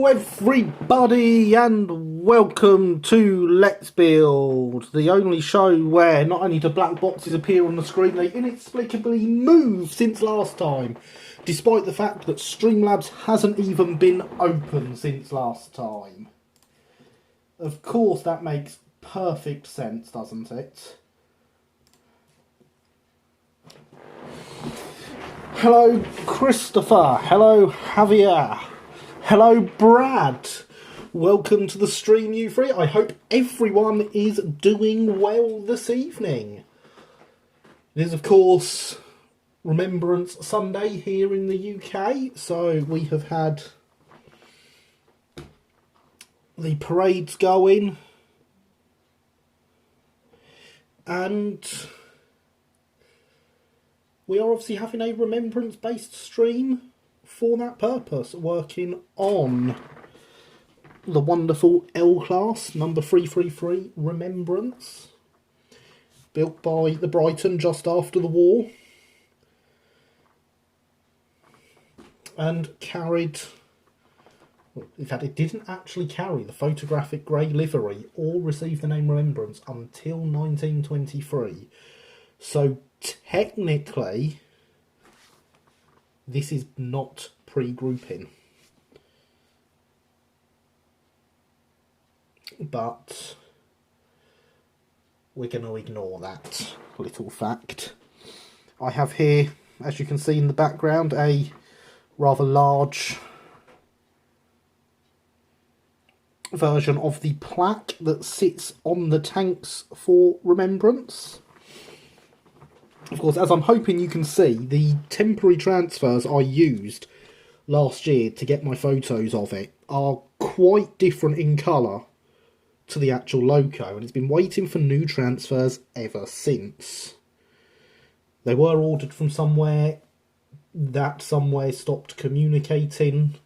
Hello everybody and welcome to Let's Build, the only show where not only do black boxes appear on the screen, they inexplicably move since last time, despite the fact that Streamlabs hasn't even been open since last time. Of course that makes perfect sense, doesn't it? Hello Christopher, hello Javier. Hello Brad, welcome to the stream you three. I hope everyone is doing well this evening. It is of course Remembrance Sunday here in the UK, so we have had the parades going and we are obviously having a Remembrance based stream for that purpose, working on the wonderful L-Class number 333 Remembrance, built by the Brighton just after the war, and carried, in fact it didn't actually carry the photographic grey livery or receive the name Remembrance until 1923, so technically this is not pre-grouping, but we're going to ignore that little fact. I have here, as you can see in the background, a rather large version of the plaque that sits on the tanks for Remembrance. Of course, as I'm hoping you can see, the temporary transfers I used last year to get my photos of it are quite different in colour to the actual logo, and it's been waiting for new transfers ever since. They were ordered from somewhere, that somewhere stopped communicating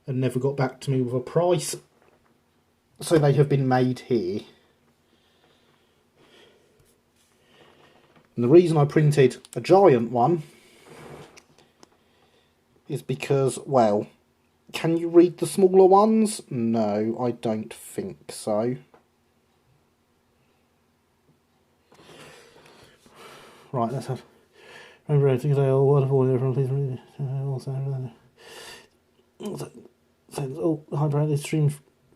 and never got back to me with a price, so they have been made here. And the reason I printed a giant one is because, well, can you read the smaller ones? No, I don't think so. Right, let's have... Remember, I think they all wonderful different please also hyper this stream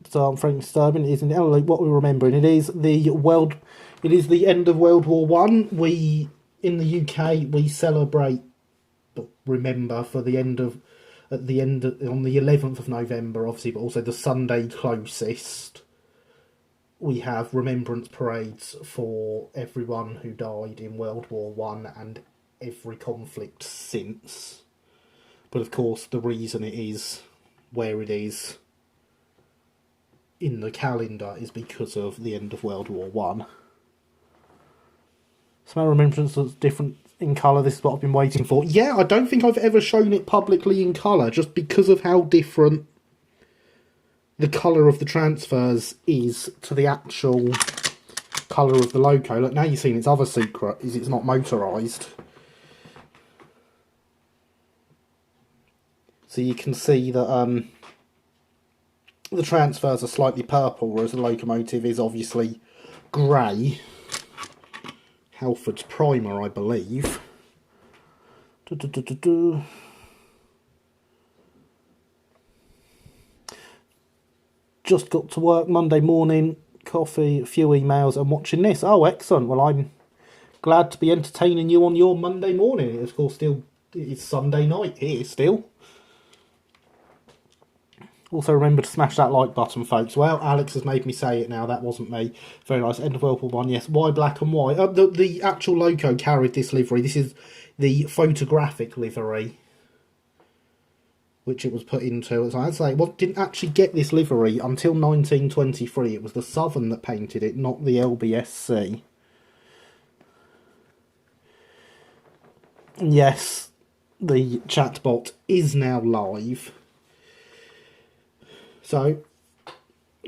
start Frank Sturbin is in what we're remembering. It is the end of World War One. We in the UK we celebrate, remember, for the end of on the 11th of November, obviously, but also the Sunday closest. We have remembrance parades for everyone who died in World War One and every conflict since. But of course, the reason it is where it is in the calendar is because of the end of World War One. Smell Remembrance looks different in colour. This is what I've been waiting for. Yeah, I don't think I've ever shown it publicly in colour, just because of how different the colour of the transfers is to the actual colour of the logo. Look, now you've seen its other secret, is it's not motorised. So you can see that the transfers are slightly purple, whereas the locomotive is obviously grey. Halford's primer, I believe. Just got to work Monday morning, coffee, a few emails, and watching this. Oh, excellent. Well, I'm glad to be entertaining you on your Monday morning. Of course, it's Sunday night here still. Also remember to smash that like button, folks. Well, Alex has made me say it now. That wasn't me. Very nice. End of World War One. Yes. Why black and white? The actual logo carried this livery. This is the photographic livery, which it was put into. As I'd say, didn't actually get this livery until 1923. It was the Southern that painted it, not the LBSC. And yes, the chatbot is now live. So,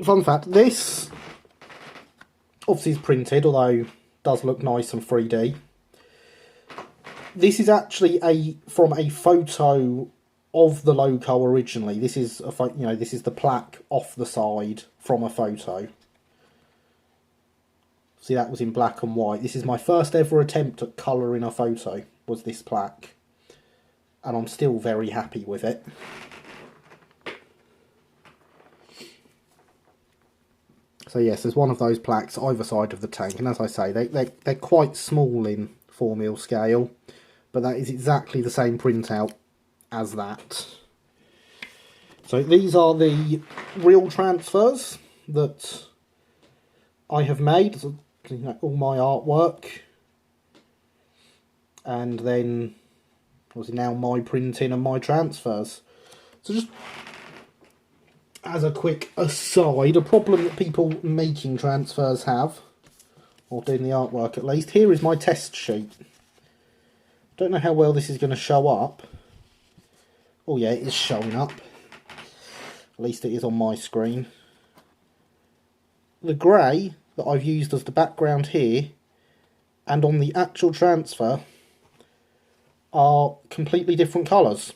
fun fact, this obviously is printed, although does look nice and 3D. This is actually from a photo of the logo originally. This is this is the plaque off the side from a photo. See, that was in black and white. This is my first ever attempt at colouring a photo, was this plaque. And I'm still very happy with it. So yes, there's one of those plaques either side of the tank. And as I say, they're quite small in 4mm scale. But that is exactly the same printout as that. So these are the real transfers that I have made. So, all my artwork. And then obviously now my printing and my transfers. So just as a quick aside, a problem that people making transfers have, or doing the artwork at least, here is my test sheet. Don't know how well this is going to show up. Oh yeah, it is showing up. At least it is on my screen. The grey that I've used as the background here, and on the actual transfer, are completely different colours.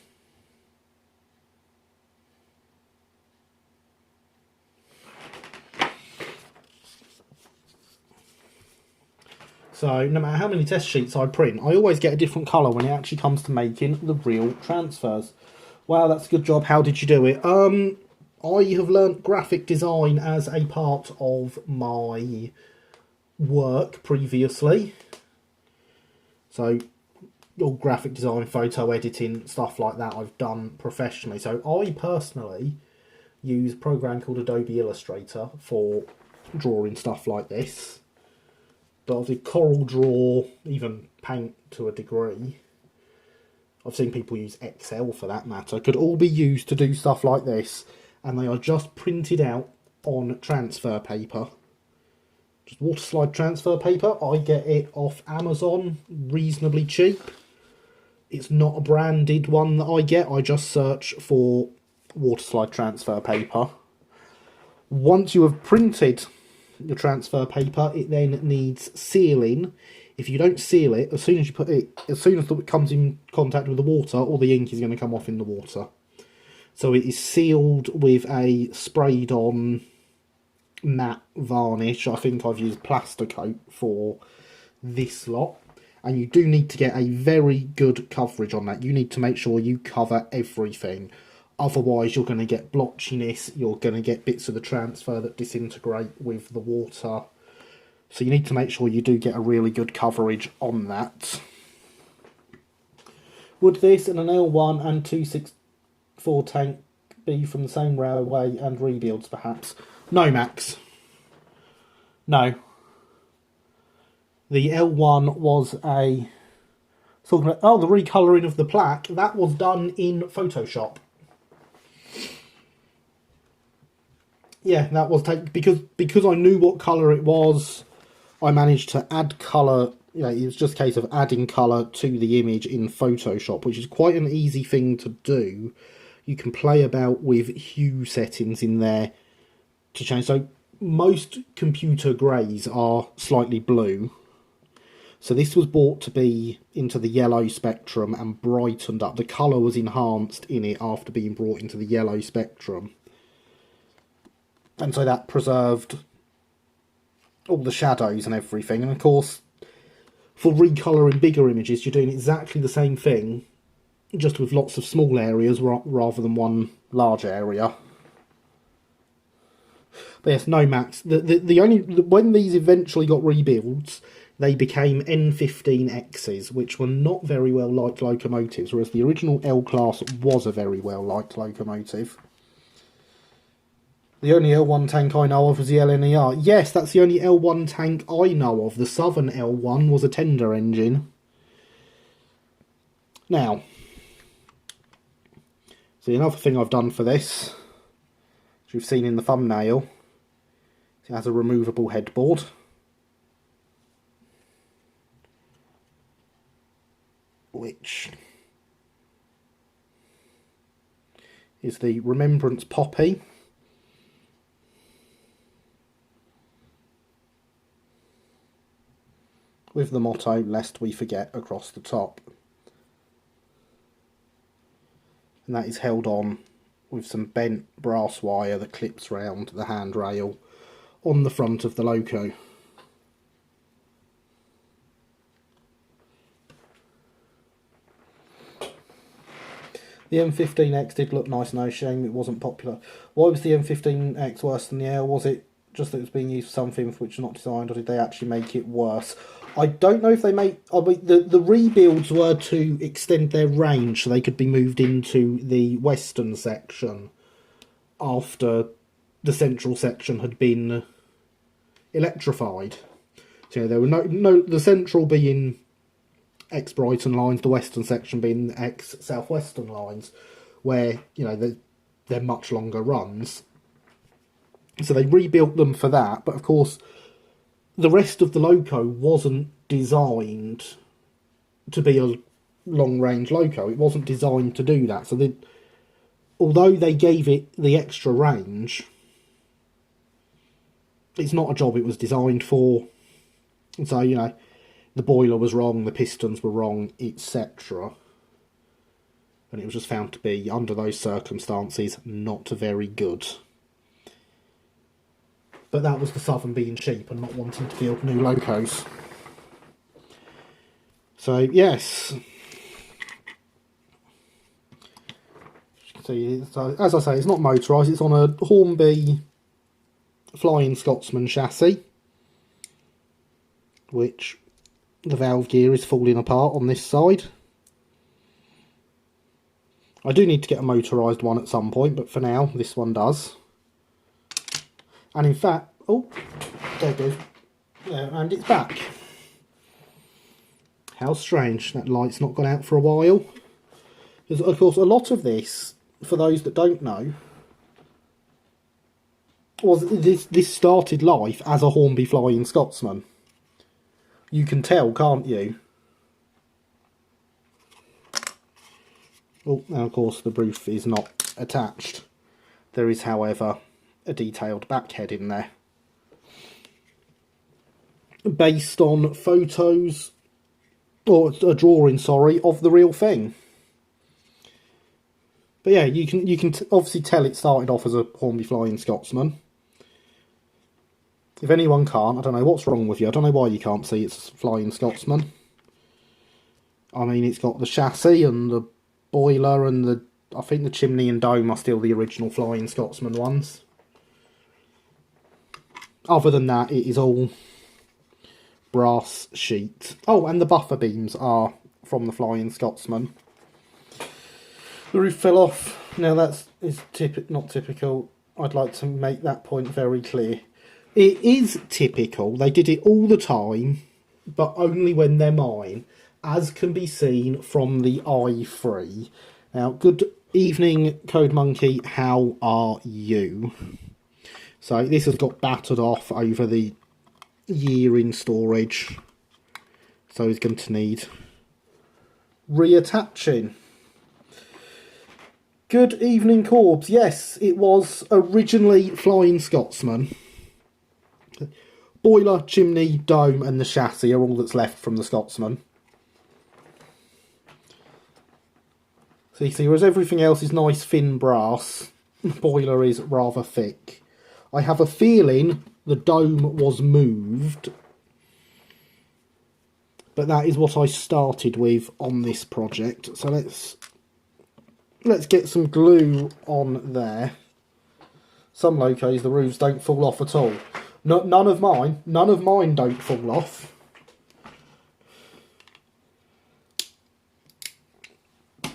So no matter how many test sheets I print, I always get a different colour when it actually comes to making the real transfers. Wow, that's a good job. How did you do it? I have learnt graphic design as a part of my work previously. So all graphic design, photo editing, stuff like that I've done professionally. So I personally use a program called Adobe Illustrator for drawing stuff like this. But obviously Corel Draw, even Paint to a degree, I've seen people use Excel for that matter, could all be used to do stuff like this, and they are just printed out on transfer paper. Just water slide transfer paper. I get it off Amazon, reasonably cheap. It's not a branded one that I get, I just search for water slide transfer paper. Once you have printed your transfer paper, it then needs sealing. If you don't seal it, as soon as it comes in contact with the water, all the ink is going to come off in the water. So it is sealed with a sprayed on matte varnish. I think I've used Plastercoat for this lot. And you do need to get a very good coverage on that. You need to make sure you cover everything. Otherwise, you're going to get blotchiness. You're going to get bits of the transfer that disintegrate with the water. So you need to make sure you do get a really good coverage on that. Would this and an L1 and 264 tank be from the same railway and rebuilds, perhaps? No, Max. No. The L1 was a... Talking about, oh, the recolouring of the plaque. That was done in Photoshop. Yeah, that was because I knew what colour it was. I managed to add colour. It was just a case of adding colour to the image in Photoshop, which is quite an easy thing to do. You can play about with hue settings in there to change. So most computer greys are slightly blue. So this was brought to be into the yellow spectrum and brightened up. The colour was enhanced in it after being brought into the yellow spectrum. And so that preserved all the shadows and everything. And of course, for recolouring bigger images, you're doing exactly the same thing, just with lots of small areas rather than one large area. But yes, no, Max. When these eventually got rebuilds, they became N15Xs, which were not very well liked locomotives, whereas the original L-Class was a very well liked locomotive. The only L1 tank I know of was the LNER. Yes, that's the only L1 tank I know of. The Southern L1 was a tender engine. Now, see, another thing I've done for this, as you've seen in the thumbnail, it has a removable headboard. Which is the Remembrance Poppy. With the motto, lest we forget, across the top. and that is held on with some bent brass wire that clips round the handrail on the front of the loco. The M15X did look nice, no shame it wasn't popular. Why was the M15X worse than the L? Was it just that it was being used for something for which was not designed, or did they actually make it worse? I don't know if they made... I mean, the rebuilds were to extend their range so they could be moved into the western section after the central section had been electrified. So there were no the central being ex-Brighton lines, the western section being ex-southwestern lines, where, you know, they're much longer runs. So they rebuilt them for that, but of course the rest of the loco wasn't designed to be a long-range loco. It wasn't designed to do that. So although they gave it the extra range, it's not a job it was designed for. So, you know, the boiler was wrong, the pistons were wrong, etc. And it was just found to be, under those circumstances, not very good. But that was the Southern being cheap and not wanting to build new locos. So, yes. So, as I say, it's not motorised. It's on a Hornby Flying Scotsman chassis, which the valve gear is falling apart on this side. I do need to get a motorised one at some point, but for now, this one does. And in fact, oh, there it goes. And it's back. How strange, that light's not gone out for a while. Because, of course, a lot of this, for those that don't know, was this started life as a Hornby Flying Scotsman. You can tell, can't you? Oh, and of course the roof is not attached. There is, however, a detailed backhead in there. Based on photos, or a drawing, sorry, of the real thing. But yeah, you can obviously tell it started off as a Hornby Flying Scotsman. If anyone can't, I don't know what's wrong with you. I don't know why you can't see it's Flying Scotsman. I mean, it's got the chassis and the boiler and I think the chimney and dome are still the original Flying Scotsman ones. Other than that, it is all brass sheet. Oh, and the buffer beams are from the Flying Scotsman. The roof fell off. Now that's not typical. I'd like to make that point very clear. It is typical. They did it all the time, but only when they're mine, as can be seen from the i3. Now, good evening, Code Monkey. How are you? So this has got battered off over the year in storage, so it's going to need reattaching. Good evening, Corbs. Yes, it was originally Flying Scotsman. Boiler, chimney, dome and the chassis are all that's left from the Scotsman. So you see, whereas everything else is nice thin brass, the boiler is rather thick. I have a feeling the dome was moved, but that is what I started with on this project. So let's get some glue on there. Some locos, the roofs don't fall off at all. None of mine don't fall off.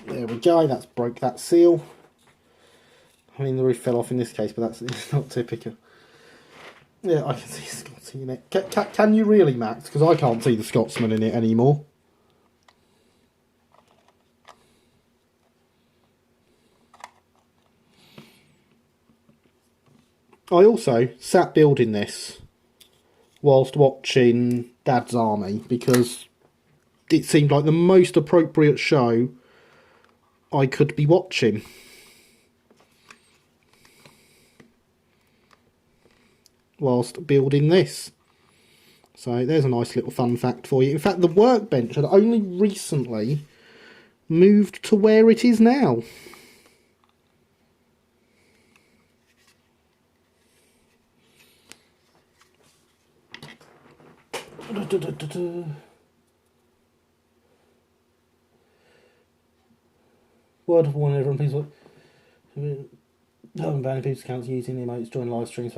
There we go, that's broke that seal. I mean, the roof fell off in this case, but it's not typical. Yeah, I can see Scotty in it. Can you really, Max? Because I can't see the Scotsman in it anymore. I also sat building this whilst watching Dad's Army, because it seemed like the most appropriate show I could be watching. Whilst building this. So there's a nice little fun fact for you. In fact, the workbench had only recently moved to where it is now. Word of warning, everyone, please. Don't ban people's accounts using the emotes during live streams.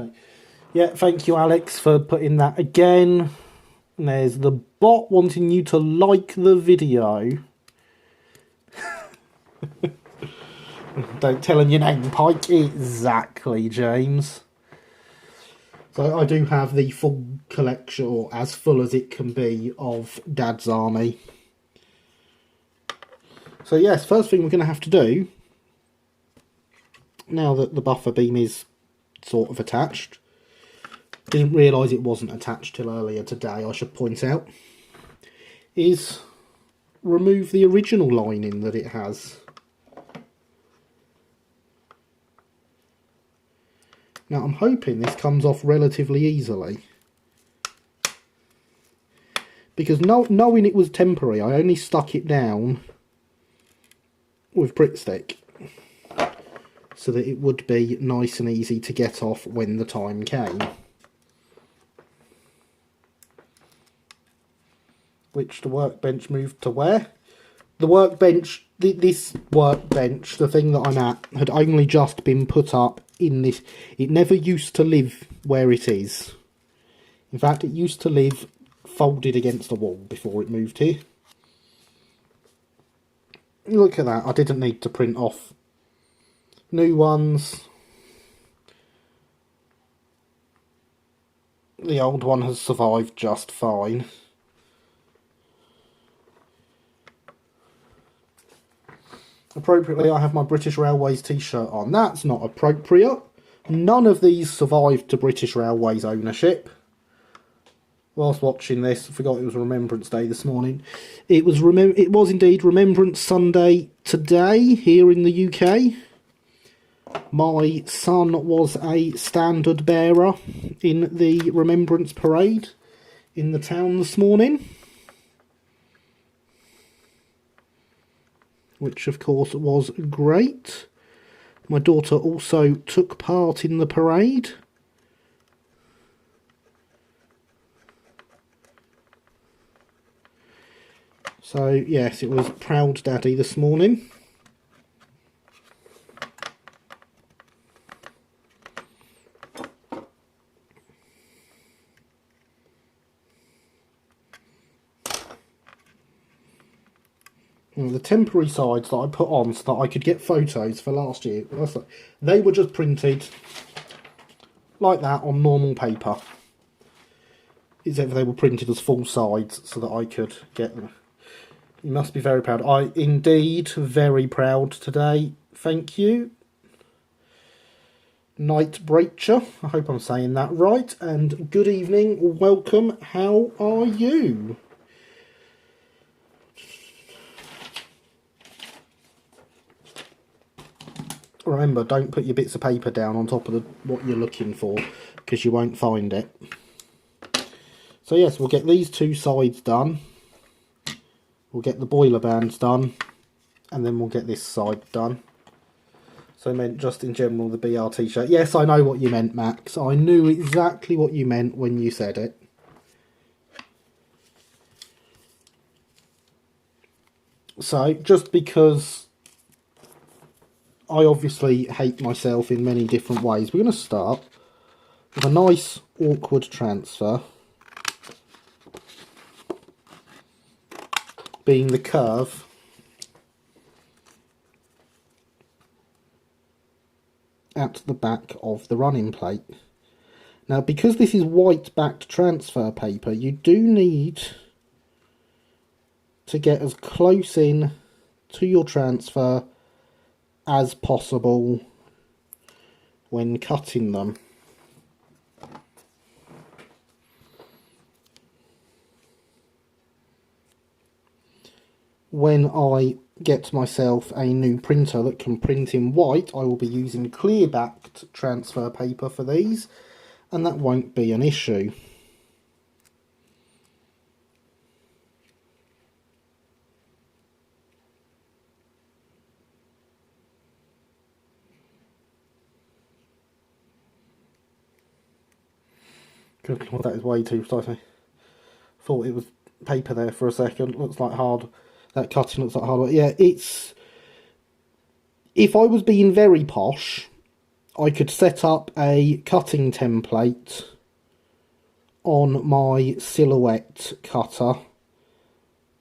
Yeah, thank you, Alex, for putting that again. And there's the bot wanting you to like the video. Don't tell him your name, Pike. Exactly, James. So I do have the full collection, or as full as it can be, of Dad's Army. So yes, first thing we're going to have to do, now that the buffer beam is sort of attached, didn't realise it wasn't attached till earlier today, I should point out, is remove the original lining that it has. Now I'm hoping this comes off relatively easily, because knowing it was temporary, I only stuck it down with Brit stick so that it would be nice and easy to get off when the time came. Which the workbench moved to where? The workbench, this workbench, the thing that I'm at, had only just been put up in this. It never used to live where it is. In fact, it used to live folded against a wall before it moved here. Look at that, I didn't need to print off new ones. The old one has survived just fine. Appropriately, I have my British Railways t-shirt on. That's not appropriate. None of these survived to British Railways ownership. Whilst watching this, I forgot it was Remembrance Day this morning. It was indeed Remembrance Sunday today here in the UK. My son was a standard bearer in the Remembrance Parade in the town this morning, which of course was great. My daughter also took part in the parade. So yes, it was Proud Daddy this morning. The temporary sides that I put on so that I could get photos for last year, they were just printed like that on normal paper. Except they were printed as full sides so that I could get them. You must be very proud. I indeed very proud today. Thank you. Night Breacher. I hope I'm saying that right. And good evening. Welcome. How are you? Remember, don't put your bits of paper down on top of what you're looking for, because you won't find it. So yes, we'll get these two sides done. We'll get the boiler bands done, and then we'll get this side done. So I meant just in general the BR t-shirt. Yes, I know what you meant, Max. I knew exactly what you meant when you said it. So, just because I obviously hate myself in many different ways, we're going to start with a nice awkward transfer, being the curve at the back of the running plate. Now, because this is white backed transfer paper, you do need to get as close in to your transfer as possible when cutting them. When I get myself a new printer that can print in white, I will be using clear backed transfer paper for these, and that won't be an issue. Good Lord, that is way too spicy. Thought it was paper there for a second. Looks like hard. That cutting looks like hard work. Yeah, it's... If I was being very posh, I could set up a cutting template on my silhouette cutter,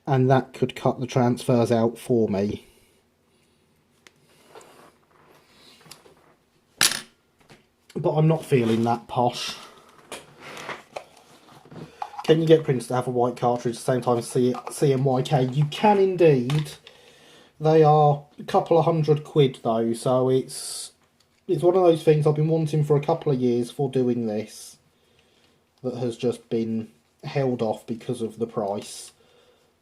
and that could cut the transfers out for me. But I'm not feeling that posh. Can you get prints to have a white cartridge at the same time as CMYK? You can indeed. They are a couple of £100 though, so it's one of those things I've been wanting for a couple of years for doing this, that has just been held off because of the price.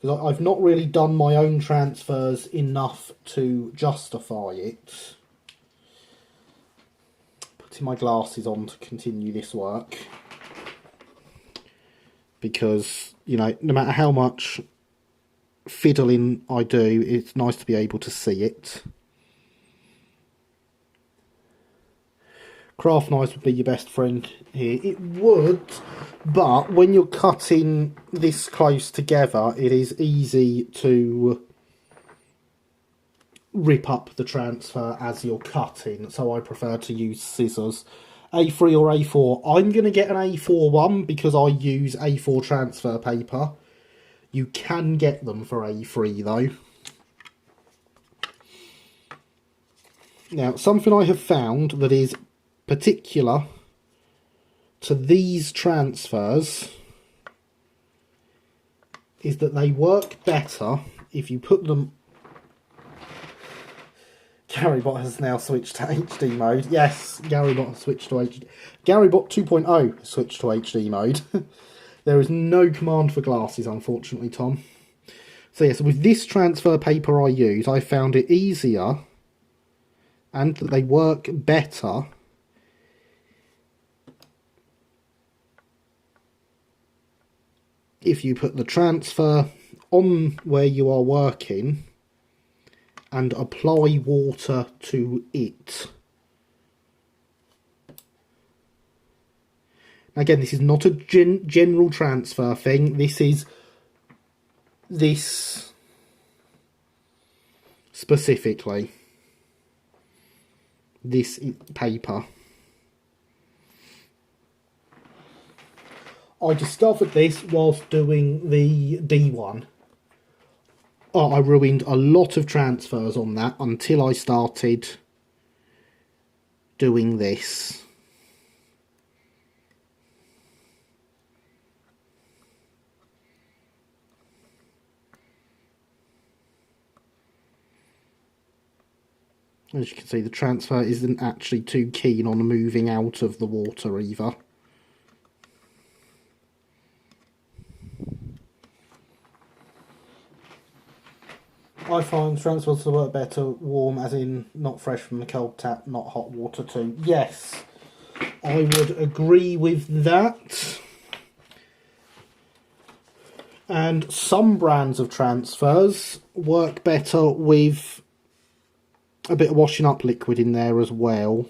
Because I've not really done my own transfers enough to justify it. Putting my glasses on to continue this work. Because, you know, no matter how much fiddling I do, it's nice to be able to see it. Craft knives would be your best friend here. It would, but when you're cutting this close together, it is easy to rip up the transfer as you're cutting, so I prefer to use scissors. A3 or A4. I'm going to get an A4 one because I use A4 transfer paper. You can get them for A3 though. Now, something I have found that is particular to these transfers is that they work better if you put them... Garybot has now switched to HD mode. Yes, Garybot has switched to HD. Garybot 2.0 switched to HD mode. There is no command for glasses, unfortunately, Tom. So yes, with this transfer paper I use, I found it easier and that they work better if you put the transfer on where you are working and apply water to it. Again, this is not a general transfer thing. This is this specifically. This paper. I discovered this whilst doing the D1. Oh, I ruined a lot of transfers on that until I started doing this. As you can see, the transfer isn't actually too keen on moving out of the water either. I find transfers to work better warm, as in not fresh from the cold tap, not hot water too. Yes, I would agree with that. And some brands of transfers work better with a bit of washing up liquid in there as well.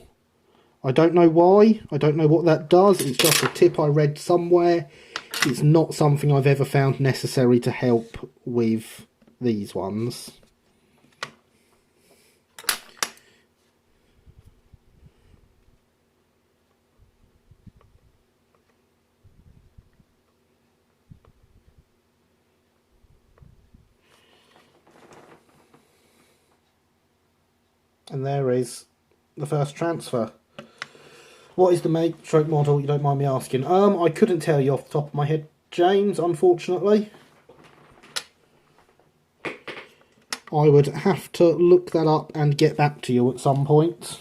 I don't know why. I don't know what that does. It's just a tip I read somewhere. It's not something I've ever found necessary to help with these ones. And there is the first transfer. What is the make, stroke model, you don't mind me asking? I couldn't tell you off the top of my head, James, unfortunately. I would have to look that up and get back to you at some point.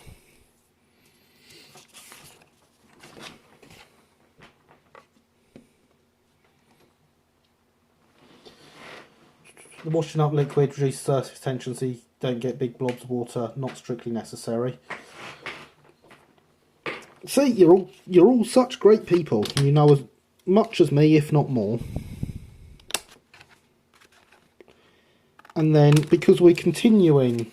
The washing up liquid reduces surface tension so you don't get big blobs of water, not strictly necessary. See, you're all such great people. You know as much as me, if not more. And then, because we're continuing,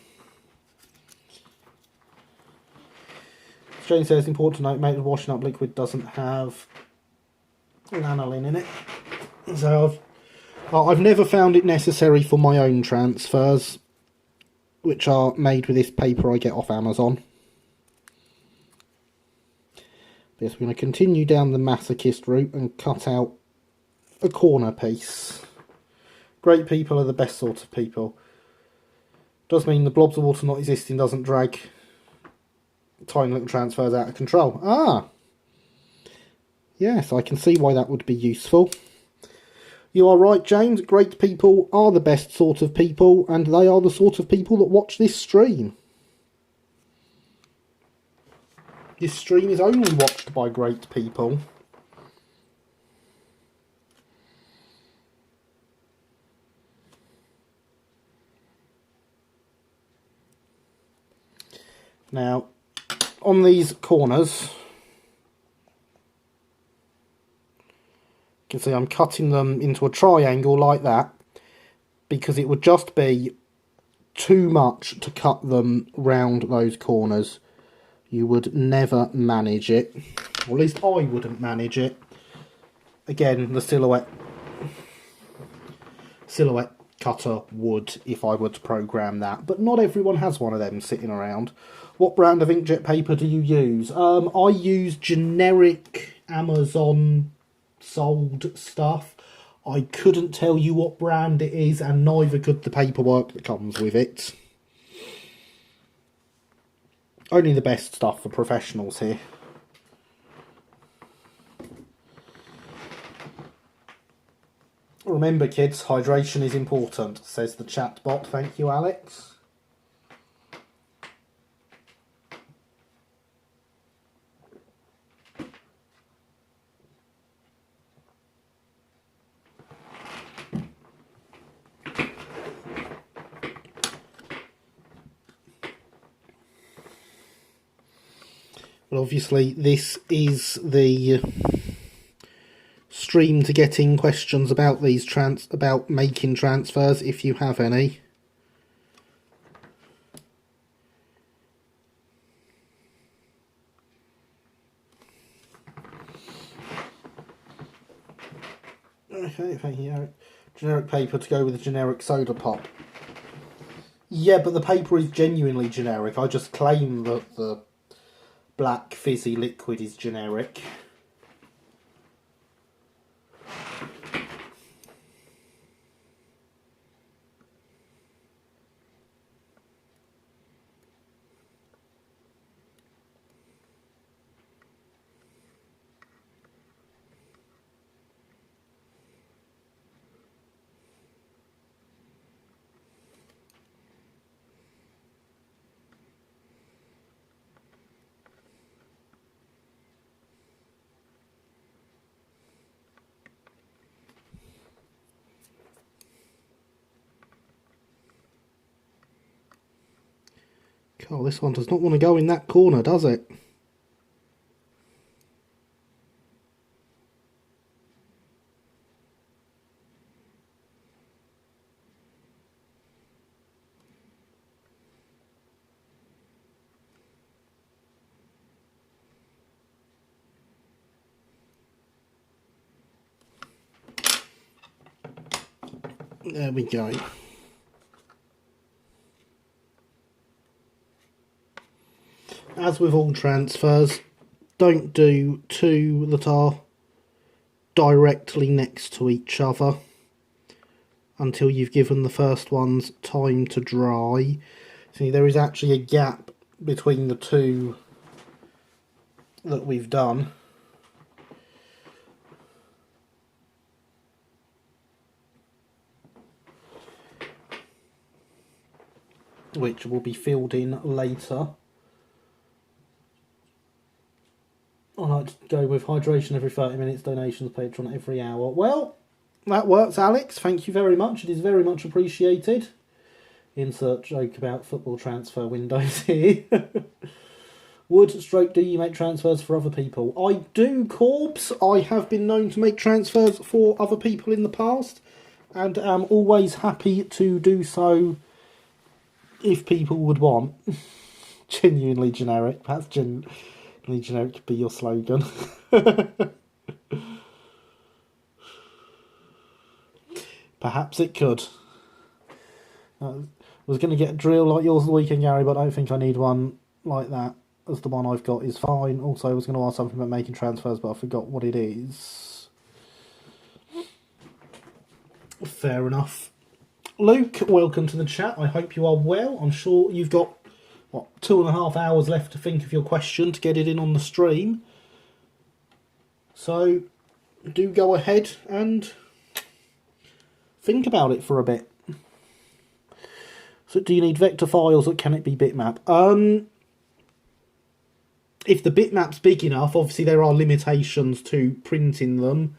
Jane says it's important to note, mate, the washing up liquid doesn't have lanolin in it. So I've never found it necessary for my own transfers, which are made with this paper I get off Amazon. Yes, we're going to continue down the masochist route and cut out a corner piece. Great people are the best sort of people. Does mean the blobs of water not existing doesn't drag tiny little transfers out of control. Ah! Yes, I can see why that would be useful. You are right, James. Great people are the best sort of people, and they are the sort of people that watch this stream. This stream is only watched by great people. Now, on these corners, you can see I'm cutting them into a triangle like that, because it would just be too much to cut them round those corners. You would never manage it, or at least I wouldn't manage it. Again, the silhouette cutter would if I were to program that, but not everyone has one of them sitting around. What brand of inkjet paper do you use? I use generic Amazon sold stuff. I couldn't tell you what brand it is, and neither could the paperwork that comes with it. Only the best stuff for professionals here. Remember, kids, hydration is important, says the chat bot. Thank you, Alex. Well, obviously, this is the stream to get in questions about these about making transfers, if you have any. Okay, thank you. Generic paper to go with a generic soda pop. Yeah, but the paper is genuinely generic. I just claim that the black fizzy liquid is generic. Oh, this one does not want to go in that corner, does it? There we go. As with all transfers, don't do two that are directly next to each other until you've given the first ones time to dry. See, there is actually a gap between the two that we've done. Which will be filled in later. I like to go with hydration every 30 minutes, donations, Patreon every hour. Well, that works, Alex. Thank you very much. It is very much appreciated. Insert joke about football transfer windows here. Do you make transfers for other people? I do, Corbs. I have been known to make transfers for other people in the past, and am always happy to do so if people would want. Genuinely generic. Perhaps genuinely generic could be your slogan. Perhaps it could. I was going to get a drill like yours the weekend, Gary, but I don't think I need one like that, as the one I've got is fine. Also, I was going to ask something about making transfers, but I forgot what it is. Fair enough. Luke, welcome to the chat. I hope you are well. I'm sure you've got, 2.5 hours left to think of your question to get it in on the stream. So, do go ahead and think about it for a bit. So, do you need vector files or can it be bitmap? If the bitmap's big enough, obviously there are limitations to printing them.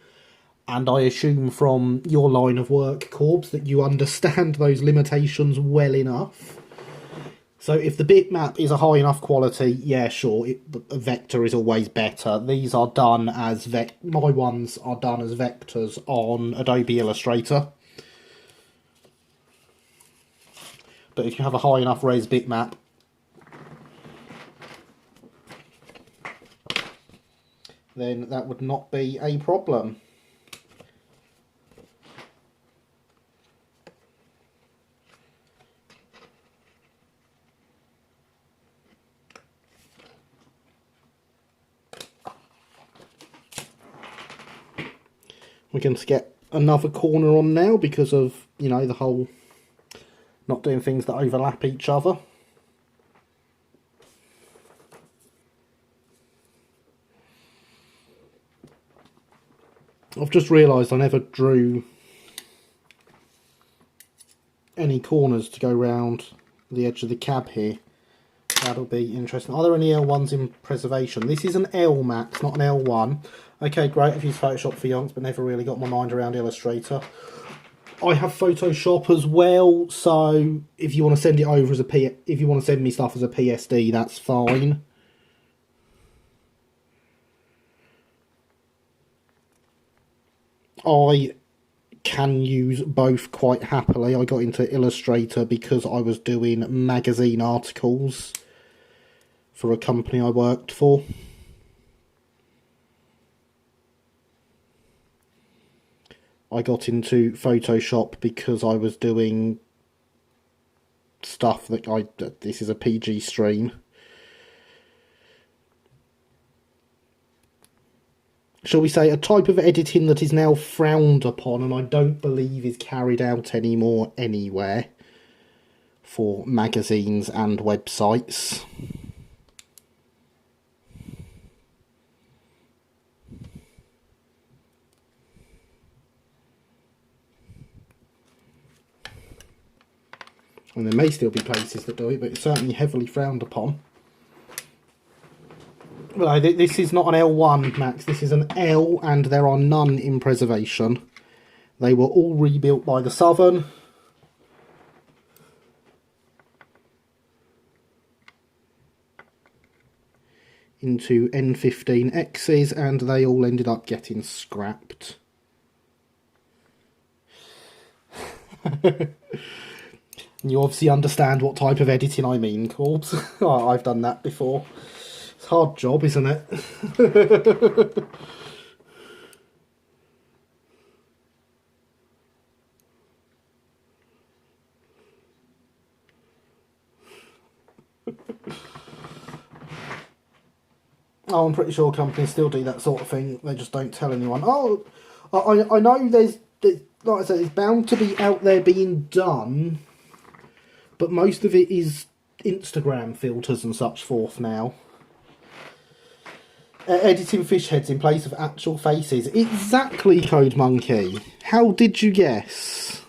And I assume from your line of work, Corbs, that you understand those limitations well enough. So if the bitmap is a high enough quality, yeah, sure, a vector is always better. These are done as my ones are done as vectors on Adobe Illustrator. But if you have a high enough res bitmap, then that would not be a problem. We're going to get another corner on now because of, you know, the whole not doing things that overlap each other. I've just realised I never drew any corners to go round the edge of the cab here. That'll be interesting. Are there any L1s in preservation? This is an L max, not an L1. Okay, great. I've used Photoshop for yonks, but never really got my mind around Illustrator. I have Photoshop as well, so if you want to send it over as if you want to send me stuff as a PSD, that's fine. I can use both quite happily. I got into Illustrator because I was doing magazine articles for a company I worked for. I got into Photoshop because I was doing stuff that this is a PG stream. Shall we say, a type of editing that is now frowned upon and I don't believe is carried out anymore anywhere for magazines and websites. And there may still be places that do it, but it's certainly heavily frowned upon. Well, this is not an L1, Max. This is an L, and there are none in preservation. They were all rebuilt by the Southern. Into N15Xs, and they all ended up getting scrapped. You obviously understand what type of editing I mean, Corbs. Oh, I've done that before. It's a hard job, isn't it? Oh, I'm pretty sure companies still do that sort of thing. They just don't tell anyone. Oh, I know there's, like I said, it's bound to be out there being done. But most of it is Instagram filters and such forth now. Editing fish heads in place of actual faces. Exactly, Code Monkey. How did you guess?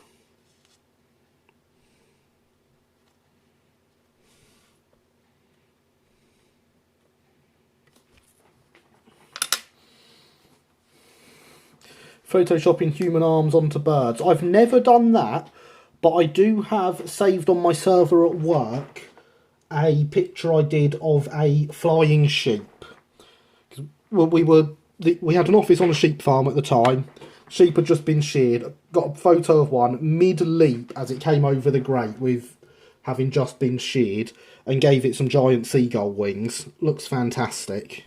Photoshopping human arms onto birds. I've never done that. But I do have saved on my server at work a picture I did of a flying sheep. We had an office on a sheep farm at the time. Sheep had just been sheared. Got a photo of one mid-leap as it came over the grate with having just been sheared, and gave it some giant seagull wings. Looks fantastic.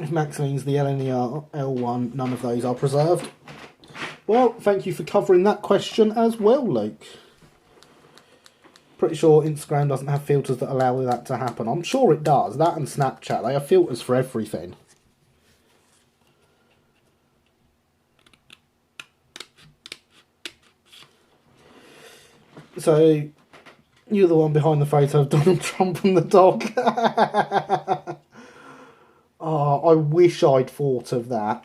If Max means the LNER L1, none of those are preserved. Well, thank you for covering that question as well, Luke. Pretty sure Instagram doesn't have filters that allow that to happen. I'm sure it does. That and Snapchat, they have filters for everything. So, you're the one behind the photo of Donald Trump and the dog. Oh, I wish I'd thought of that.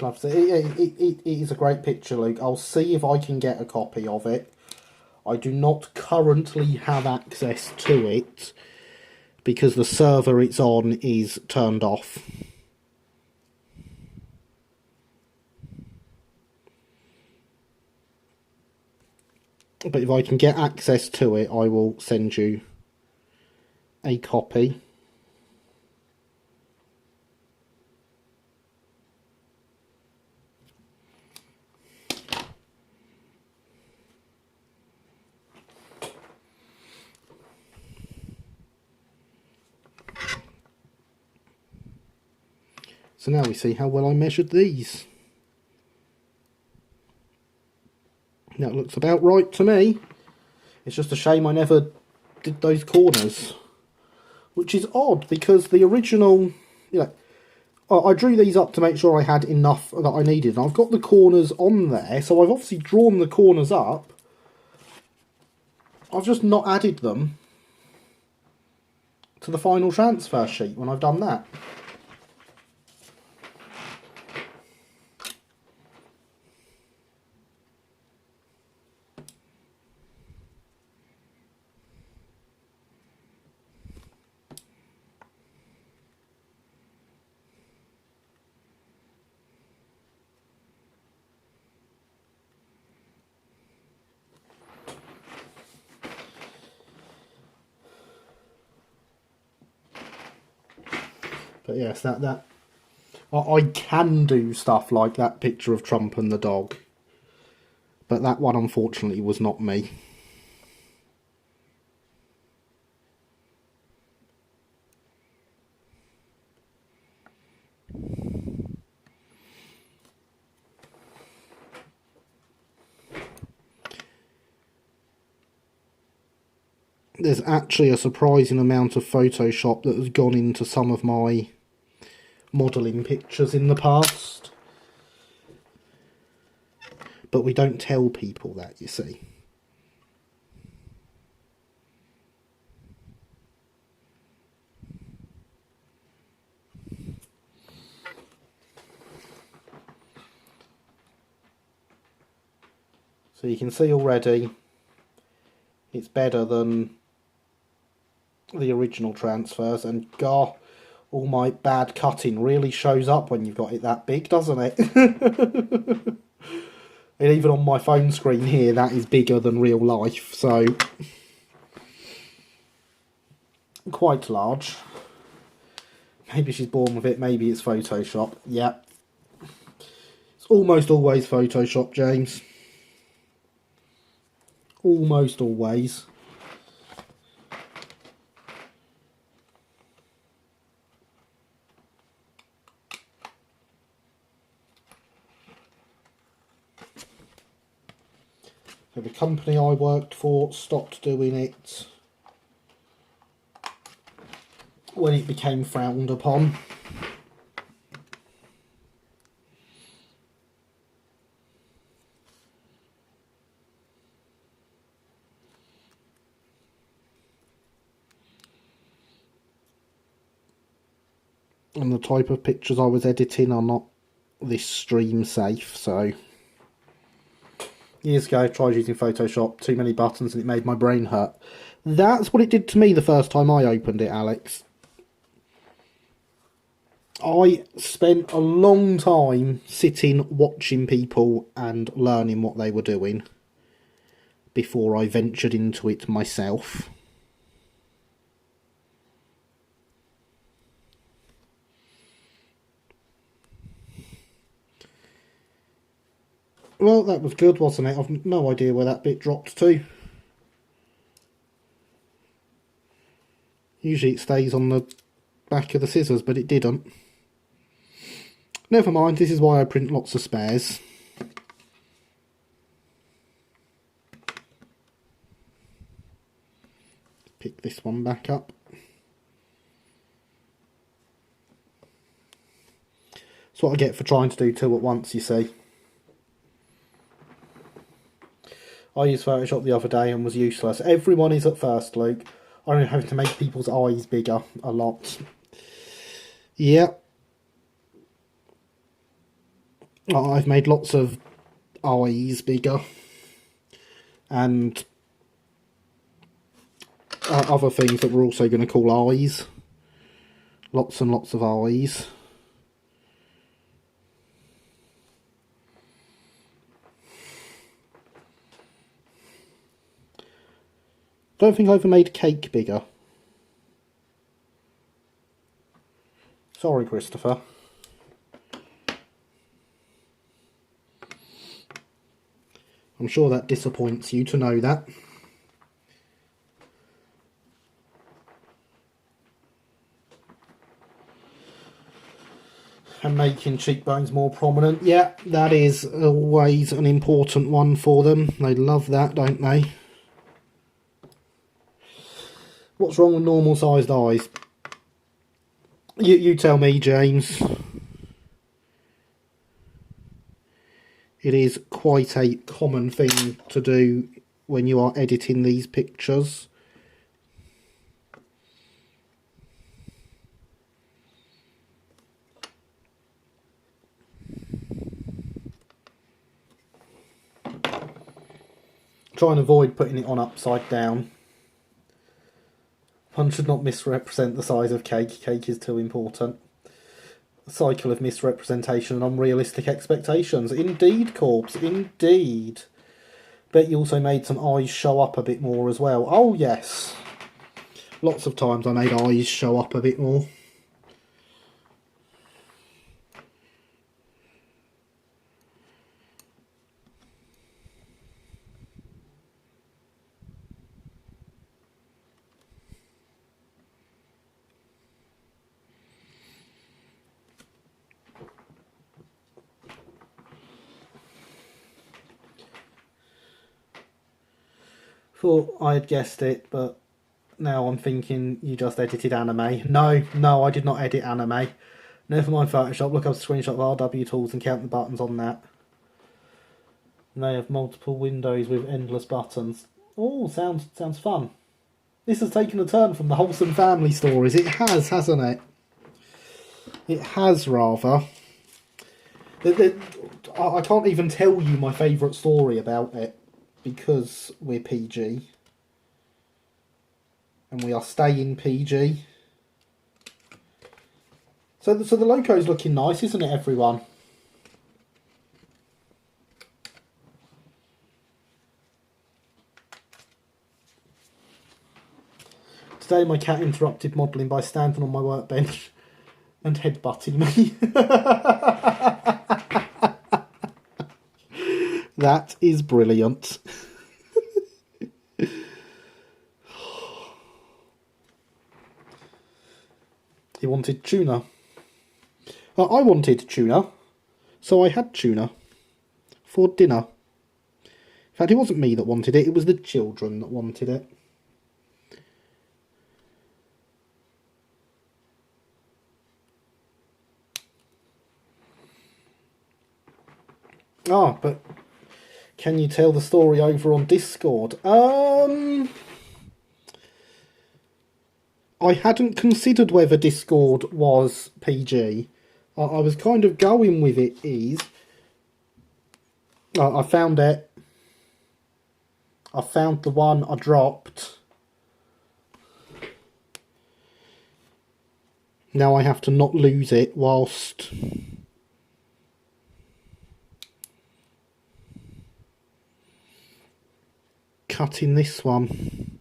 It is a great picture, Luke. I'll see if I can get a copy of it. I do not currently have access to it because the server it's on is turned off. But if I can get access to it, I will send you a copy. So now we see how well I measured these. That looks about right to me. It's just a shame I never did those corners. Which is odd, because the original... I drew these up to make sure I had enough that I needed. And I've got the corners on there, so I've obviously drawn the corners up. I've just not added them to the final transfer sheet when I've done that. But yes, I can do stuff like that picture of Trump and the dog. But that one, unfortunately, was not me. There's actually a surprising amount of Photoshop that has gone into some of my modelling pictures in the past. But we don't tell people that, you see. So you can see already it's better than the original transfers, and God, all my bad cutting really shows up when you've got it that big, doesn't it? And even on my phone screen here, that is bigger than real life, so quite large. Maybe she's born with it, maybe it's Photoshop. Yeah. It's almost always Photoshop, James. Almost always. So the company I worked for stopped doing it when it became frowned upon. And the type of pictures I was editing are not this stream safe, so... Years ago I tried using Photoshop, too many buttons, and it made my brain hurt. That's what it did to me the first time I opened it, Alex. I spent a long time sitting, watching people and learning what they were doing before I ventured into it myself. Well, that was good, wasn't it? I've no idea where that bit dropped to. Usually it stays on the back of the scissors, but it didn't. Never mind, this is why I print lots of spares. Pick this one back up. That's what I get for trying to do two at once, you see. I used Photoshop the other day and was useless. Everyone is at first, Luke. I'm having to make people's eyes bigger a lot. Yeah. I've made lots of eyes bigger. And other things that we're also going to call eyes. Lots and lots of eyes. Don't think I ever made cake bigger. Sorry, Christopher. I'm sure that disappoints you to know that. And making cheekbones more prominent. Yeah, that is always an important one for them. They love that, don't they? What's wrong with normal sized eyes? You tell me, James. It is quite a common thing to do when you are editing these pictures. Try and avoid putting it on upside down. One should not misrepresent the size of cake. Cake is too important. A cycle of misrepresentation and unrealistic expectations. Indeed, Corpse, indeed. Bet you also made some eyes show up a bit more as well. Oh, yes. Lots of times I made eyes show up a bit more. Thought I had guessed it, but now I'm thinking you just edited anime. No, I did not edit anime. Never mind Photoshop, look up a screenshot of RW tools and count the buttons on that. And they have multiple windows with endless buttons. Oh, sounds fun. This has taken a turn from the wholesome family stories. It has, hasn't it? It has, rather. I can't even tell you my favourite story about it, because we're PG. And we are staying PG. So the logo's looking nice, isn't it, everyone? Today my cat interrupted modelling by standing on my workbench and headbutting me. That is brilliant. He wanted tuna. I wanted tuna, so I had tuna for dinner. In fact, it wasn't me that wanted it, it was the children that wanted it. Ah, but can you tell the story over on Discord? I hadn't considered whether Discord was PG. I was kind of going with it is. I found it. I found the one I dropped. Now I have to not lose it whilst cutting this one.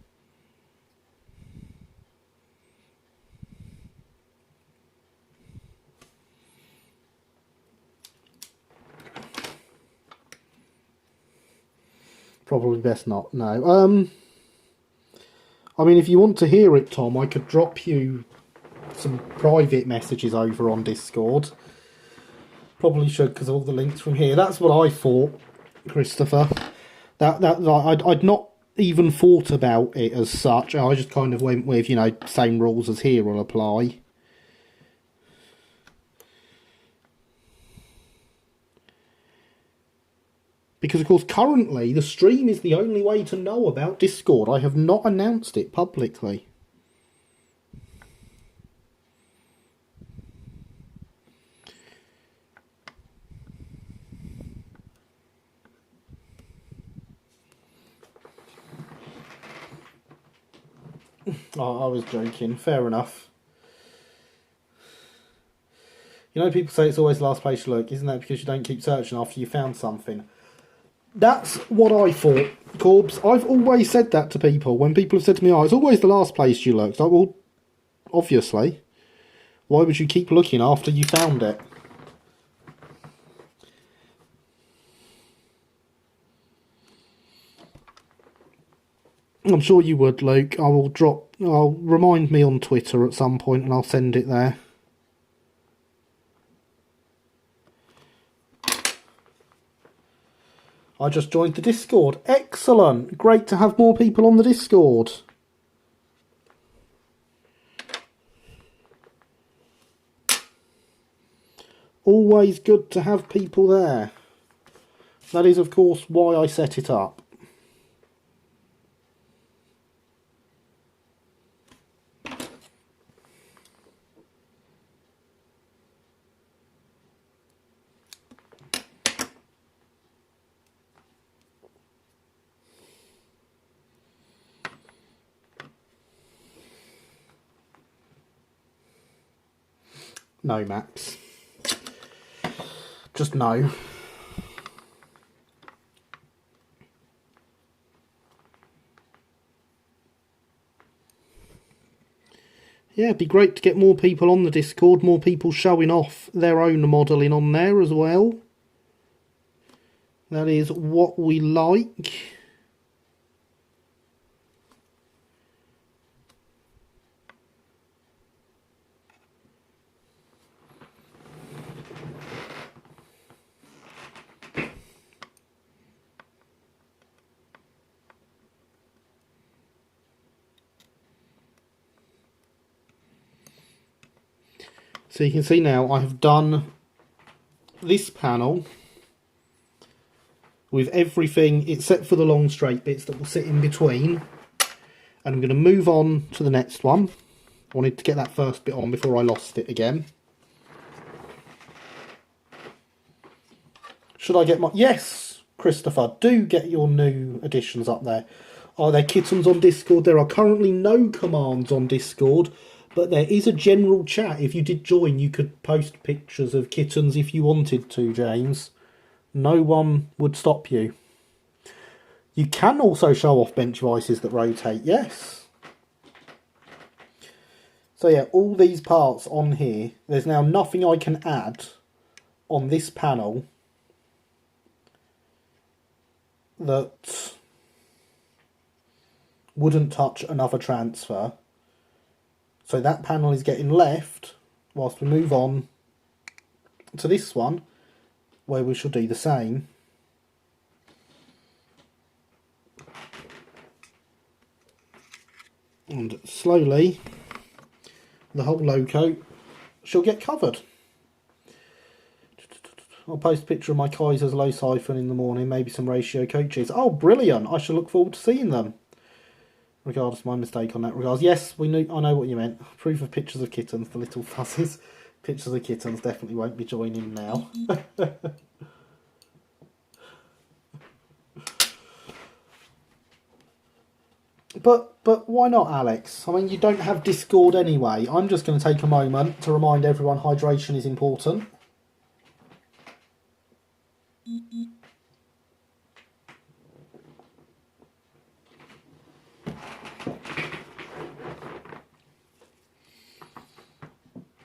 Probably best not, no. I mean, if you want to hear it, Tom, I could drop you some private messages over on Discord. Probably should, because all the links from here. That's what I thought, Christopher. I'd not even thought about it as such. I just kind of went with, same rules as here will apply. Because, of course, currently the stream is the only way to know about Discord. I have not announced it publicly. Oh, I was joking. Fair enough. People say it's always the last place you look. Isn't that because you don't keep searching after you found something? That's what I thought, Corbs. I've always said that to people. When people have said to me, it's always the last place you look. It's like, well, obviously. Why would you keep looking after you found it? I'm sure you would, Luke. I'll remind me on Twitter at some point and I'll send it there. I just joined the Discord. Excellent. Great to have more people on the Discord. Always good to have people there. That is, of course, why I set it up. No, Max. Just no. Yeah, it'd be great to get more people on the Discord, more people showing off their own modelling on there as well. That is what we like. So you can see now I have done this panel with everything except for the long straight bits that will sit in between. And I'm going to move on to the next one. I wanted to get that first bit on before I lost it again. Should I get my... Yes, Christopher, do get your new additions up there. Are there kittens on Discord? There are currently no commands on Discord. But there is a general chat. If you did join, you could post pictures of kittens if you wanted to, James. No one would stop you. You can also show off bench vices that rotate, yes. So yeah, all these parts on here, there's now nothing I can add on this panel that wouldn't touch another transfer. So that panel is getting left whilst we move on to this one, where we shall do the same. And slowly, the whole loco shall get covered. I'll post a picture of my Kaiser's low siphon in the morning, maybe some ratio coaches. Oh, brilliant! I shall look forward to seeing them. Regardless of my mistake on that regards. Yes, I know what you meant. Proof of pictures of kittens, the little fuzzies. Pictures of kittens definitely won't be joining now. But why not, Alex? I mean, you don't have Discord anyway. I'm just going to take a moment to remind everyone hydration is important.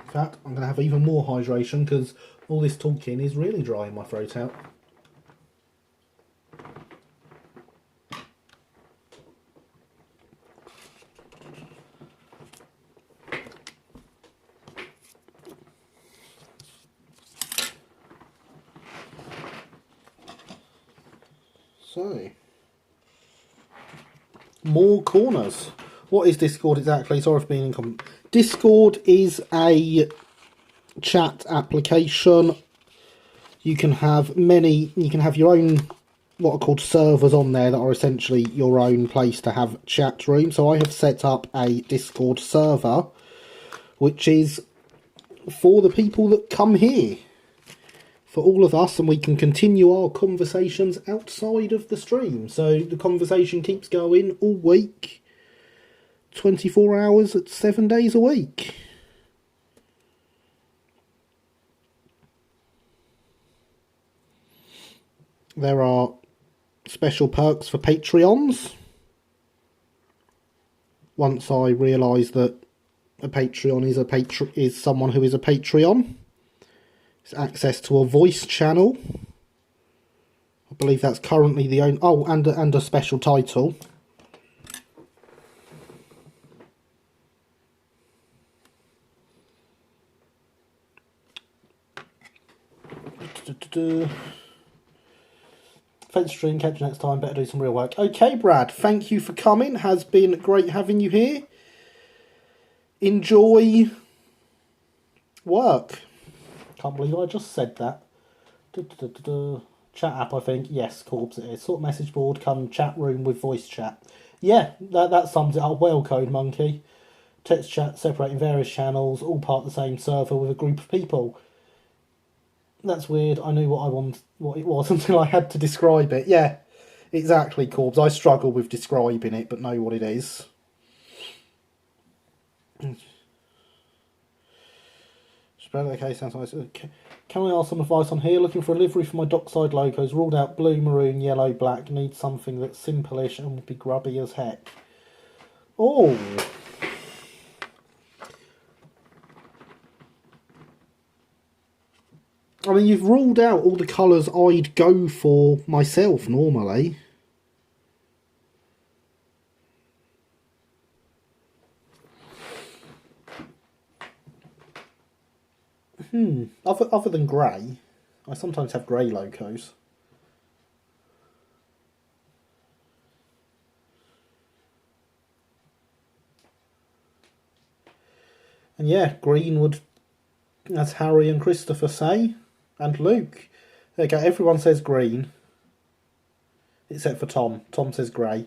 In fact, I'm going to have even more hydration because all this talking is really drying my throat out. So, more corners. What is Discord exactly? Sorry for being in Discord is a chat application. You can have your own, what are called servers on there that are essentially your own place to have chat room. So I have set up a Discord server, which is for the people that come here, for all of us, and we can continue our conversations outside of the stream. So the conversation keeps going all week, 24 hours, 7 days a week. There are special perks for Patreons. Once I realised that a Patreon is someone who is a Patreon. It's access to a voice channel. I believe that's currently the only... Oh, and a special title. Thanks for stream, catch you next time, better do some real work. Okay, Brad, thank you for coming, has been great having you here. Enjoy work. Can't believe I just said that. Chat app, I think. Yes, Corbs it is. Sort of message board, come chat room with voice chat. Yeah, that sums it up well, Code Monkey. Text chat separating various channels, all part of the same server with a group of people. That's weird. I knew what it was until I had to describe it. Yeah, exactly, Corbs. I struggle with describing it, but know what it is. Okay, sounds nice. Can I ask some advice on here? Looking for a livery for my dockside locos. Ruled out blue, maroon, yellow, black. Need something that's simple-ish and would be grubby as heck. Oh. I mean, you've ruled out all the colours I'd go for myself normally. Other than grey, I sometimes have grey locos. And yeah, green would, as Harry and Christopher say, and Luke. There you go, everyone says green. Except for Tom. Tom says grey.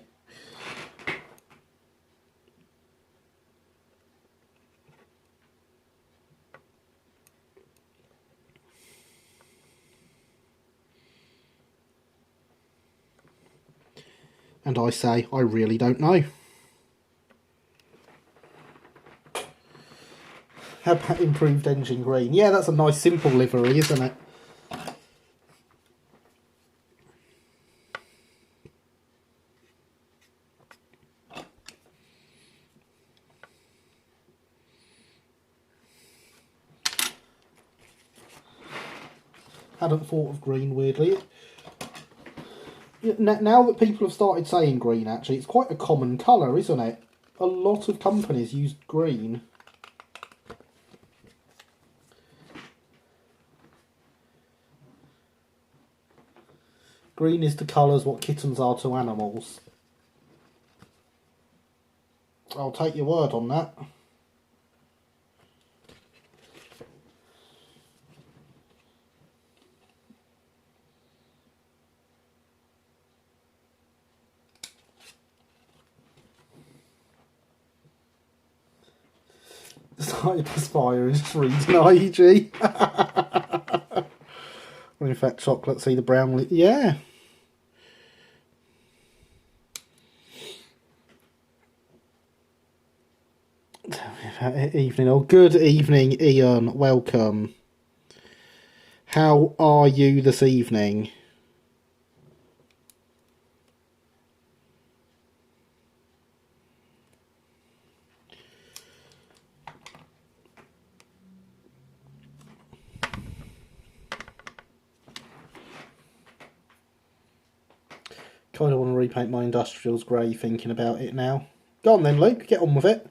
And I say, I really don't know. How about improved engine green? Yeah, that's a nice simple livery, isn't it? Hadn't thought of green, weirdly. Now that people have started saying green, actually, it's quite a common colour, isn't it? A lot of companies use green. Green is to colours what kittens are to animals. I'll take your word on that. Cyberspire is freezing IG. Well, in fact, chocolate, see the brown... Yeah. Evening, or good evening, Ian. Welcome. How are you this evening? Kind of want to repaint my industrials grey thinking about it now. Go on then, Luke, get on with it.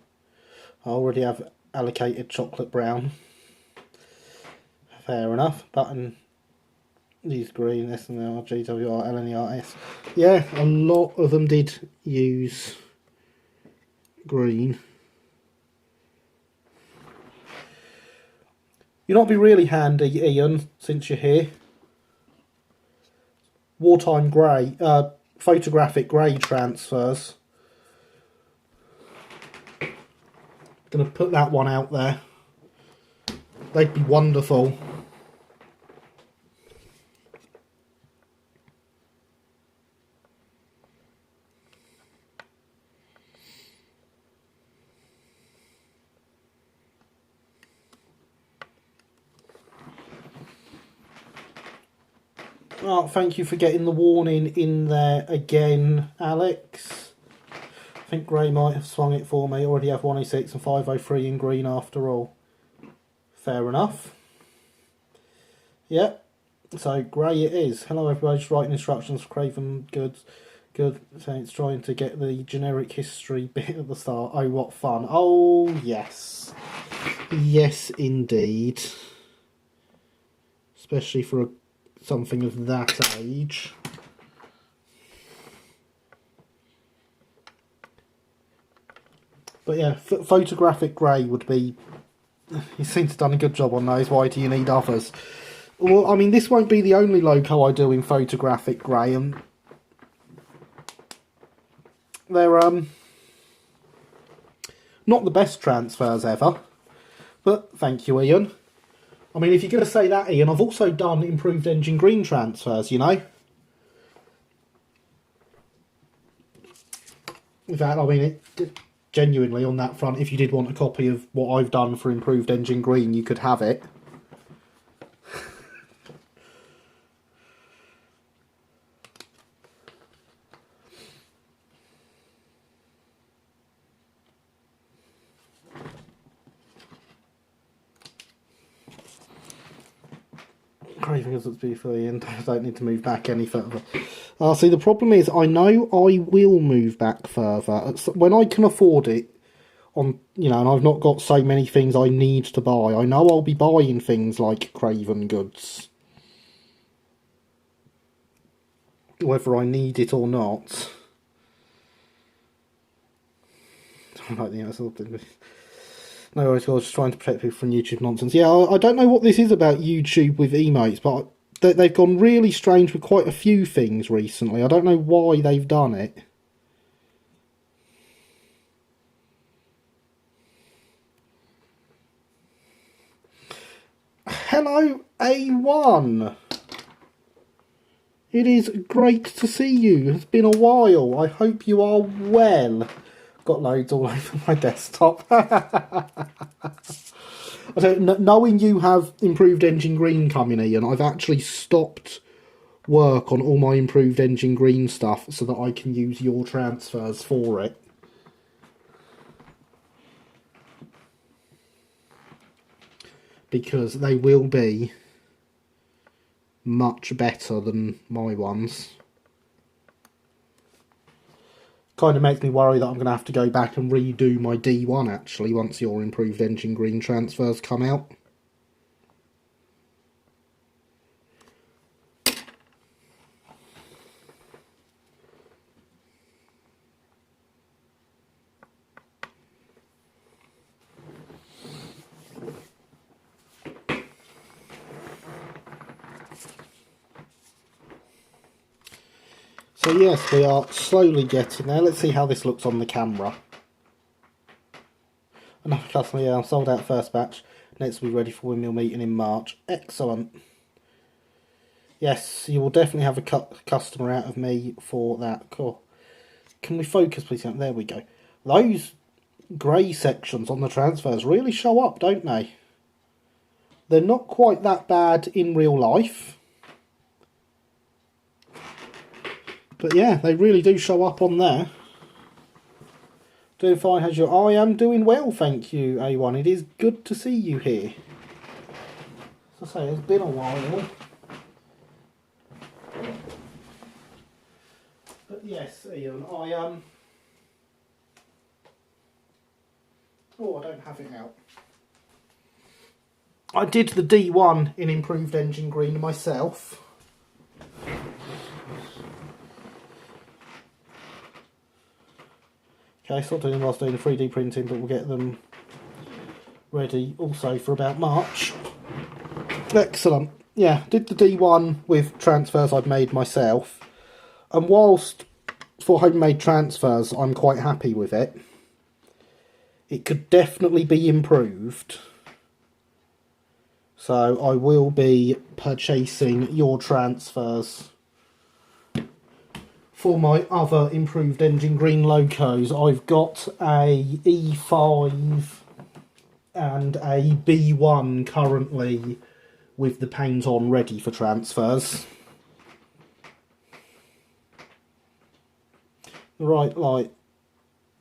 I already have allocated chocolate brown. Fair enough. Button use green, SNR, GWR, LNERS. Yeah, a lot of them did use green. You know what'd be really handy, Ian, since you're here? Wartime grey, photographic grey transfers. Gonna put that one out there. They'd be wonderful. Oh, thank you for getting the warning in there again, Alex. I think grey might have swung it for me. Already have 106 and 503 in green after all. Fair enough. Yep. So grey it is. Hello everybody, just writing instructions for Craven Goods. Good. So it's trying to get the generic history bit at the start. Oh, what fun. Oh, yes. Yes, indeed. Especially for something of that age. But yeah, photographic grey would be... You seem to have done a good job on those. Why do you need others? Well, I mean, this won't be the only loco I do in photographic grey, and they're not the best transfers ever. But thank you, Ian. I mean, if you're going to say that, Ian, I've also done improved engine green transfers, you know? In fact, I mean, genuinely on that front, if you did want a copy of what I've done for improved engine green, you could have it. Craving us beautifully, and I don't need to move back any further. See, the problem is, I know I will move back further when I can afford it. On, you know, and I've not got so many things I need to buy. I know I'll be buying things like Craven Goods, whether I need it or not. I don't think that's all. No worries, I was just trying to protect people from YouTube nonsense. Yeah, I don't know what this is about YouTube with emotes, but they've gone really strange with quite a few things recently. I don't know why they've done it. Hello, A1. It is great to see you. It's been a while. I hope you are well. Got loads all over my desktop. Knowing you have improved engine green coming, Ian, I've actually stopped work on all my improved engine green stuff so that I can use your transfers for it. Because they will be much better than my ones. Kind of makes me worry that I'm going to have to go back and redo my D1 actually once your improved engine green transfers come out. So yes, we are slowly getting there. Let's see how this looks on the camera. Another customer, yeah, I'm sold out first batch. Next we'll be ready for windmill meeting in March. Excellent. Yes, you will definitely have a customer out of me for that. Cool. Can we focus please? There we go. Those grey sections on the transfers really show up, don't they? They're not quite that bad in real life. But yeah, they really do show up on there. Doing fine, how's your... I am doing well, thank you, A1. It is good to see you here. As I say, it's been a while. But yes, Ian, I am... Oh, I don't have it out. I did the D1 in improved engine green myself. Okay, stop doing them whilst doing 3D printing, but we'll get them ready also for about March. Excellent. Yeah, did the D1 with transfers I've made myself. And whilst for homemade transfers I'm quite happy with it, it could definitely be improved. So I will be purchasing your transfers for my other improved engine green locos. I've got a E5 and a B1 currently with the paint on ready for transfers. The right light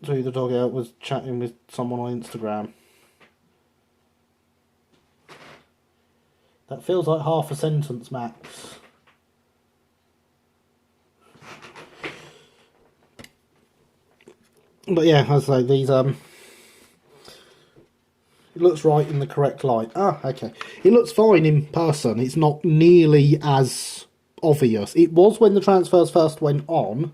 through the dog out was chatting with someone on Instagram. That feels like half a sentence, Max. But yeah, as I say, these it looks right in the correct light. Ah, okay. It looks fine in person. It's not nearly as obvious. It was when the transfers first went on.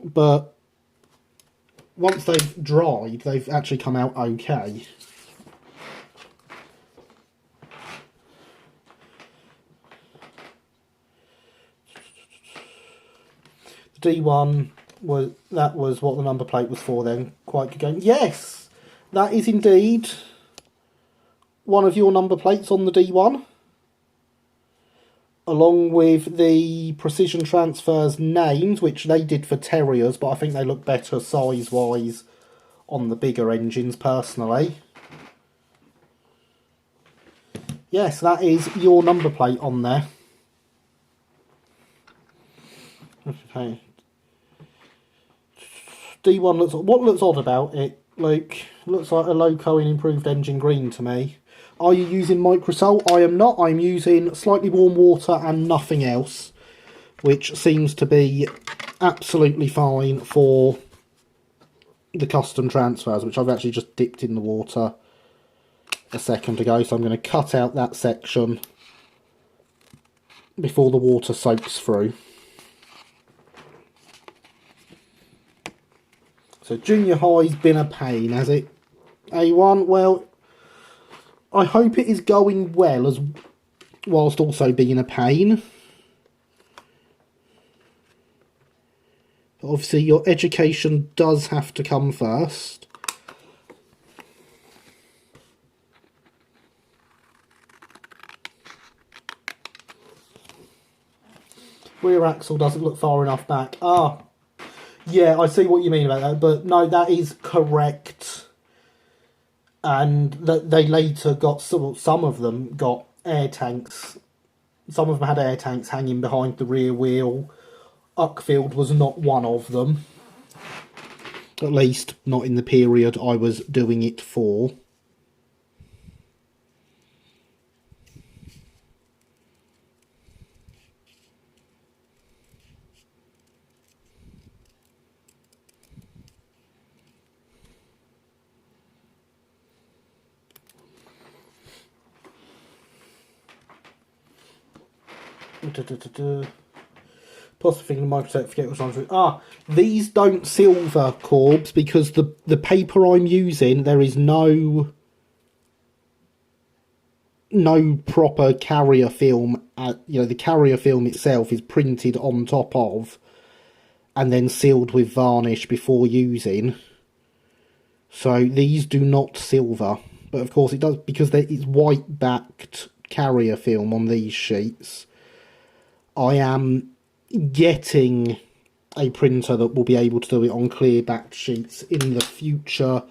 But once they've dried, they've actually come out okay. The D1 was what the number plate was for then. Quite good going. Yes, that is indeed one of your number plates on the D1, along with the Precision Transfers names, which they did for Terriers, but I think they look better size-wise on the bigger engines, personally. Yes, that is your number plate on there. Okay. D1 looks... What looks odd about it, Luke? Looks like a loco in improved engine green to me. Are you using microsalt? I am not. I'm using slightly warm water and nothing else, which seems to be absolutely fine for the custom transfers, which I've actually just dipped in the water a second ago. So I'm going to cut out that section before the water soaks through. So junior high's been a pain, has it? A1, well, I hope it is going well, as whilst also being a pain. But obviously your education does have to come first. Rear axle doesn't look far enough back. Ah, yeah, I see what you mean about that, but no, that is correct. And that they later got some of them got air tanks. Some of them had air tanks hanging behind the rear wheel. Uckfield was not one of them. At least not in the period I was doing it for. Possibly thinking Microsoft forget which ones. Ah, these don't silver Corbs because the paper I'm using, there is no proper carrier film. The carrier film itself is printed on top of and then sealed with varnish before using. So these do not silver, but of course it does because it's white backed carrier film on these sheets. I am getting a printer that will be able to do it on clear backed sheets in the future.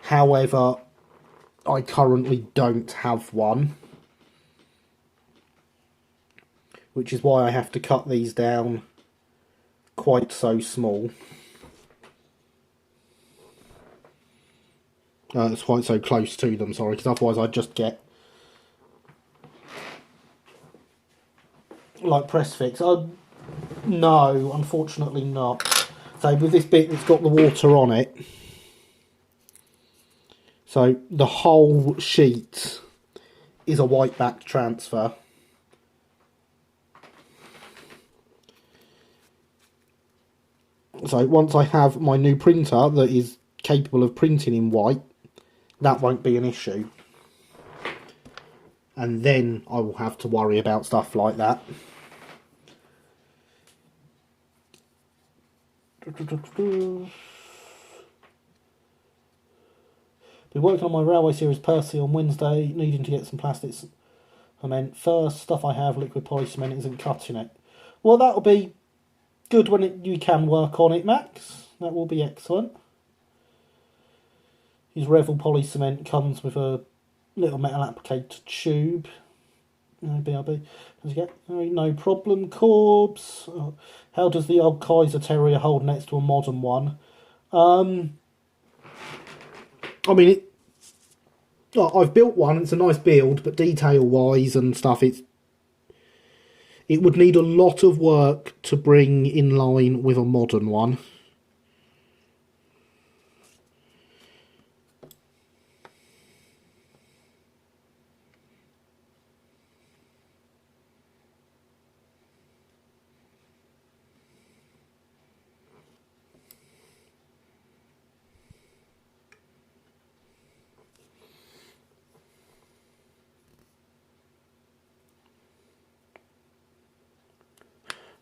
However, I currently don't have one, which is why I have to cut these down quite so small. It's quite so close to them, sorry, because otherwise I'd just get like press fix. No, unfortunately not. So with this bit that's got the water on it, so the whole sheet is a white back transfer. So once I have my new printer that is capable of printing in white, that won't be an issue. And then I will have to worry about stuff like that. Been working on my Railway Series Percy on Wednesday, needing to get some plastics. I meant first, stuff I have, liquid poly cement, isn't cutting it. Well, that'll be good when you can work on it, Max. That will be excellent. His Revel poly cement comes with a little metal applicator tube. BRB. No problem, Corbs. How does the old Kaiser Terrier hold next to a modern one? I mean, I've built one. It's a nice build, but detail-wise and stuff, it would need a lot of work to bring in line with a modern one.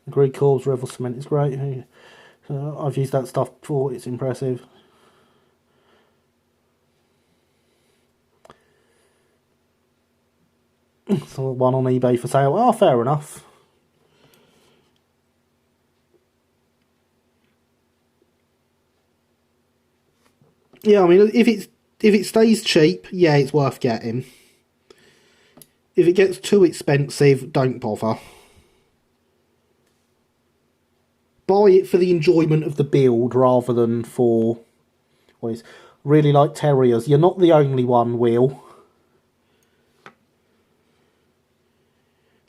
Agreed, Corbs, Revel Cement is great. I've used that stuff before, it's impressive. Saw one on eBay for sale. Oh, fair enough. Yeah, I mean, if it stays cheap, yeah, it's worth getting. If it gets too expensive, don't bother. Buy it for the enjoyment of the build rather than for... What is really like Terriers. You're not the only one, Will.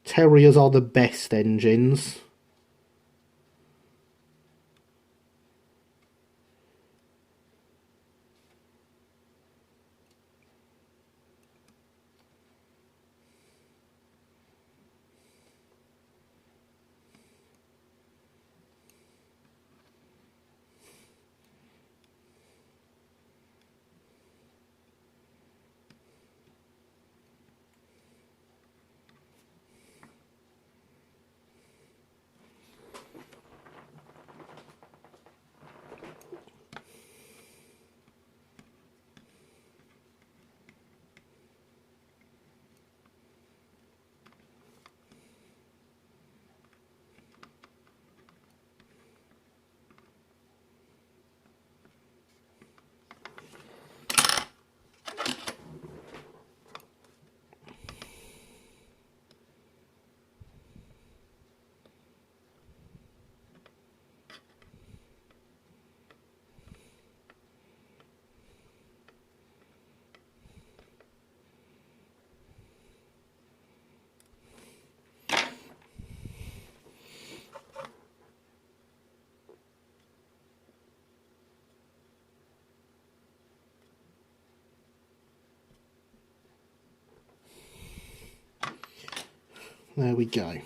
Terriers are the best engines. There we go.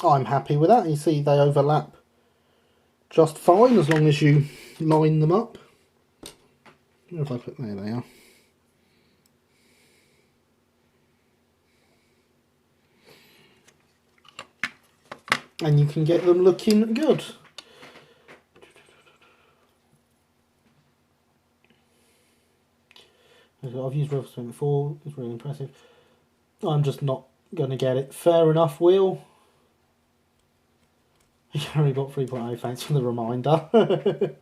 I'm happy with that. You see they overlap just fine as long as you line them up. If I put, there they are. And you can get them looking good. I've used Revel Cement before, it's really impressive. I'm just not going to get it. Fair enough, Will. Harry got 3.0, thanks for the reminder.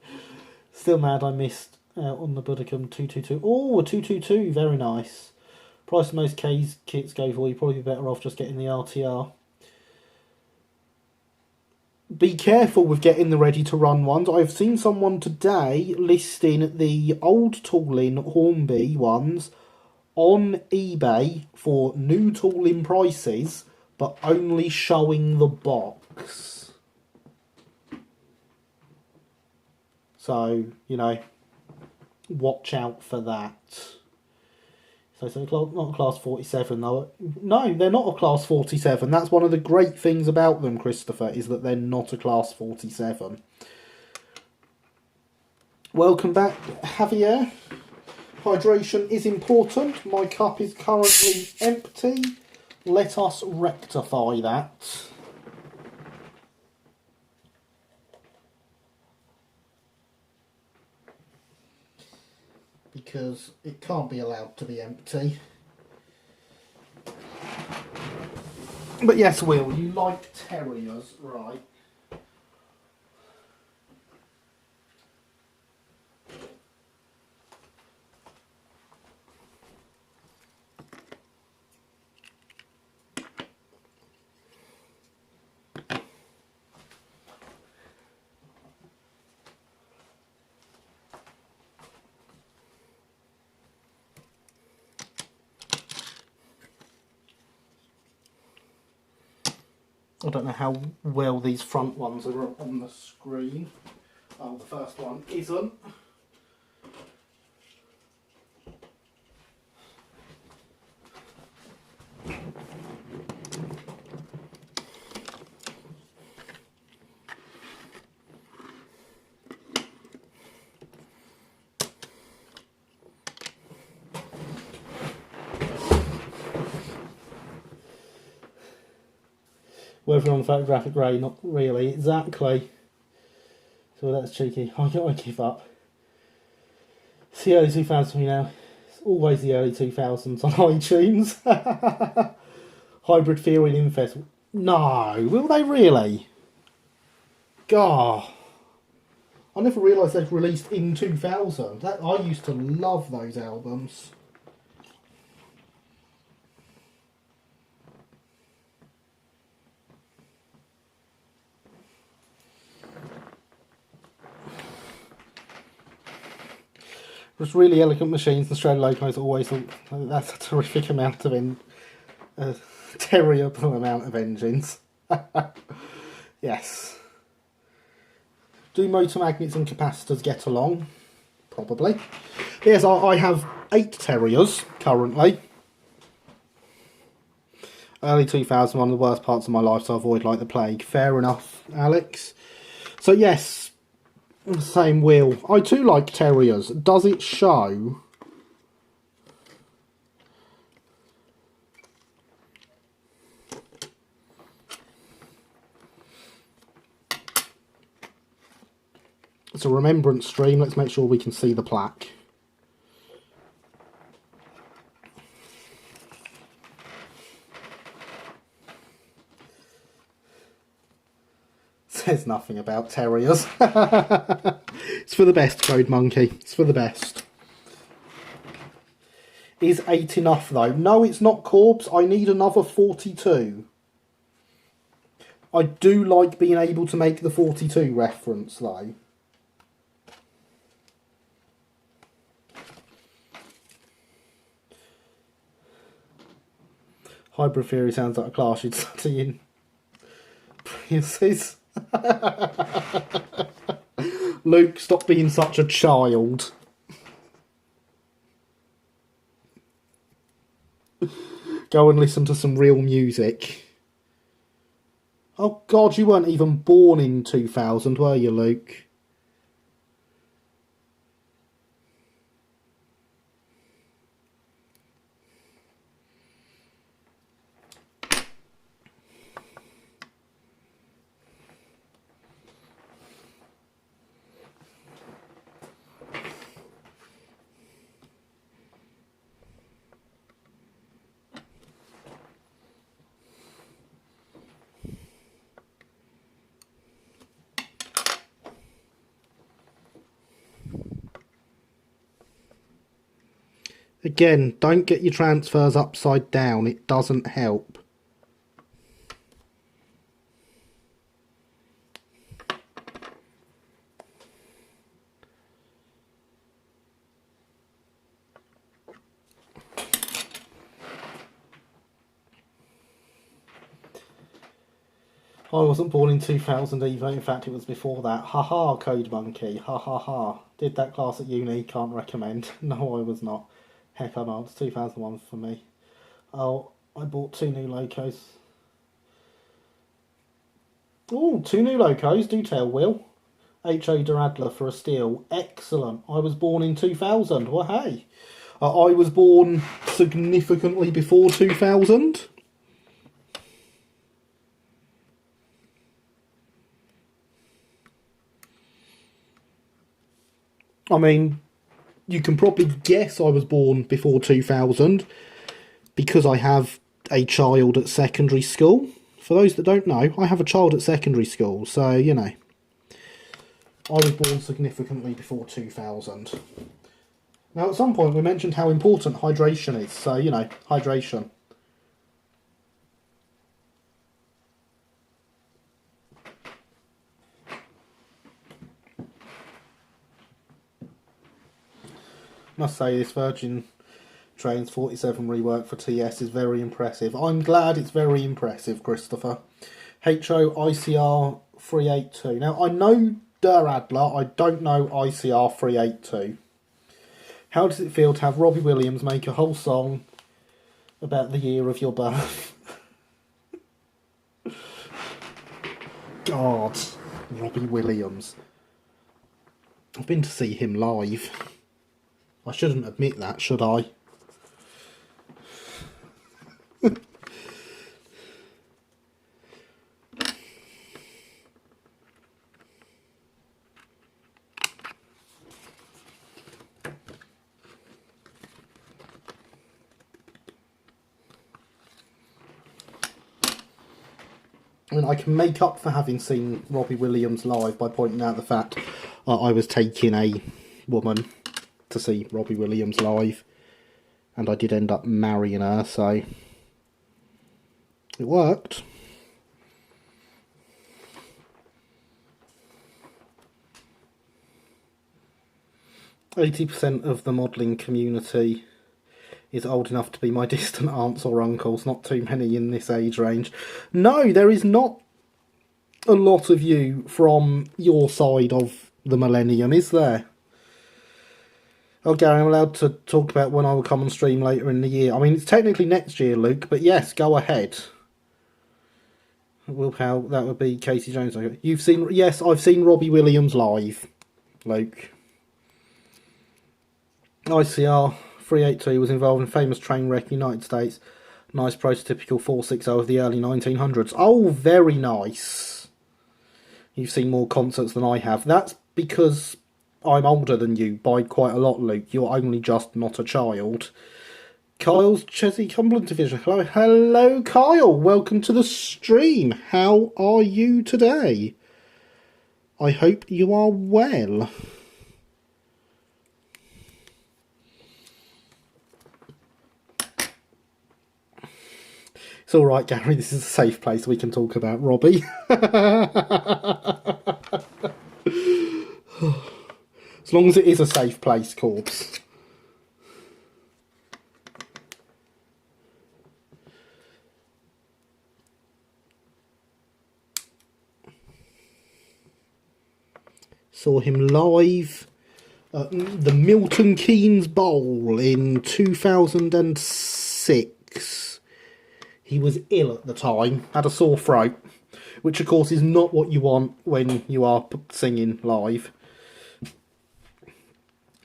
Still mad I missed out on the Budokan 222. Oh, a 222, very nice. Price most kits go for, you're probably better off just getting the RTR. Be careful with getting the ready to run ones. I've seen someone today listing the old tooling Hornby ones on eBay for new tooling prices but only showing the box. So, you know, watch out for that. So it's not a class 47 though. No, they're not a class 47. That's one of the great things about them, Christopher, is that they're not a class 47. Welcome back, Javier. Hydration is important. My cup is currently empty. Let us rectify that. Because it can't be allowed to be empty. But yes, Will, you like terriers, right? I don't know how well these front ones are on the screen. Oh, the first one isn't. Whether on photographic grey, not really, exactly. So that's cheeky. I give up. It's the early 2000s for me now. It's always the early 2000s on iTunes. Hybrid Theory and Infest. No, will they really? God. I never realised they'd released in 2000. I used to love those albums. Just really elegant machines. The Australian locos always thought that's a terrific amount of terrible amount of engines. Yes. Do motor magnets and capacitors get along? Probably. Yes, I have 8 terriers currently. Early 2000, one of the worst parts of my life, so I avoid like the plague. Fair enough, Alex. So yes, same Will. I too like terriers. Does it show? It's a Remembrance stream. Let's make sure we can see the plaque. Says nothing about terriers. It's for the best, Code Monkey. It's for the best. Is 8 enough though? No, it's not, Corbs. I need another 42. I do like being able to make the 42 reference though. Hybrid Theory sounds like a class you'd study in Priuses. Luke, stop being such a child. Go and listen to some real music. Oh God, you weren't even born in 2000, were you, Luke? Again, don't get your transfers upside down. It doesn't help. I wasn't born in 2000 either. In fact, it was before that. Ha ha, Code Monkey. Ha ha ha. Did that class at uni. Can't recommend. No, I was not. Heck, I know. It's 2001 for me. Oh, I bought 2 new locos. Oh, 2 new locos. Do tell, Will. H.O. Adler for a steal. Excellent. I was born in 2000. Well, hey. I was born significantly before 2000. I mean, you can probably guess I was born before 2000 because I have a child at secondary school. For those that don't know, I have a child at secondary school, so, you know. I was born significantly before 2000. Now, at some point, we mentioned how important hydration is, so, you know, hydration. Must say, this Virgin Trains 47 rework for TS is very impressive. I'm glad it's very impressive, Christopher. HO ICR 382. Now, I know Der Adler, I don't know ICR 382. How does it feel to have Robbie Williams make a whole song about the year of your birth? God, Robbie Williams. I've been to see him live. I shouldn't admit that, should I? I mean, I can make up for having seen Robbie Williams live by pointing out the fact I was taking a woman to see Robbie Williams live, and I did end up marrying her, so it worked. %80 of the modelling community is old enough to be my distant aunts or uncles, not too many in this age range. No, there is not a lot of you from your side of the millennium, is there? Oh, Gary, I'm allowed to talk about when I will come on stream later in the year. I mean, it's technically next year, Luke, but yes, go ahead. Willpower, that would be Casey Jones. You've seen... Yes, I've seen Robbie Williams live, Luke. ICR 382 was involved in famous train wreck in the United States. Nice prototypical 460 of the early 1900s. Oh, very nice. You've seen more concerts than I have. That's because I'm older than you by quite a lot, Luke. You're only just not a child. Kyle's Chesney Cumberland Division. Hello, hello, Kyle. Welcome to the stream. How are you today? I hope you are well. It's alright, Gary, this is a safe place we can talk about Robbie. As long as it is a safe place, Corbs. Saw him live at the Milton Keynes Bowl in 2006. He was ill at the time, had a sore throat, which of course is not what you want when you are singing live.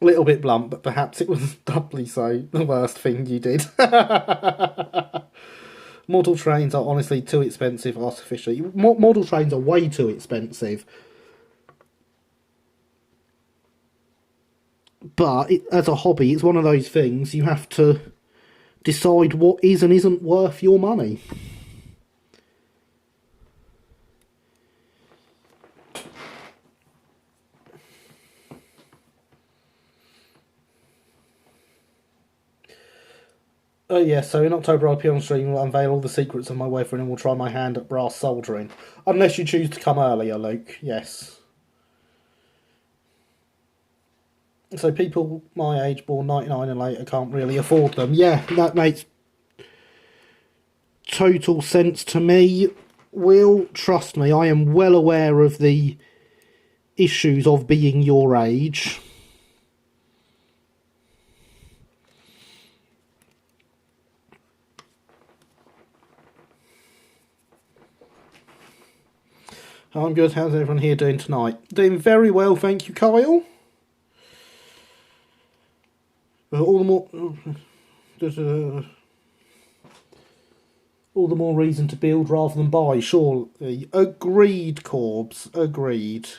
A little bit blunt, but perhaps it was doubly so the worst thing you did. Model trains are honestly too expensive artificially. Model trains are way too expensive. But as a hobby, it's one of those things you have to decide what is and isn't worth your money. Oh yeah, so in October I'll be on stream, will unveil all the secrets of my weathering and will try my hand at brass soldering. Unless you choose to come earlier, Luke, yes. So people my age, born 99 and later, can't really afford them. Yeah, that makes total sense to me. Will, trust me, I am well aware of the issues of being your age. I'm good. How's everyone here doing tonight? Doing very well, thank you, Kyle. All the more reason to build rather than buy. Surely, agreed, Corbs. Agreed.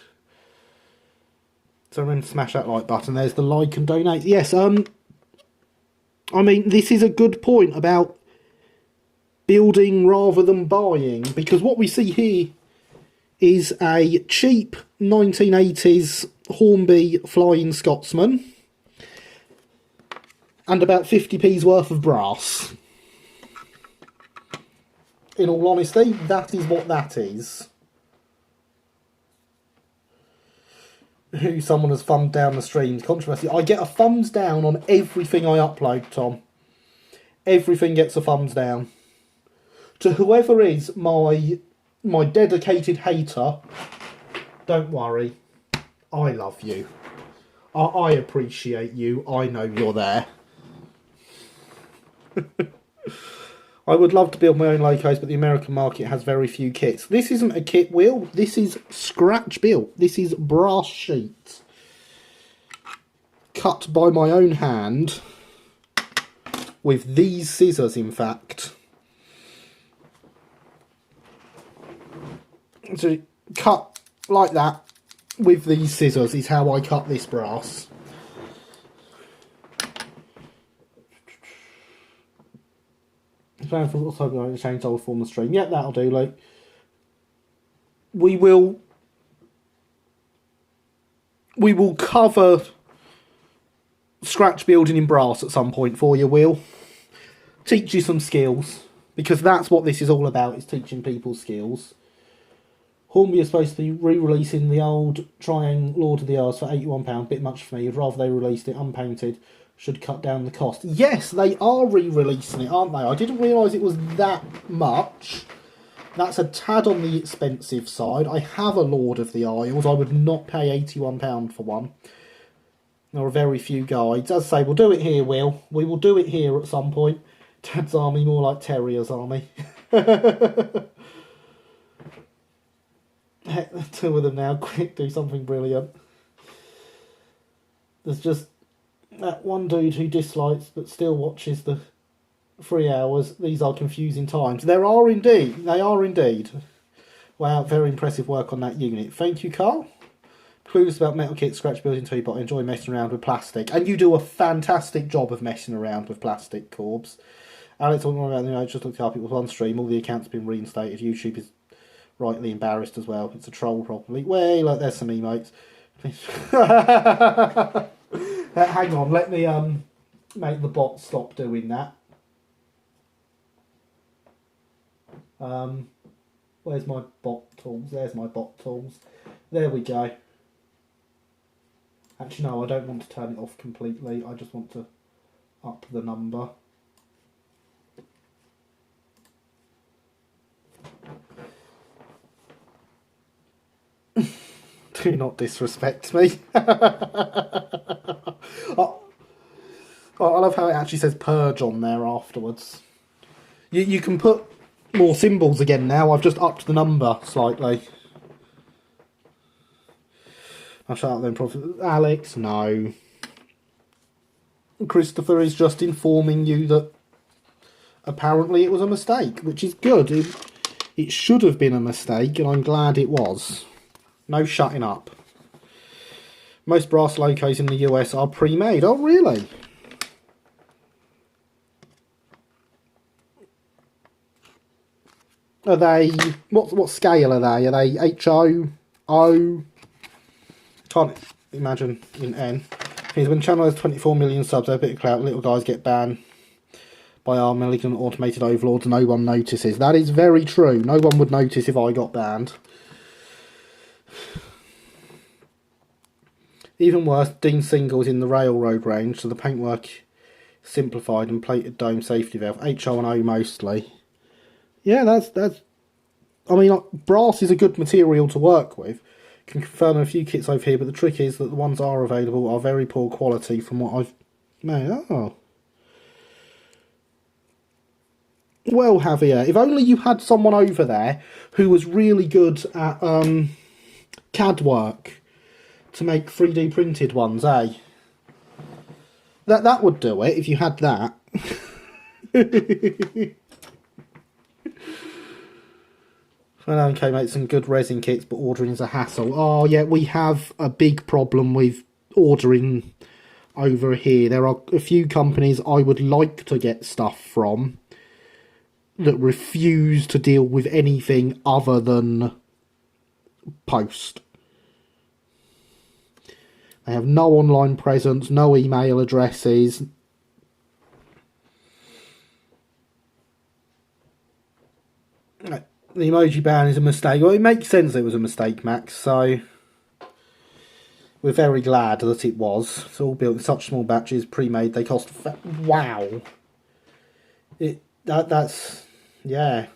So remember to smash that like button. There's the like and donate. Yes. I mean, this is a good point about building rather than buying, because what we see here is a cheap 1980s Hornby Flying Scotsman and about 50p's worth of brass. In all honesty, that is what that is. Who someone has thumbed down the stream. Controversy. I get a thumbs down on everything I upload, Tom. Everything gets a thumbs down. To whoever is my dedicated hater, don't worry. I love you. I appreciate you. I know you're there. I would love to build my own locos, but the American market has very few kits. This isn't a kit wheel. This is scratch built. This is brass sheet. Cut by my own hand. With these scissors, in fact. So cut like that with these scissors is how I cut this brass. Plan for what type of change old form of stream. Yeah, that'll do. Like, we will cover scratch building in brass at some point for you. Will teach you some skills, because that's what this is all about. Is teaching people skills. Hornby is supposed to be re-releasing the old Triangle Lord of the Isles for £81. Bit much for me. I'd rather they released it unpainted. Should cut down the cost. Yes, they are re-releasing it, aren't they? I didn't realise it was that much. That's a tad on the expensive side. I have a Lord of the Isles. I would not pay £81 for one. There are very few guides. As I say, we'll do it here, Will. We will do it here at some point. Dad's army, more like Terrier's army. Two of them now. Quick, do something brilliant. There's just that one dude who dislikes but still watches the 3 hours. These are confusing times. There are indeed. They are indeed. Wow, very impressive work on that unit. Thank you, Carl. Clues about metal kit, scratch building too, but I enjoy messing around with plastic. And you do a fantastic job of messing around with plastic, Corbs. Alex, talking about the just looked up, it was one stream, all the accounts have been reinstated. YouTube is rightly embarrassed as well. It's a troll, probably. Way, look, there's some emotes. Hang on, let me make the bot stop doing that. Where's my bot tools? There's my bot tools. There we go. Actually, no, I don't want to turn it off completely. I just want to up the number. Do not disrespect me. Oh, I love how it actually says purge on there afterwards. You can put more symbols again now. I've just upped the number slightly. I'll shut up then, Prophet. Alex, no. Christopher is just informing you that apparently it was a mistake, which is good. It should have been a mistake, and I'm glad it was. No shutting up. Most brass locos in the US are pre-made. Oh, really? Are they... What scale are they? Are they HO? O? Can't imagine in N. Because when channel has 24 million subs, they're a bit of clout. Little guys get banned by our malignant automated overlords. No one notices. That is very true. No one would notice if I got banned. Even worse, Dean Single's in the railroad range, so the paintwork simplified and plated dome safety valve. HO and O mostly. Yeah, that's I mean, like, brass is a good material to work with. Can confirm a few kits over here, but the trick is that the ones that are available are very poor quality from what I've made. Oh. Well, Javier, if only you had someone over there who was really good at CAD work to make 3D printed ones, eh? That would do it if you had that. I know, okay, mate, some good resin kits, but ordering is a hassle. Oh, yeah, we have a big problem with ordering over here. There are a few companies I would like to get stuff from that refuse to deal with anything other than post. They have no online presence, no email addresses. The emoji ban is a mistake. Well, it makes sense it was a mistake, Max, so we're very glad that it was. It's all built in such small batches, pre-made. They cost... Wow. That's... Yeah.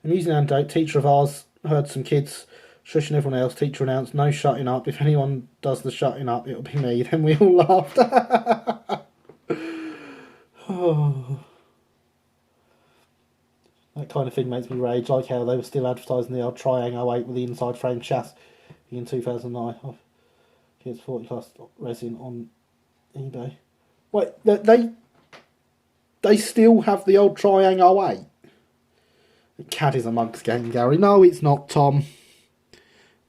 Amusing anecdote. Teacher of ours heard some kids shushing everyone else. Teacher announced, no shutting up. If anyone does the shutting up, it'll be me. Then we all laughed. Oh. That kind of thing makes me rage, like how they were still advertising the old Triangle 08 with the inside frame chassis in 2009. Oh, it's 40 plus resin on eBay. Wait, they still have the old Triangle 08? CAD is a mug's game, Gary. No, it's not, Tom.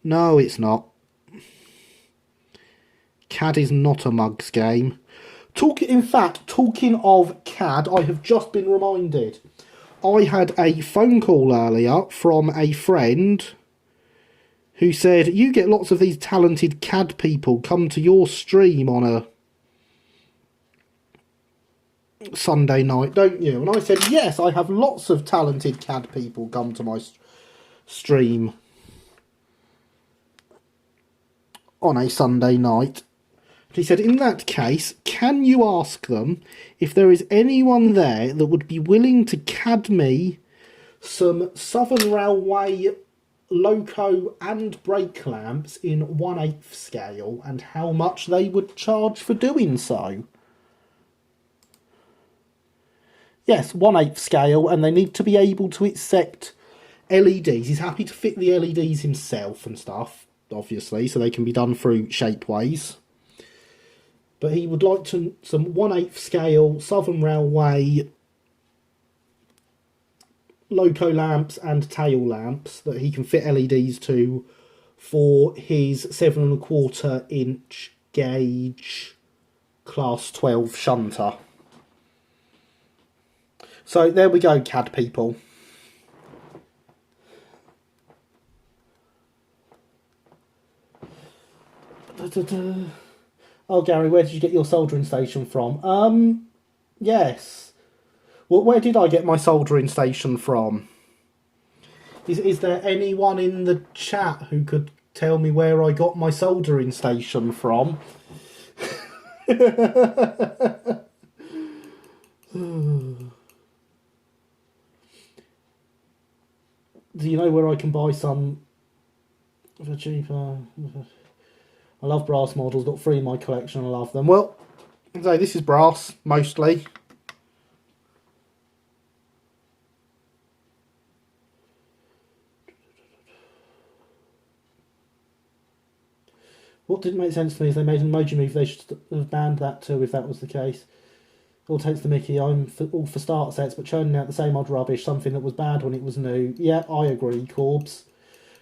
No, it's not. CAD is not a mug's game. In fact, talking of CAD, I have just been reminded. I had a phone call earlier from a friend who said, you get lots of these talented CAD people come to your stream on a Sunday night, don't you? And I said, yes, I have lots of talented CAD people come to my stream on a Sunday night. He said, in that case, can you ask them if there is anyone there that would be willing to CAD me some Southern Railway loco and brake lamps in 1/8 scale and how much they would charge for doing so? Yes, 1/8 scale, and they need to be able to accept LEDs. He's happy to fit the LEDs himself and stuff, obviously, so they can be done through Shapeways. But he would like some 1/8 scale Southern Railway loco lamps and tail lamps that he can fit LEDs to for his 7¼ inch gauge class 12 shunter. So there we go, CAD people. Oh, Gary, where did you get your soldering station from? Yes. Well, where did I get my soldering station from? Is there anyone in the chat who could tell me where I got my soldering station from? Do you know where I can buy some for cheaper? I love brass models, got 3 in my collection, I love them. Well, so this is brass, mostly. What didn't make sense to me is they made an emoji move, they should have banned that too if that was the case. All takes the mickey, I'm all for start sets, but churning out the same odd rubbish, something that was bad when it was new. Yeah, I agree, Corbs.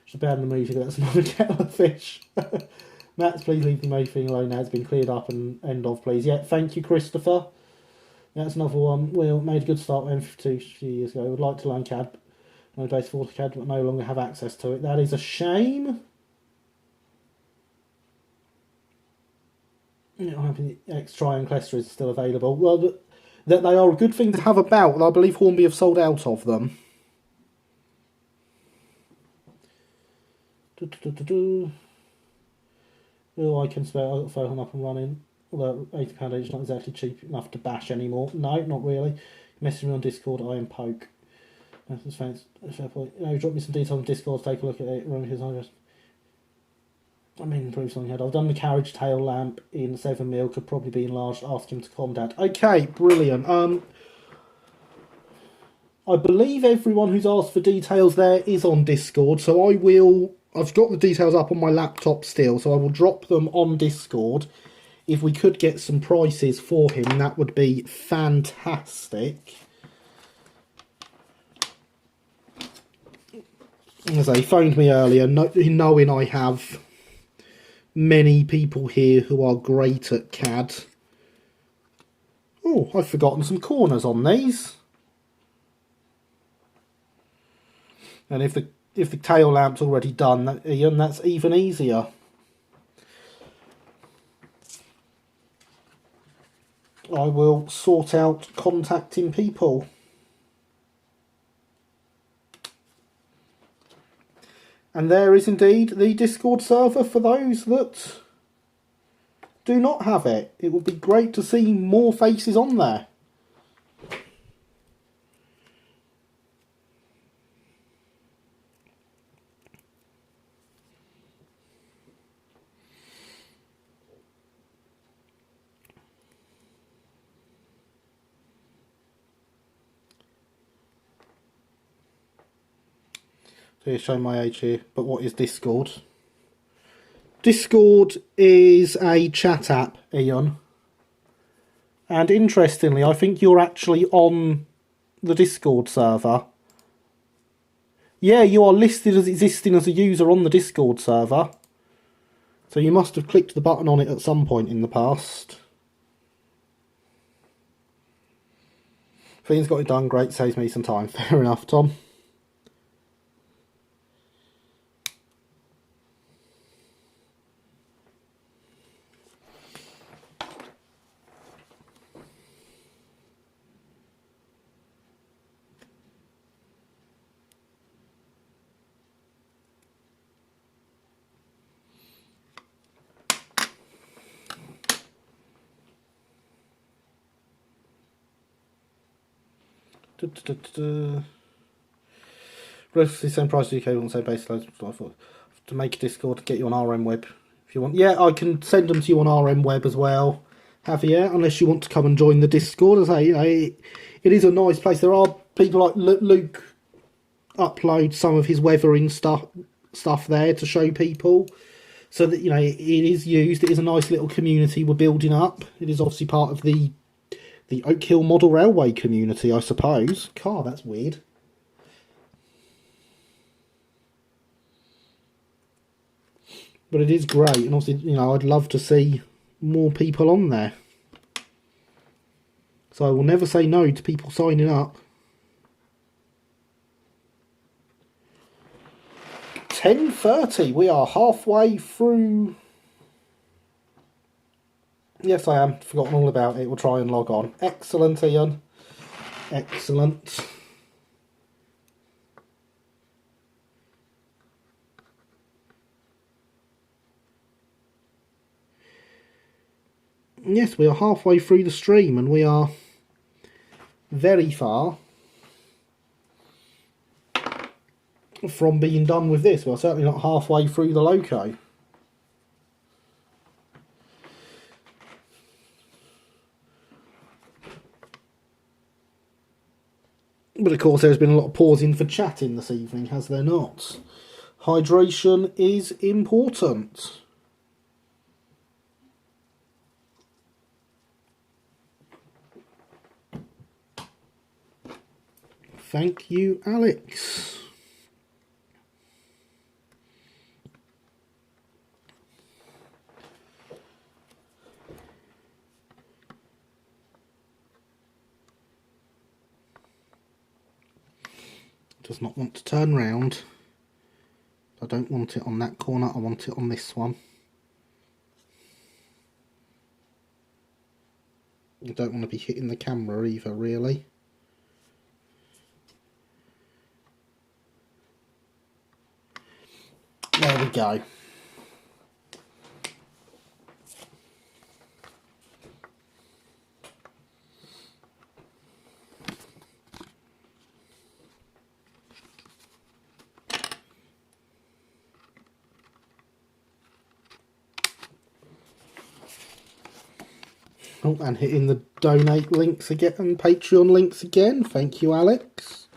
Should ban the movie, that's another kettle of fish. Matt, please leave the emoji thing alone now. It's been cleared up and end of, please. Yeah, thank you, Christopher. That's another one. We made a good start when 2 years ago. Would like to learn CAD. No base for AutoCAD, but no longer have access to it. That is a shame. I'm happy the X-Try and Cluster is still available. Well, that they are a good thing to have about. I believe Hornby have sold out of them. Oh, I can spare. I got phone up and running. Although £80 each, not exactly cheap enough to bash anymore. No, not really. Message me on Discord. I am Poke. That's fair point. You know, drop me some details on Discord, take a look at it. Remember his address. I mean, improve something head. I've done the carriage tail lamp in 7mm, could probably be enlarged. Ask him to contact. Okay, brilliant. I believe everyone who's asked for details there is on Discord, so I will. I've got the details up on my laptop still, so I will drop them on Discord. If we could get some prices for him, that would be fantastic. As he phoned me earlier, knowing I have many people here who are great at CAD. Oh, I've forgotten some corners on these. And if the tail lamp's already done, Ian, that's even easier. I will sort out contacting people. And there is indeed the Discord server for those that do not have it. It would be great to see more faces on there. So here's showing my age here, but what is Discord? Discord is a chat app, Ian. And interestingly, I think you're actually on the Discord server. Yeah, you are listed as existing as a user on the Discord server. So you must have clicked the button on it at some point in the past. Fiend's got it done, great, saves me some time. Fair enough, Tom. Relatively same price as UK on the same base loads. I thought to make a Discord, get you on RM Web if you want. Yeah, I can send them to you on RM Web as well. Javier, unless you want to come and join the Discord. As I say, you know, it is a nice place. There are people like Luke upload some of his weathering stuff there to show people, so that you know it is used. It is a nice little community we're building up. It is obviously part of the Oak Hill Model Railway community, I suppose. God, that's weird. But it is great, and obviously, you know, I'd love to see more people on there. So I will never say no to people signing up. 10:30, we are halfway through. Yes, I am. Forgotten all about it. We'll try and log on. Excellent, Ian. Excellent. Yes, we are halfway through the stream, and we are very far from being done with this. We're certainly not halfway through the loco. But of course, there's been a lot of pausing for chatting this evening, has there not? Hydration is important. Thank you, Alex. Does not want to turn round. I don't want it on that corner, I want it on this one. I don't want to be hitting the camera either, really. There we go. Oh, and hitting the donate links again and Patreon links again. Thank you, Alex.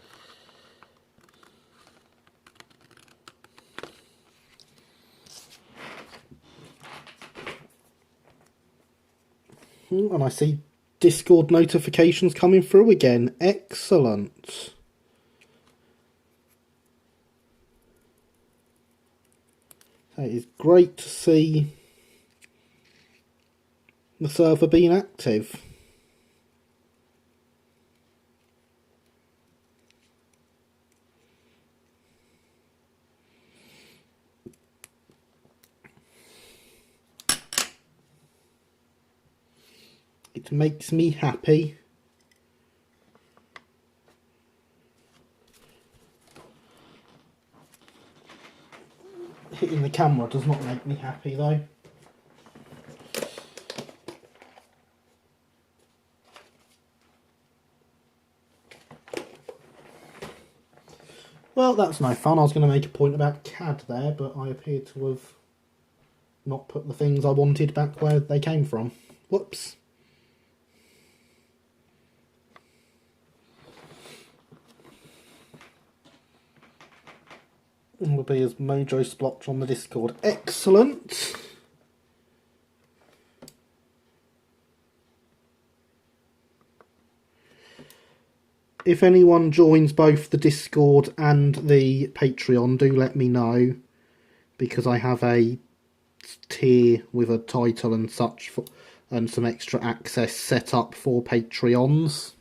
And I see Discord notifications coming through again. Excellent. It is great to see the server being active. It makes me happy. Hitting the camera does not make me happy though. Well, that's no fun. I was going to make a point about CAD there, but I appear to have not put the things I wanted back where they came from. Whoops. Will be as Mojo Splotch on the Discord. Excellent. If anyone joins both the Discord and the Patreon, do let me know, because I have a tier with a title and such and some extra access set up for Patreons.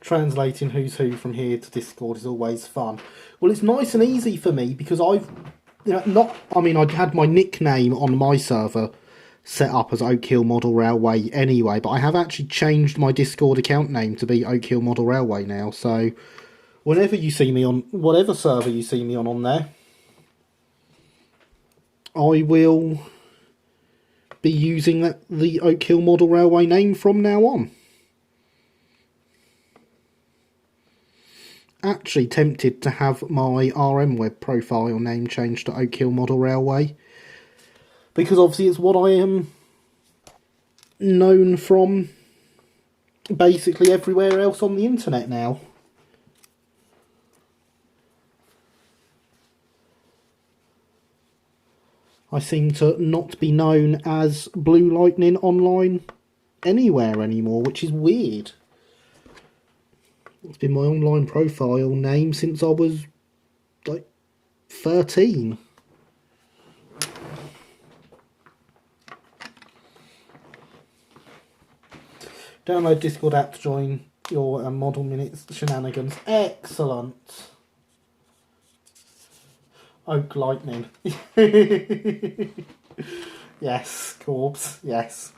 Translating who's who from here to Discord is always fun. Well, it's nice and easy for me because I had my nickname on my server set up as Oak Hill Model Railway anyway, but I have actually changed my Discord account name to be Oak Hill Model Railway now, so whenever you see me on, whatever server you see me on there, I will be using the Oak Hill Model Railway name from now on. Actually tempted to have my RM web profile name changed to Oak Hill Model Railway, because obviously it's what I am known from basically everywhere else on the internet now. I seem to not be known as Blue Lightning online anywhere anymore, which is weird. It's been my online profile name since I was like 13. Download Discord app to join your model minutes shenanigans. Excellent. Oak Lightning. Yes, Corbs, yes.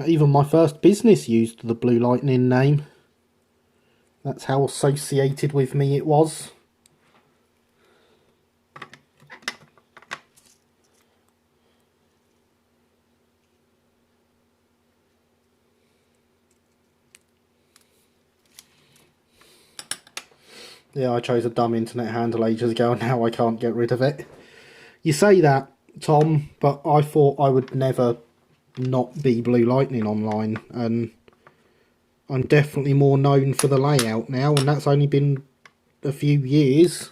Even my first business used the Blue Lightning name. That's how associated with me it was. Yeah, I chose a dumb internet handle ages ago and now I can't get rid of it. You say that, Tom, but I thought I would never not be Blue Lightning online, and I'm definitely more known for the layout now, and that's only been a few years.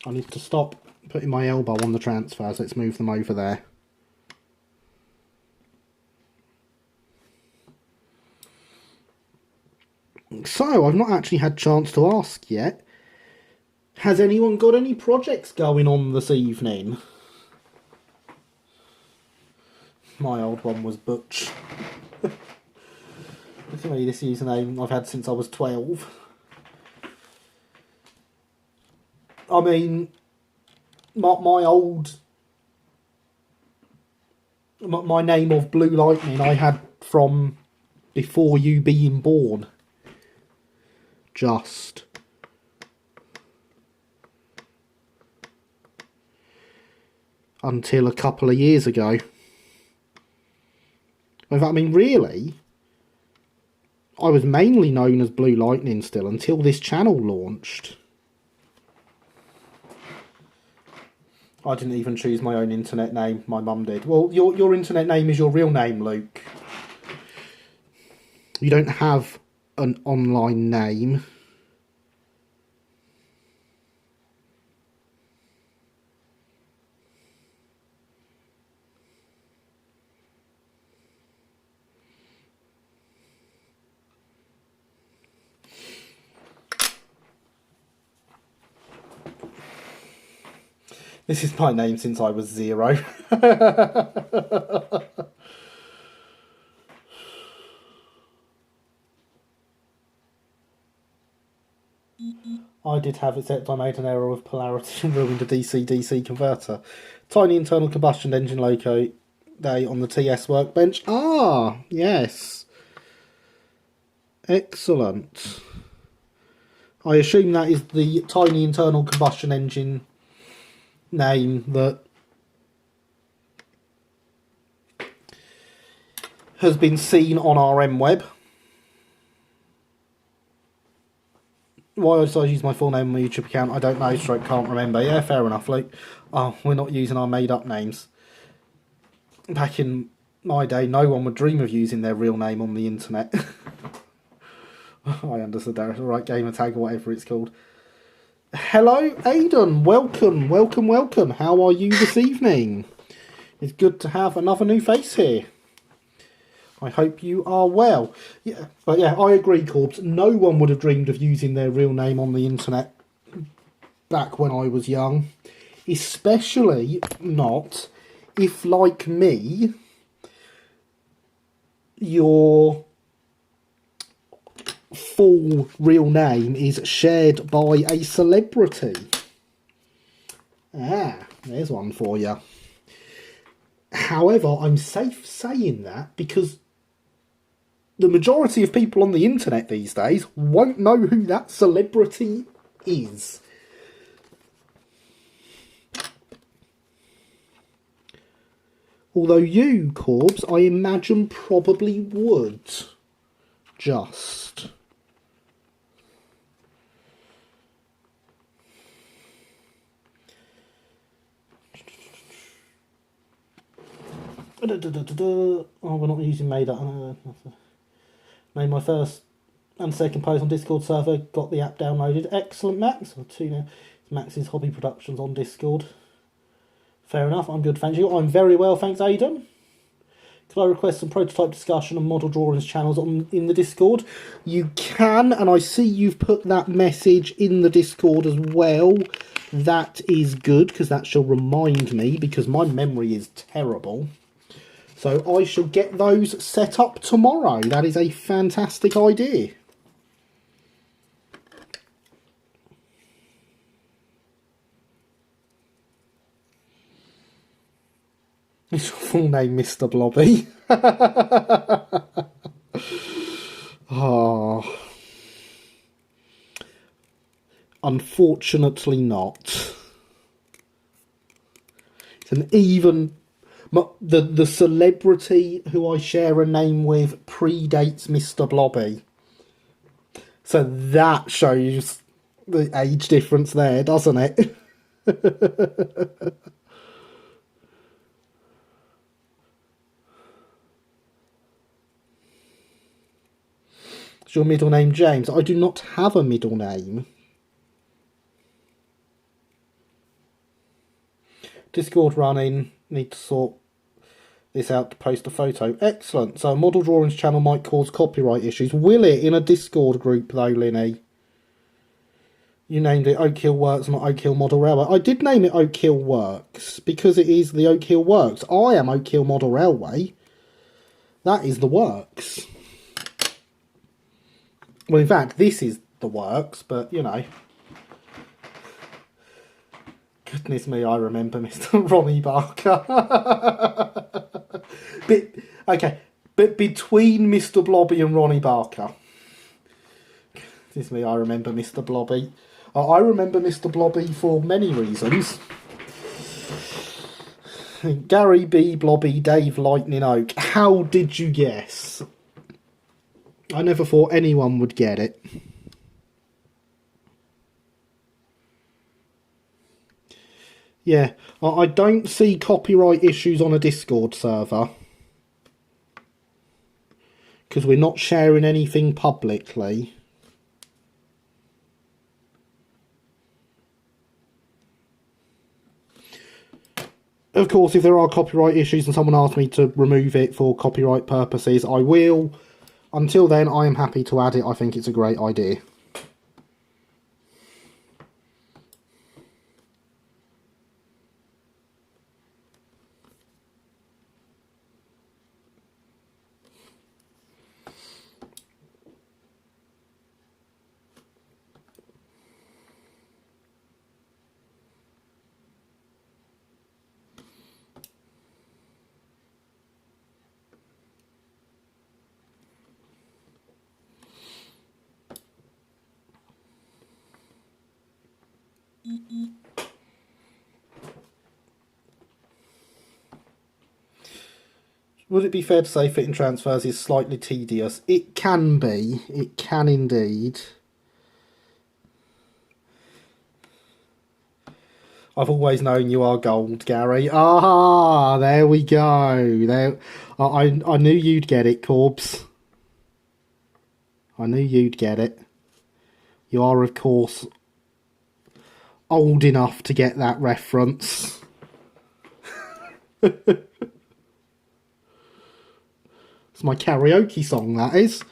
I need to stop putting my elbow on the transfers. Let's move them over there. So, I've not actually had a chance to ask yet. Has anyone got any projects going on this evening? My old one was Butch. Look at me, this username I've had since I was 12. I mean, my name of Blue Lightning I had from before you being born. Just. Until a couple of years ago. In fact, I mean, really, I was mainly known as Blue Lightning still until this channel launched. I didn't even choose my own internet name, my mum did. Well, your internet name is your real name, Luke. You don't have an online name. This is my name since I was 0. I did have, except I made an error with polarity and ruined a DC-DC converter. Tiny internal combustion engine loco day on the TS workbench. Ah, yes. Excellent. I assume that is the tiny internal combustion engine name that has been seen on our MWeb. Why I use my full name on my YouTube account, I don't know, stroke can't remember. Yeah, fair enough, Luke. Oh, we're not using our made-up names. Back in my day, no one would dream of using their real name on the internet. I understood that. Alright, gamer tag or whatever it's called. Hello, Aidan. Welcome, welcome, welcome. How are you this evening? It's good to have another new face here. I hope you are well. Yeah, but yeah, I agree, Corbs. No one would have dreamed of using their real name on the internet back when I was young. Especially not if, like me, your full real name is shared by a celebrity. Ah, there's one for you. However, I'm safe saying that because the majority of people on the internet these days won't know who that celebrity is. Although you, Corbs, I imagine probably would. Just. Oh, we're not using made up. Made my first and second post on Discord server. Got the app downloaded. Excellent, Max. Max's Hobby Productions on Discord. Fair enough. I'm good, thank you. I'm very well, thanks, Aidan. Could I request some prototype discussion and model drawings channels in the Discord? You can, and I see you've put that message in the Discord as well. That is good, because that shall remind me, because my memory is terrible. So I shall get those set up tomorrow. That is a fantastic idea. Is your full name Mr. Blobby? Oh. Unfortunately not. It's an even... The celebrity who I share a name with predates Mr. Blobby. So that shows the age difference there, doesn't it? Is your middle name James? I do not have a middle name. Discord running. Need to sort this out to post a photo. Excellent. So a model drawings channel might cause copyright issues. Will it in a Discord group though, Linny? You named it Oak Hill Works, not Oak Hill Model Railway. I did name it Oak Hill Works because it is the Oak Hill Works. I am Oak Hill Model Railway. That is the works. Well, in fact, this is the works, but, you know. Goodness me, I remember Mr. Ronnie Barker. But between Mr. Blobby and Ronnie Barker. Goodness me, I remember Mr. Blobby. I remember Mr. Blobby for many reasons. Gary B. Blobby, Dave Lightning Oak. How did you guess? I never thought anyone would get it. Yeah, I don't see copyright issues on a Discord server. Because we're not sharing anything publicly. Of course, if there are copyright issues and someone asks me to remove it for copyright purposes, I will. Until then, I am happy to add it. I think it's a great idea. Would it be fair to say fitting transfers is slightly tedious? It can be. It can indeed. I've always known you are gold, Gary. Ah, there we go. There, I knew you'd get it, Corbs. I knew you'd get it. You are, of course, old enough to get that reference. It's my karaoke song, that is.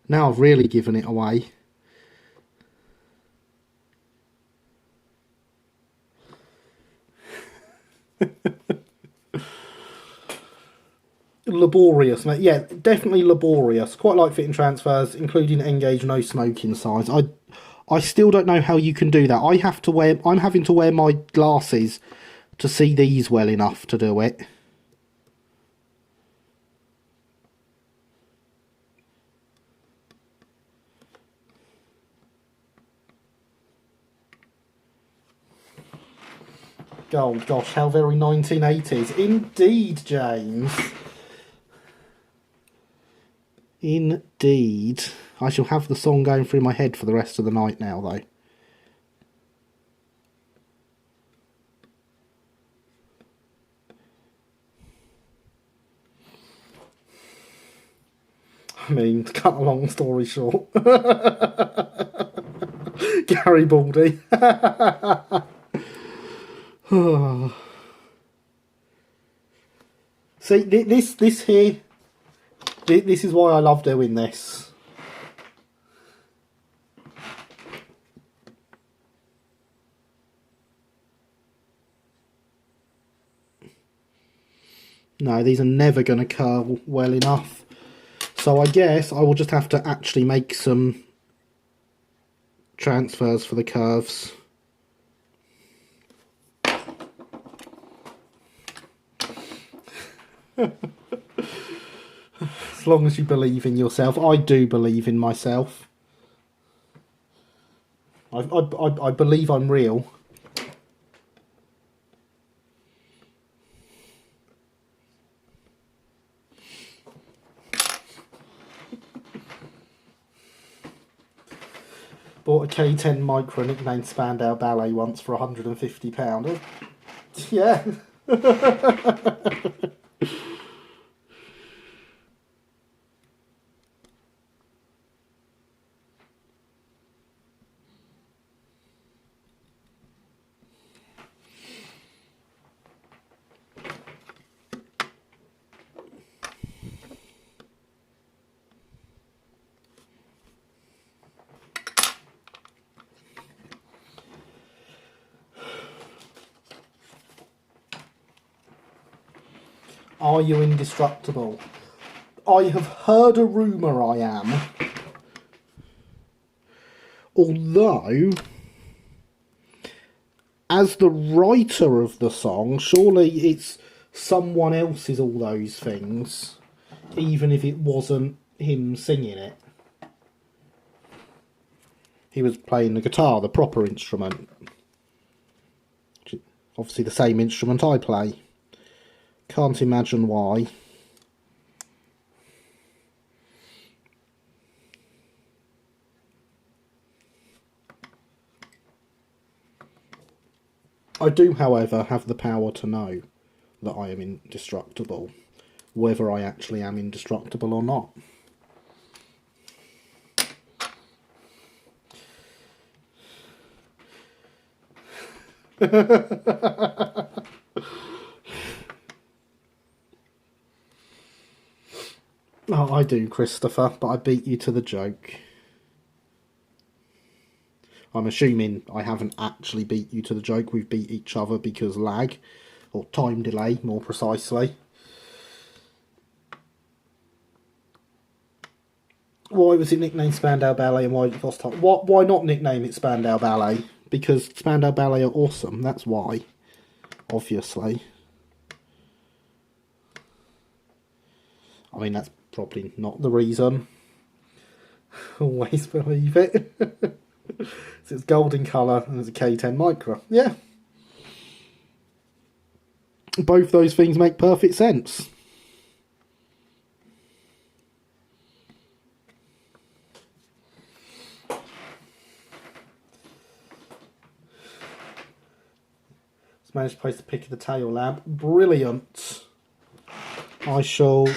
Now I've really given it away. Laborious, mate. Yeah, definitely laborious. Quite like fitting transfers, including engage no smoking signs. I still don't know how you can do that. I'm having to wear my glasses to see these well enough to do it. Oh gosh, how very 1980s. Indeed, James. Indeed. I shall have the song going through my head for the rest of the night now, though. I mean, to cut a long story short. Gary Baldy. See, this here, this is why I love doing this. No, these are never going to curl well enough. So I guess I will just have to actually make some transfers for the curves. As long as you believe in yourself. I do believe in myself. I believe I'm real. Bought a K10 Micro nicknamed Spandau Ballet once for £150. Yeah. Are you indestructible? I have heard a rumour I am. Although, as the writer of the song, surely it's someone else's all those things, even if it wasn't him singing it. He was playing the guitar, the proper instrument. Obviously the same instrument I play. Can't imagine why. I do, however, have the power to know that I am indestructible, whether I actually am indestructible or not. Oh, I do, Christopher, but I beat you to the joke. I'm assuming I haven't actually beat you to the joke. We've beat each other because lag, or time delay, more precisely. Why was it nicknamed Spandau Ballet and why did it cost time? Why not nickname it Spandau Ballet? Because Spandau Ballet are awesome, that's why. Obviously. I mean, that's probably not the reason. Always believe it. So it's gold in colour and it's a K10 Micra. Yeah. Both those things make perfect sense. Managed to place the pick of the tail lab. Brilliant. I shall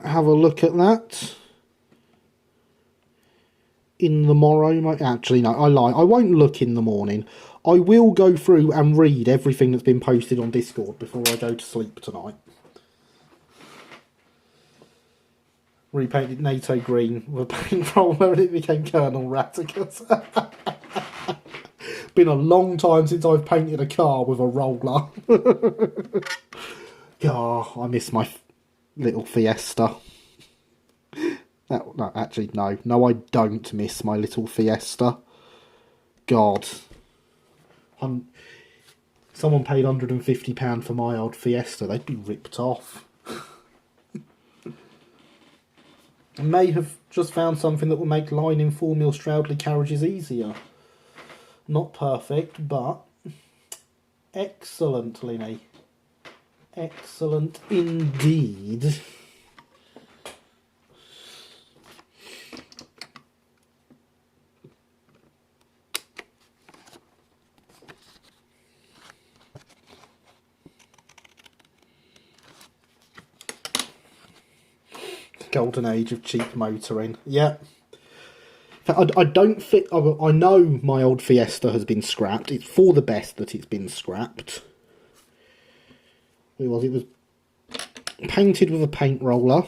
have a look at that in the morrow. Actually, no, I lie. I won't look in the morning. I will go through and read everything that's been posted on Discord before I go to sleep tonight. Repainted NATO green with a paint roller and it became Colonel Ratticus. Been a long time since I've painted a car with a roller. God, I miss my little Fiesta. No, actually, no. No, I don't miss my little Fiesta. God. Someone paid £150 for my old Fiesta. They'd be ripped off. I may have just found something that will make lining 4mm Stroudley carriages easier. Not perfect, but excellent, Linny. Excellent indeed. Golden age of cheap motoring. Yeah. I don't fit. I know my old Fiesta has been scrapped. It's for the best that it's been scrapped. It was painted with a paint roller.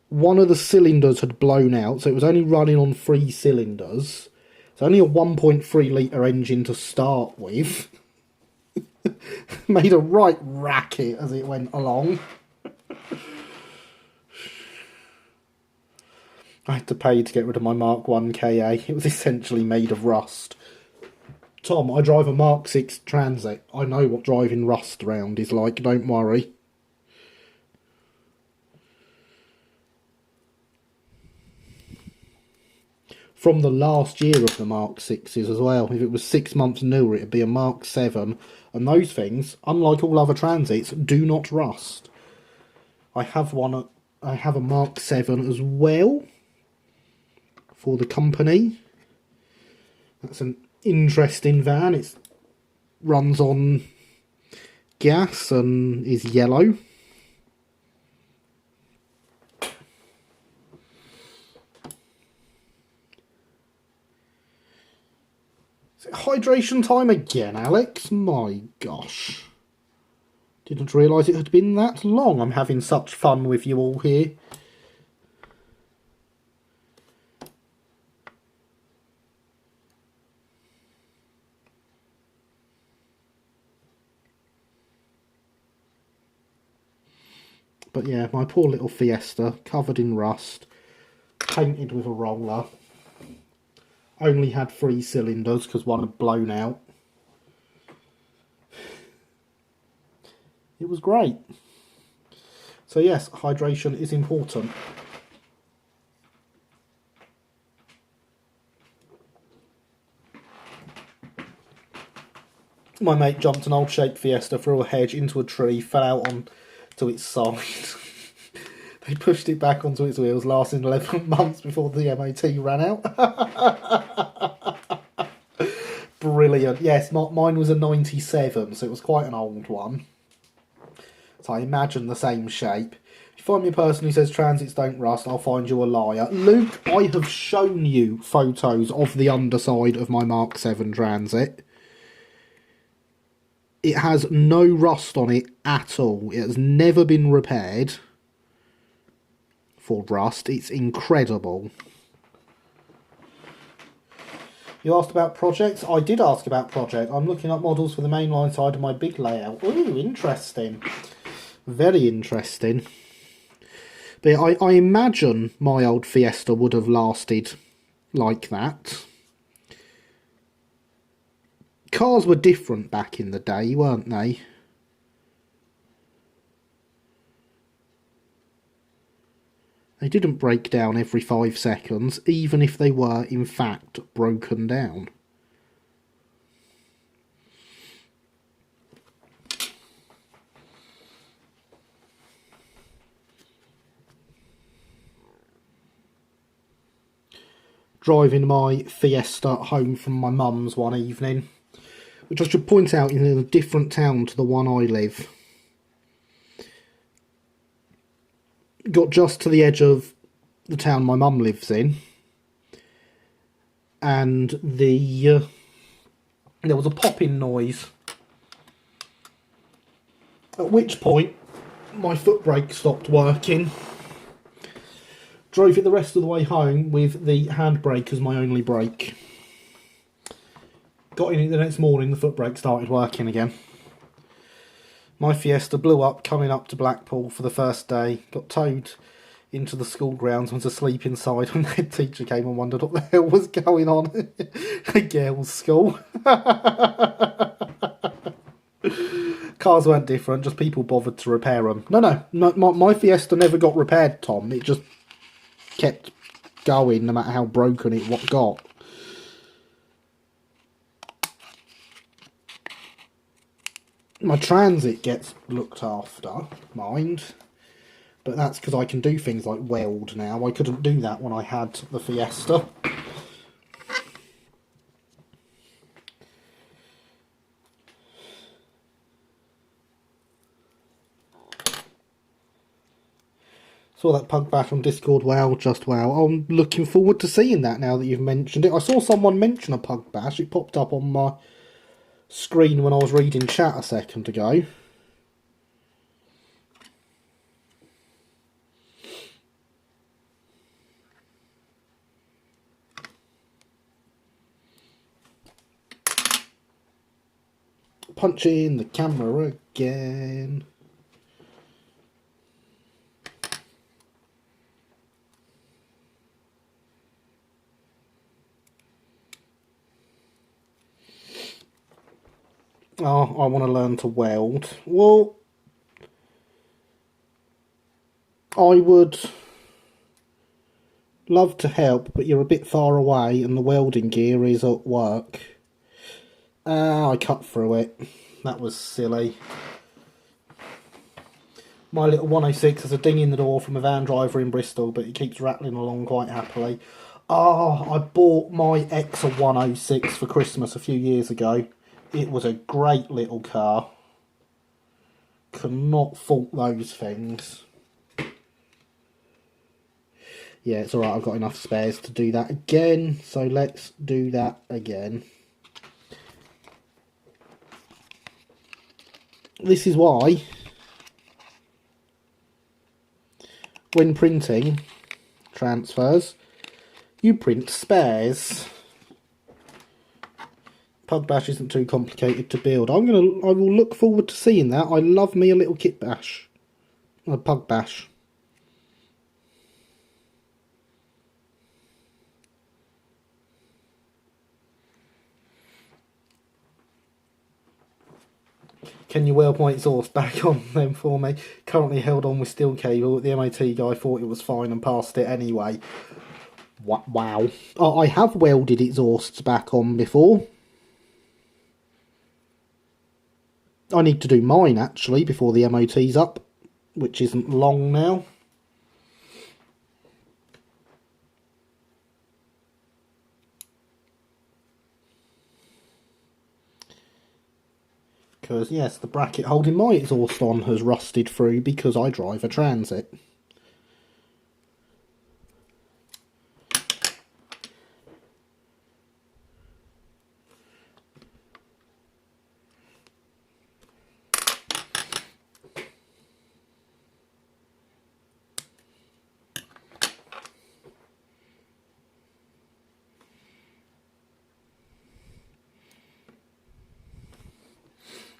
One of the cylinders had blown out, so it was only running on 3 cylinders. It's only a 1.3 litre engine to start with. Made a right racket as it went along. I had to pay to get rid of my Mark 1 KA. It was essentially made of rust. Tom, I drive a Mark 6 Transit. I know what driving rust around is like, don't worry. From the last year of the Mark 6s as well. If it was 6 months newer, it'd be a Mark 7. And those things, unlike all other Transits, do not rust. I have a Mark 7 as well. For the company. That's an interesting van. It runs on gas and is yellow. Is it hydration time again, Alex? My gosh. Didn't realise it had been that long. I'm having such fun with you all here. But yeah, my poor little Fiesta, covered in rust, painted with a roller. Only had 3 cylinders because one had blown out. It was great. So yes, hydration is important. My mate jumped an old shaped Fiesta through a hedge into a tree, fell out onto its side. They pushed it back onto its wheels, lasting 11 months before the MOT ran out. Brilliant. Yes, mine was a 97, so it was quite an old one. So I imagine the same shape. If you find me a person who says transits don't rust, I'll find you a liar. Luke, I have shown you photos of the underside of my Mark 7 Transit. It has no rust on it at all. It has never been repaired for rust. It's incredible. You asked about projects? I did ask about project. I'm looking up models for the mainline side of my big layout. Ooh, interesting. Very interesting. But I imagine my old Fiesta would have lasted like that. Cars were different back in the day, weren't they? They didn't break down every 5 seconds, even if they were, in fact, broken down. Driving my Fiesta home from my mum's one evening, which I should point out is in a different town to the one I live. Got just to the edge of the town my mum lives in, and there was a popping noise. At which point, my foot brake stopped working. Drove it the rest of the way home with the handbrake as my only brake. Got in it the next morning, the foot brake started working again. My Fiesta blew up coming up to Blackpool for the first day. Got towed into the school grounds, was asleep inside when the head teacher came and wondered what the hell was going on at girls' school. Cars weren't different, just people bothered to repair them. No, my Fiesta never got repaired, Tom. It just kept going no matter how broken it got. My Transit gets looked after, mind, but that's because I can do things like weld now. I couldn't do that when I had the Fiesta. Saw that pug bash on Discord. Wow, just wow. I'm looking forward to seeing that now that you've mentioned it. I saw someone mention a pug bash. It popped up on my screen when I was reading chat a second ago. Punch in the camera again. Oh, I want to learn to weld. Well, I would love to help, but you're a bit far away and the welding gear is at work. I cut through it. That was silly. My little 106 has a ding in the door from a van driver in Bristol, but it keeps rattling along quite happily. I bought my ex a 106 for Christmas a few years ago. It was a great little car. Cannot fault those things. Yeah, it's alright, I've got enough spares to do that again, so let's do that again. This is why, when printing transfers, you print spares. Pug bash isn't too complicated to build. I will look forward to seeing that. I love me a little kit bash. A pug bash. Can you weld my exhaust back on them for me? Currently held on with steel cable. The MOT guy thought it was fine and passed it anyway. Wow. Oh, I have welded exhausts back on before. I need to do mine, actually, before the MOT's up, which isn't long now. Because, yes, the bracket holding my exhaust on has rusted through because I drive a Transit.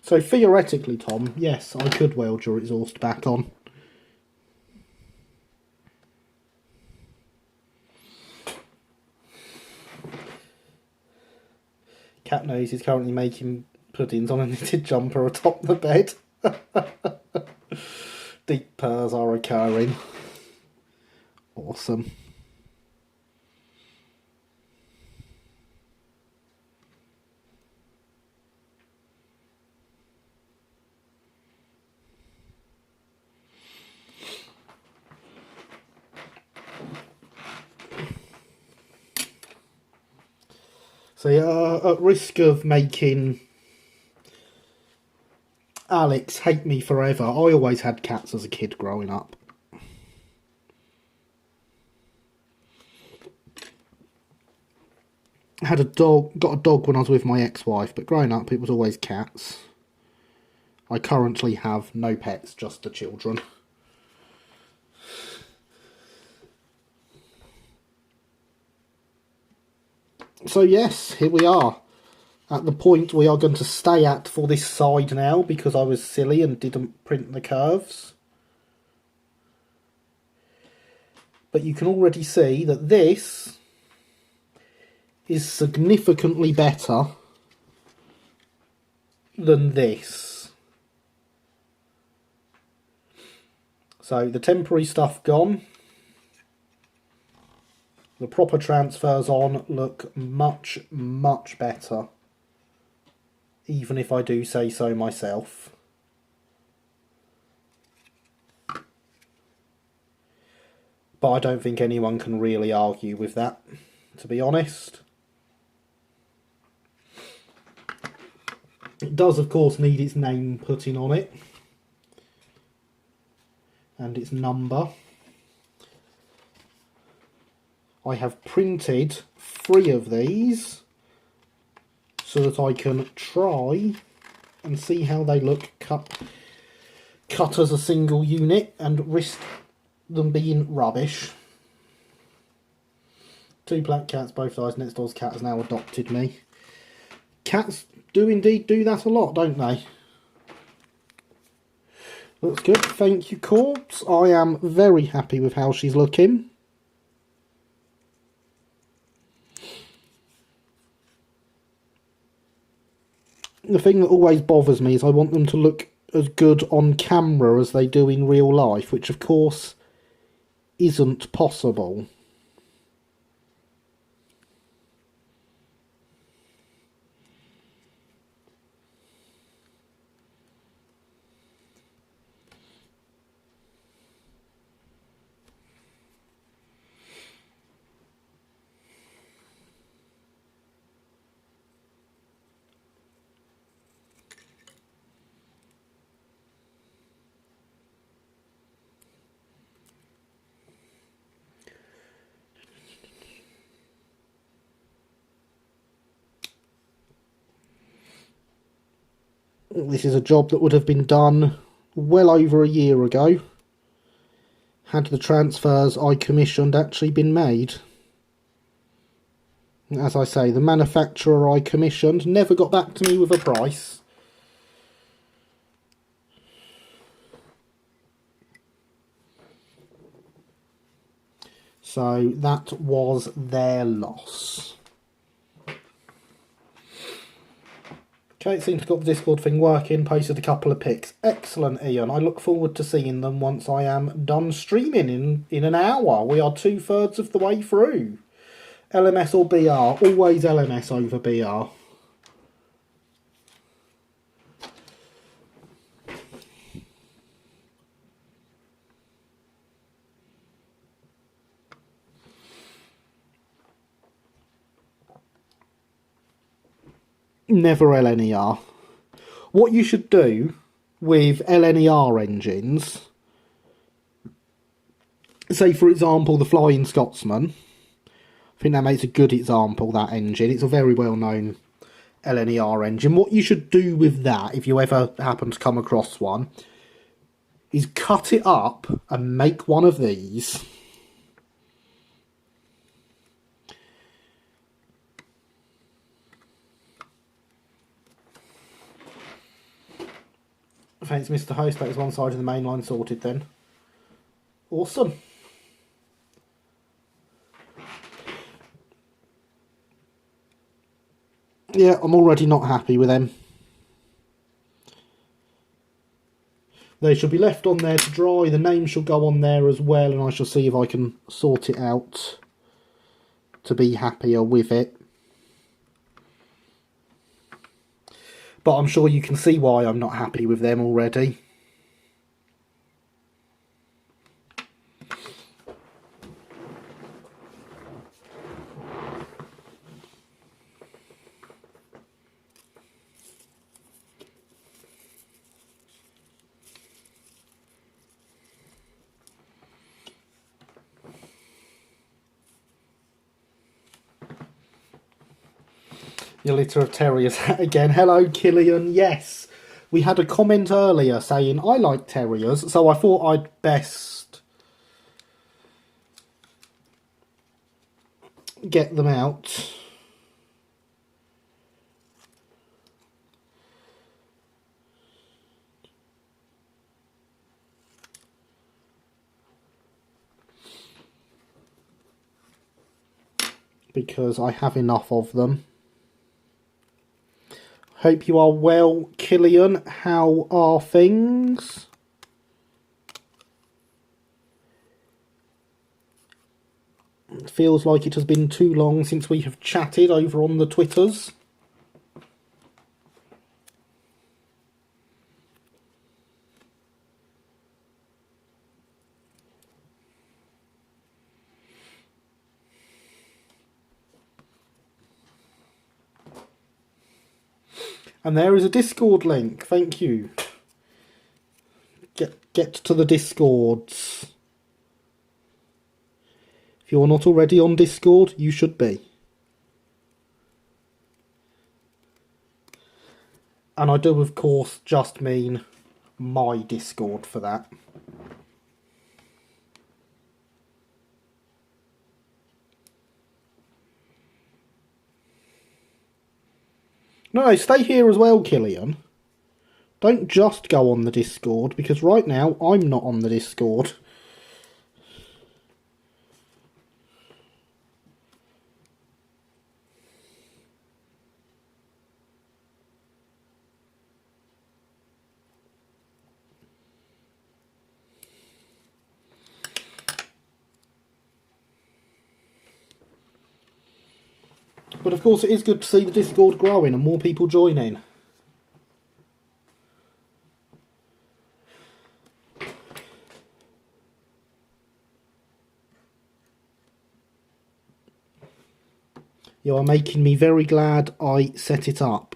So theoretically, Tom, yes, I could weld your exhaust back on. Cat Nose is currently making puddings on a knitted jumper atop the bed. Deep purrs are occurring. Awesome. So yeah, at risk of making Alex hate me forever, I always had cats as a kid growing up. I had a dog, got a dog when I was with my ex-wife, but growing up it was always cats. I currently have no pets, just the children. So yes, here we are. At the point we are going to stay at for this side now, because I was silly and didn't print the curves. But you can already see that this is significantly better than this. So the temporary stuff gone. The proper transfers on look much, much better. Even if I do say so myself. But I don't think anyone can really argue with that, to be honest. It does, of course, need its name putting on it. And its number. I have printed 3 of these so that I can try and see how they look cut as a single unit and risk them being rubbish. 2 black cats, both sides. Next door's cat has now adopted me. Cats do indeed do that a lot, don't they? Looks good. Thank you, Corpse. I am very happy with how she's looking. The thing that always bothers me is I want them to look as good on camera as they do in real life, which of course isn't possible. This is a job that would have been done well over a year ago had the transfers I commissioned actually been made. As I say, the manufacturer I commissioned never got back to me with a price. So that was their loss. Okay, it seems to have got the Discord thing working. Posted a couple of pics. Excellent, Ian. I look forward to seeing them once I am done streaming in an hour. We are 2/3 of the way through. LMS or BR? Always LMS over BR. Never LNER. What you should do with LNER engines, say for example the Flying Scotsman, I think that makes a good example, that engine. It's a very well known LNER engine. What you should do with that, if you ever happen to come across one, is cut it up and make one of these. Thanks, Mr. Host. That is one side of the main line sorted then. Awesome. Yeah, I'm already not happy with them. They should be left on there to dry. The name shall go on there as well, and I shall see if I can sort it out to be happier with it. But I'm sure you can see why I'm not happy with them already. Your litter of terriers again. Hello, Killian. Yes, we had a comment earlier saying I like terriers, so I thought I'd best get them out. Because I have enough of them. Hope you are well, Killian. How are things? It feels like it has been too long since we have chatted over on the Twitters. And there is a Discord link. Thank you. Get to the Discords. If you're not already on Discord, you should be. And I do, of course, just mean my Discord for that. No, stay here as well, Killian. Don't just go on the Discord, because right now I'm not on the Discord. But of course it is good to see the Discord growing and more people joining. You are making me very glad I set it up.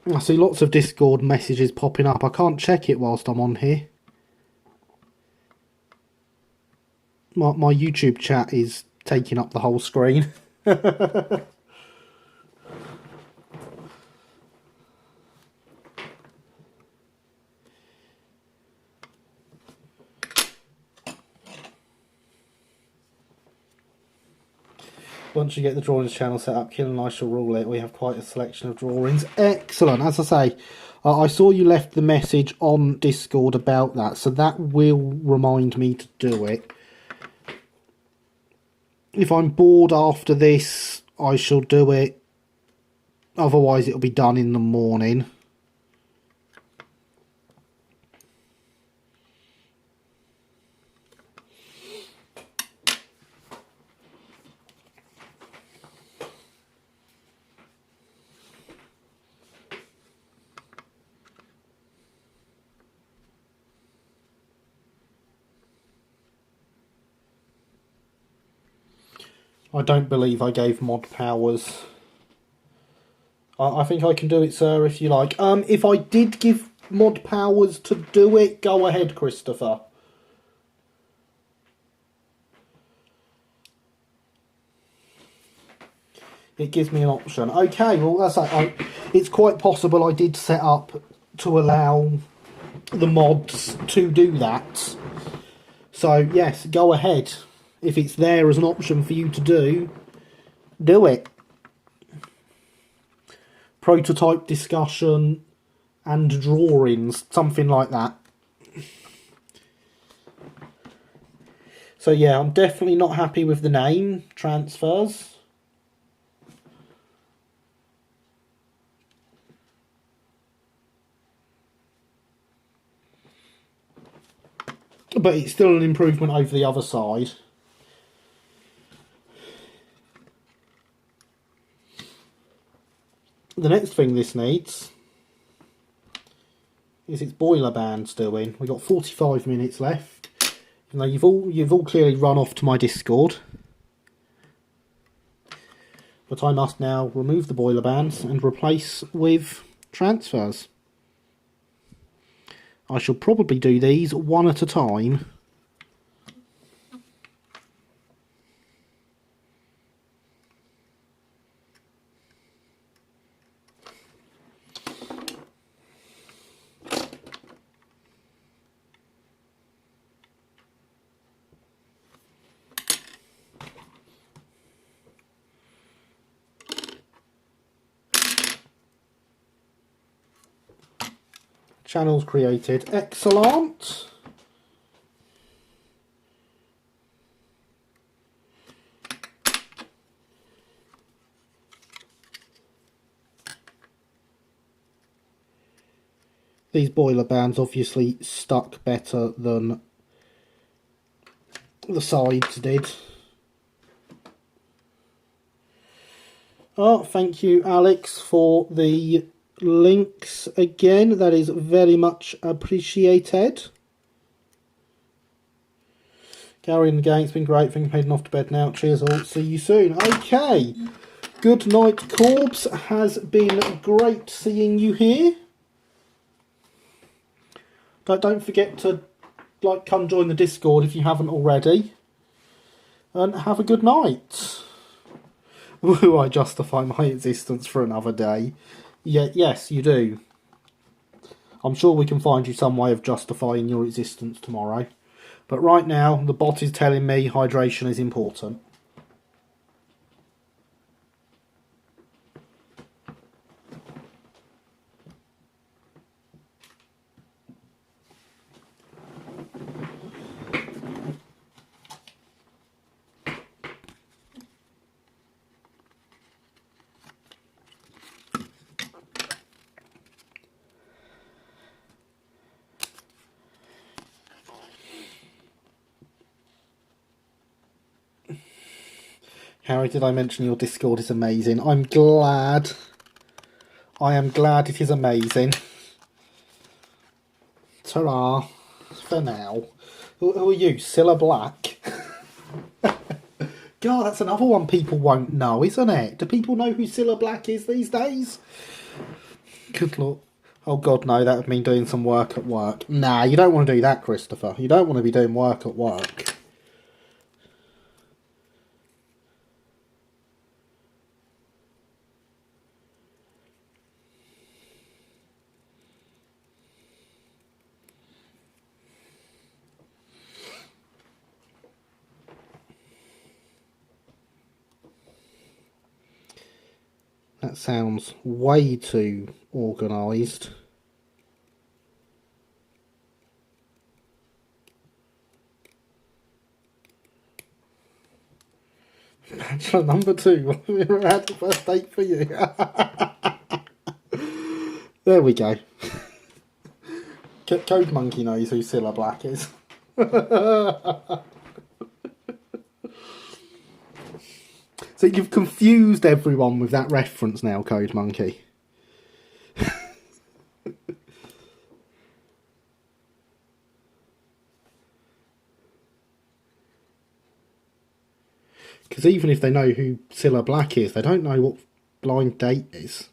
I see lots of Discord messages popping up. I can't check it whilst I'm on here. My YouTube chat is taking up the whole screen. Once you get the drawings channel set up, Kill and I shall rule it. We have quite a selection of drawings. Excellent. As I say, I saw you left the message on Discord about that, so that will remind me to do it. If I'm bored after this, I shall do it. Otherwise, it'll be done in the morning. I don't believe I gave mod powers. I think I can do it, sir, if you like. If I did give mod powers to do it, go ahead, Christopher. It gives me an option. Okay, well, that's like, it's quite possible I did set up to allow the mods to do that. So, yes, go ahead. If it's there as an option for you to do it. Prototype discussion and drawings, something like that. So yeah, I'm definitely not happy with the name, Transfers. But it's still an improvement over the other side. The next thing this needs is its boiler bands doing. We've got 45 minutes left. Even though you've all clearly run off to my Discord. But I must now remove the boiler bands and replace with transfers. I shall probably do these one at a time. Channels created. Excellent. These boiler bands obviously stuck better than the sides did. Oh, thank you, Alex, for the links again. That is very much appreciated. Gary and the gang, it's been great. I think I'm heading off to bed now. Cheers all. See you soon. Okay. Good night, Corbs. Has been great seeing you here. Don't forget to come join the Discord if you haven't already. And have a good night. Will I justify my existence for another day? Yeah, yes, you do. I'm sure we can find you some way of justifying your existence tomorrow. But right now, the bot is telling me hydration is important. Harry, did I mention your Discord is amazing? I'm glad. I am glad it is amazing. Ta-ra. For now. Who are you? Cilla Black? God, that's another one people won't know, isn't it? Do people know who Cilla Black is these days? Good lord. Oh god, no, that would mean doing some work at work. Nah, you don't want to do that, Christopher. You don't want to be doing work at work. That sounds way too organised. Bachelor number 2. We had the first date for you. There we go. Code Monkey knows who Cilla Black is. So you've confused everyone with that reference now, Code Monkey. Because even if they know who Cilla Black is, they don't know what Blind Date is.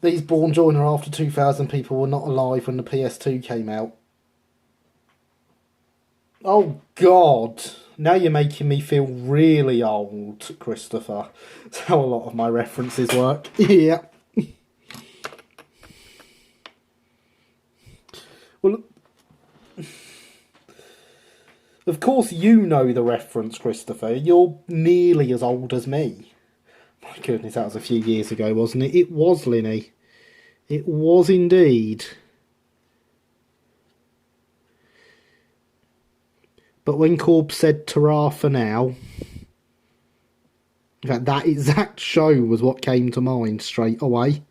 These Born Joiner after 2000 people were not alive when the PS2 came out. Oh God! Now you're making me feel really old, Christopher. That's how a lot of my references work. Yeah. Well, of course you know the reference, Christopher. You're nearly as old as me. My goodness, that was a few years ago, wasn't it? It was, Linny. It was indeed. But when Corb said ta-ra for now, in fact, that exact show was what came to mind straight away.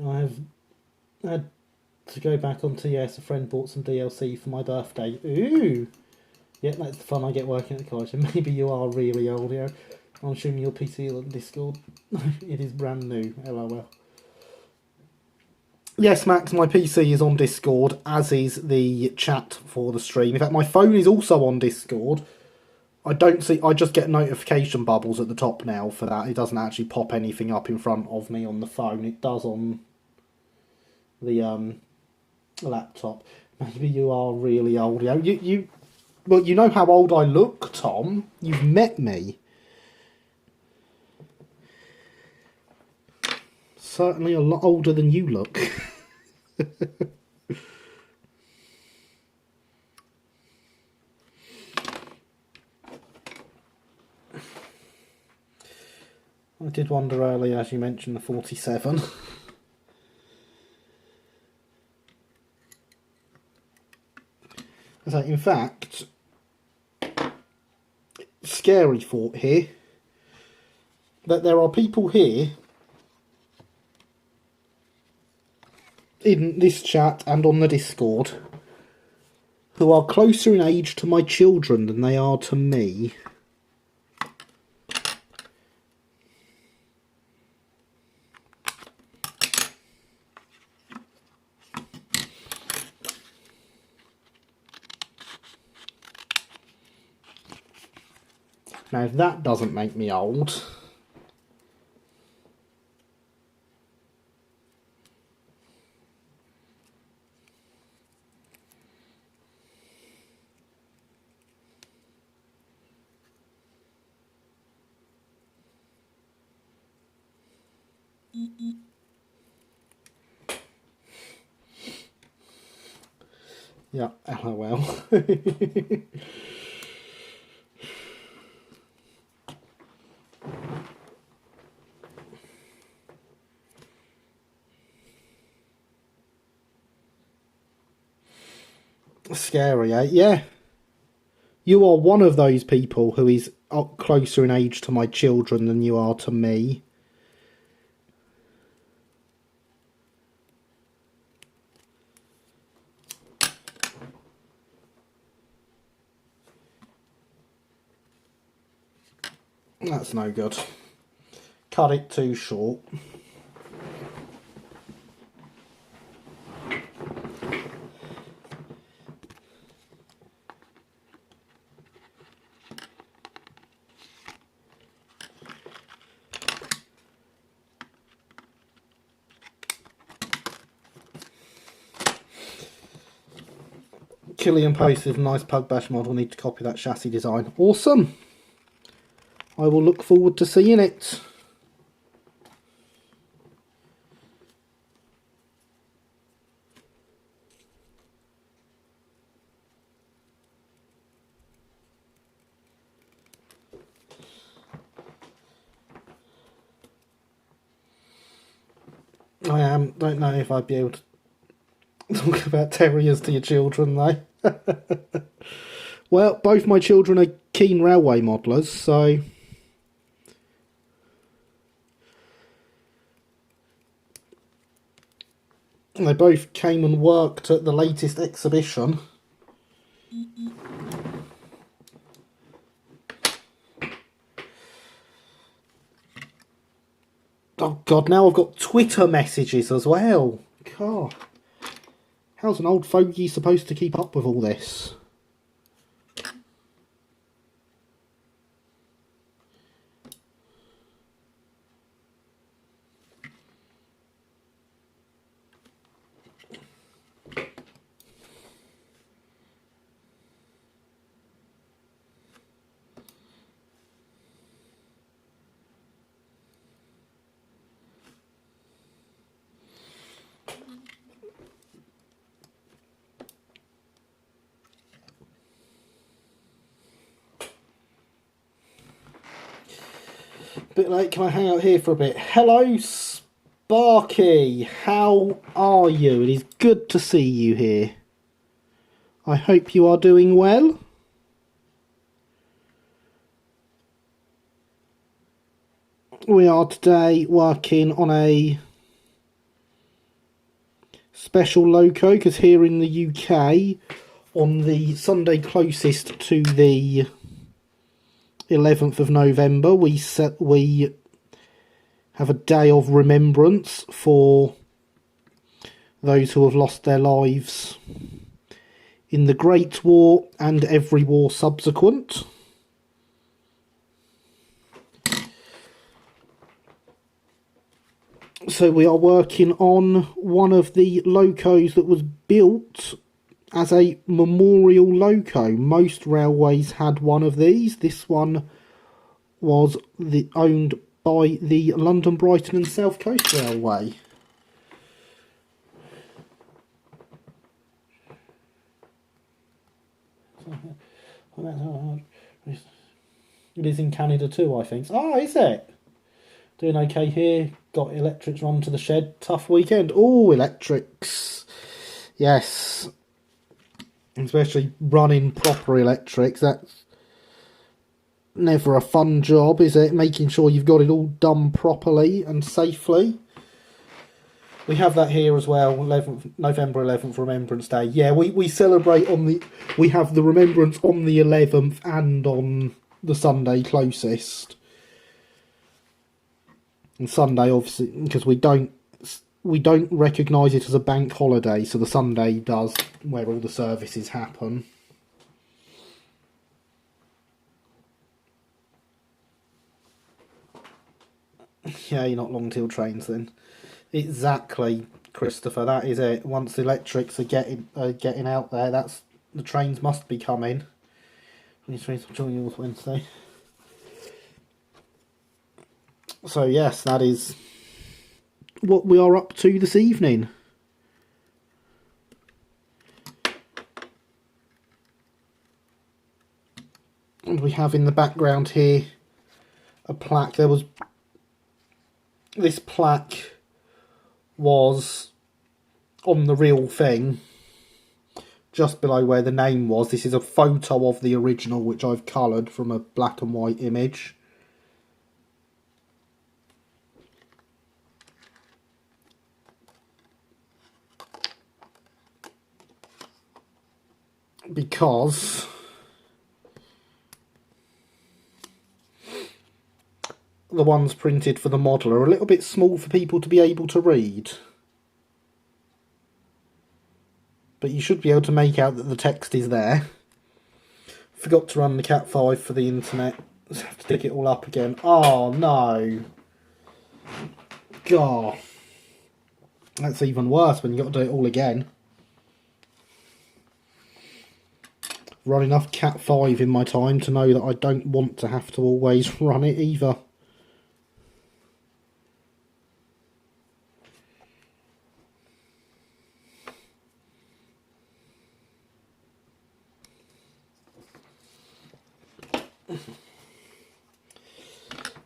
I have had to go back on TS. A friend bought some DLC for my birthday. Ooh! Yeah, that's the fun I get working at the college. And maybe you are really old, yeah. I'm assuming your PC is on Discord. It is brand new. LOL. Yes, Max, my PC is on Discord, as is the chat for the stream. In fact, my phone is also on Discord. I just get notification bubbles at the top now for that. It doesn't actually pop anything up in front of me on the phone. It does on the laptop. Maybe you are really old. Well, you know how old I look, Tom. You've met me. Certainly a lot older than you look. I did wonder earlier, as you mentioned, the 47. So, in fact, scary thought here, that there are people here in this chat and on the Discord who are closer in age to my children than they are to me. Now, if that doesn't make me old... Yeah, LOL. Scary, eh? Yeah. You are one of those people who is closer in age to my children than you are to me. That's no good. Cut it too short. Killian posted a nice Pug Bash model. Need to copy that chassis design. Awesome. I will look forward to seeing it. Don't know if I'd be able to talk about terriers to your children though. Well, both my children are keen railway modelers, so they both came and worked at the latest exhibition. Oh God, now I've got Twitter messages as well. God, how's an old fogey supposed to keep up with all this? Bit late, can I hang out here for a bit? Hello, Sparky. How are you? It is good to see you here. I hope you are doing well. We are today working on a special loco because here in the UK, on the Sunday closest to the 11th of November, we have a day of remembrance for those who have lost their lives in the Great War and every war subsequent. So we are working on one of the locos that was built as a memorial loco. Most railways had one of these. This one was owned by the London, Brighton and South Coast Railway. It is in Canada too, I think. Oh, is it? Doing okay here. Got electrics run to the shed. Tough weekend. Oh, electrics. Yes. Especially running proper electrics. That's never a fun job, is it? Making sure you've got it all done properly and safely. We have that here as well. November 11th, Remembrance Day. Yeah, we celebrate on the... We have the Remembrance on the 11th and on the Sunday closest. And Sunday, obviously, because we don't recognise it as a bank holiday, so the Sunday does, where all the services happen. Yeah, you're not long till trains then. Exactly, Christopher. That is it. Once the electrics are getting out there, that's the trains must be coming. These trains will join you Wednesday. So yes, that is what we are up to this evening. And we have in the background here a plaque. This plaque was on the real thing, just below where the name was. This is a photo of the original, which I've coloured from a black and white image. Because the ones printed for the model are a little bit small for people to be able to read. But you should be able to make out that the text is there. Forgot to run the Cat 5 for the internet. Just have to pick it all up again. Oh no. God. That's even worse when you've got to do it all again. Run enough Cat 5 in my time to know that I don't want to have to always run it either.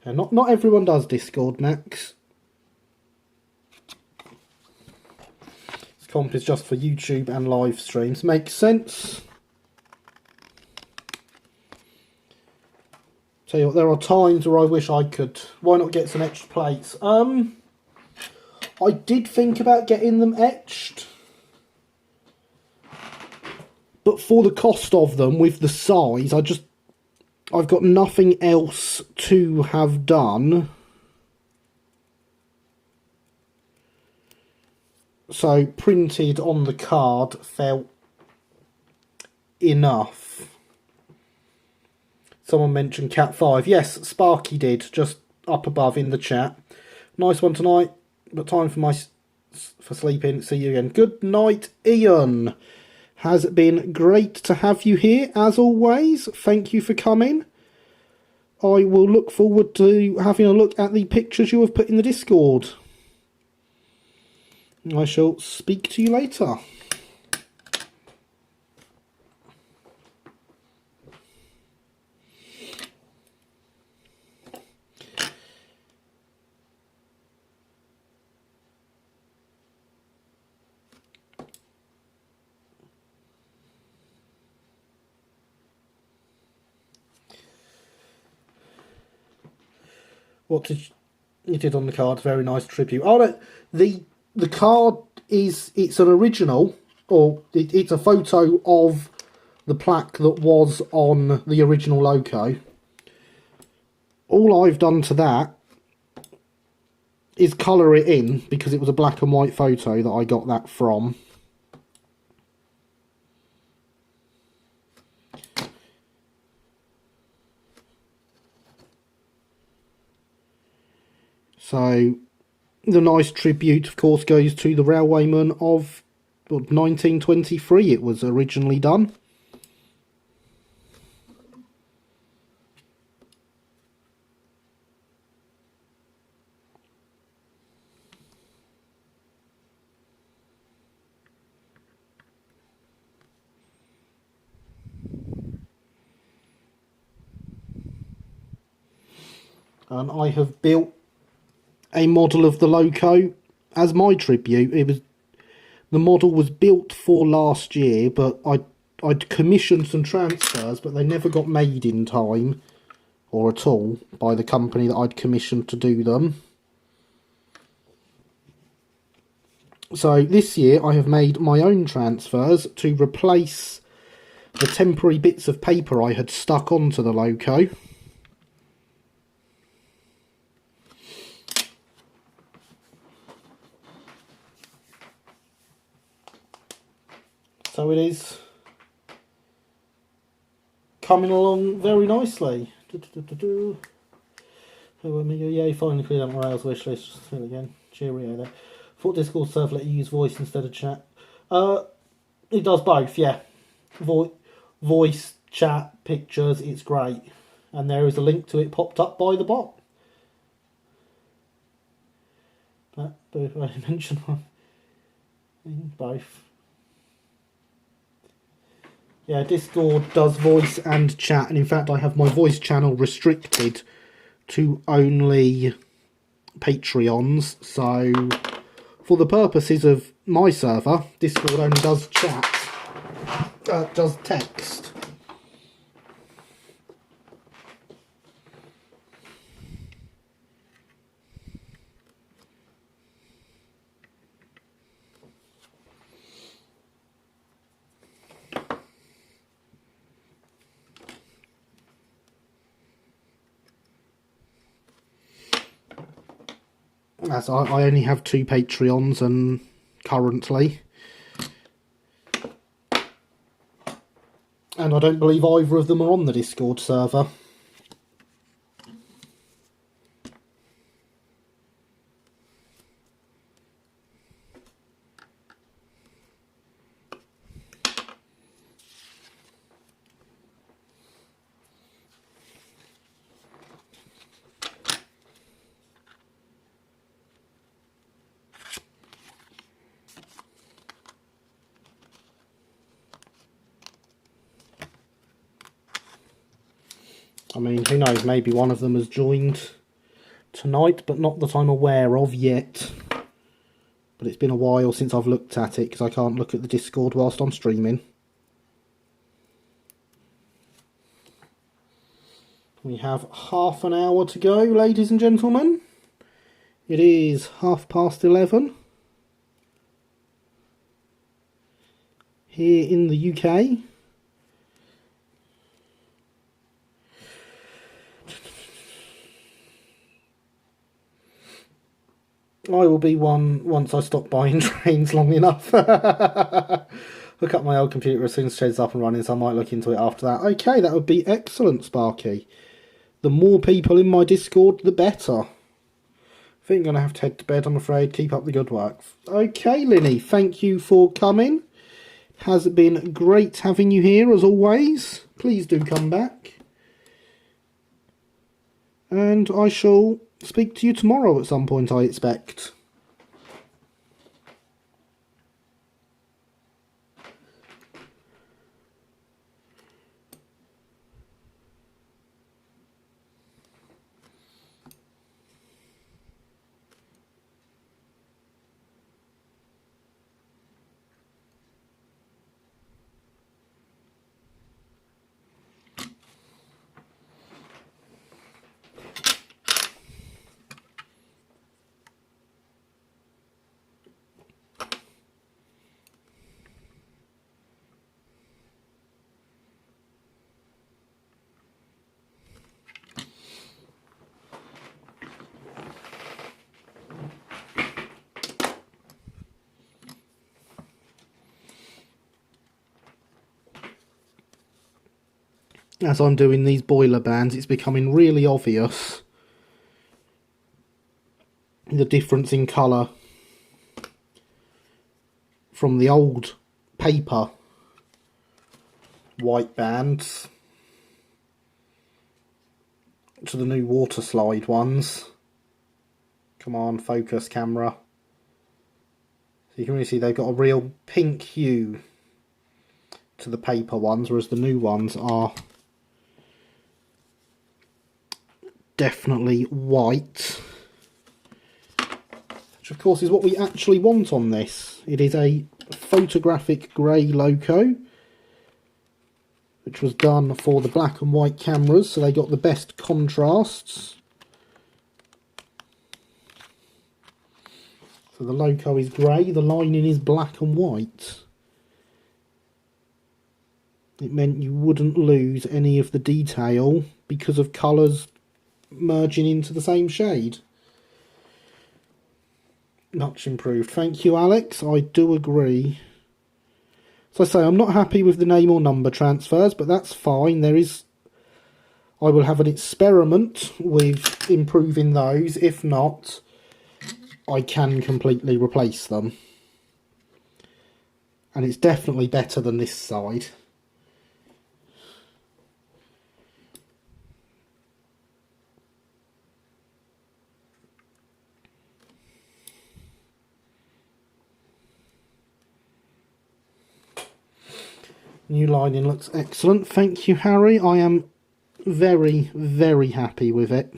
And not everyone does Discord, Max. This comp is just for YouTube and live streams. Makes sense. Tell you what, there are times where I wish I could. Why not get some etched plates? I did think about getting them etched. But for the cost of them, with the size, I've got nothing else to have done. So printed on the card felt enough. Someone mentioned Cat 5. Yes, Sparky did, just up above in the chat. Nice one tonight, but time for sleeping. See you again. Good night, Ian. Has been great to have you here, as always. Thank you for coming. I will look forward to having a look at the pictures you have put in the Discord. I shall speak to you later. What did you did on the card? Very nice tribute. Oh no, the card it's an original, or it's a photo of the plaque that was on the original logo. All I've done to that is colour it in, because it was a black and white photo that I got that from. So, the nice tribute, of course, goes to the railwayman of 1923 it was originally done. And I have built a model of the loco as my tribute. The model was built for last year, but I'd commissioned some transfers, but they never got made in time, or at all, by the company that I'd commissioned to do them. So this year I have made my own transfers to replace the temporary bits of paper I had stuck onto the loco. So it is coming along very nicely. Yeah, finally cleared out my Rails wish list. Just fill again. Cheerio there. Thought Discord server let you use voice instead of chat. It does both, yeah. Voice, chat, pictures, it's great. And there is a link to it popped up by the bot. But I mentioned one. Both. Yeah, Discord does voice and chat, and in fact I have my voice channel restricted to only Patreons, so for the purposes of my server, Discord only does chat. does text. As I only have 2 Patreons and currently. And I don't believe either of them are on the Discord server. I mean, who knows, maybe one of them has joined tonight, but not that I'm aware of yet. But it's been a while since I've looked at it, because I can't look at the Discord whilst I'm streaming. We have half an hour to go, ladies and gentlemen. It is 11:30 here in the UK. I will be one once I stop buying trains long enough. Look up my old computer as soon as Shed's up and running, so I might look into it after that. Okay, that would be excellent, Sparky. The more people in my Discord, the better. I think I'm going to have to head to bed, I'm afraid. Keep up the good work. Okay, Linny, thank you for coming. Has been great having you here, as always. Please do come back. And I shall speak to you tomorrow at some point, I expect. As I'm doing these boiler bands, it's becoming really obvious the difference in colour from the old paper white bands to the new water slide ones. Come on, focus camera. So you can really see they've got a real pink hue to the paper ones, whereas the new ones are definitely white, which of course is what we actually want on this. It is a photographic grey loco, which was done for the black and white cameras, so they got the best contrasts. So the loco is grey, the lining is black and white. It meant you wouldn't lose any of the detail because of colours merging into the same shade. Much improved. Thank you, Alex. I do agree. So I say, I'm not happy with the name or number transfers, but that's fine. I will have an experiment with improving those. If not, I can completely replace them. And it's definitely better than this side. New lining looks excellent. Thank you, Harry. I am very, very happy with it.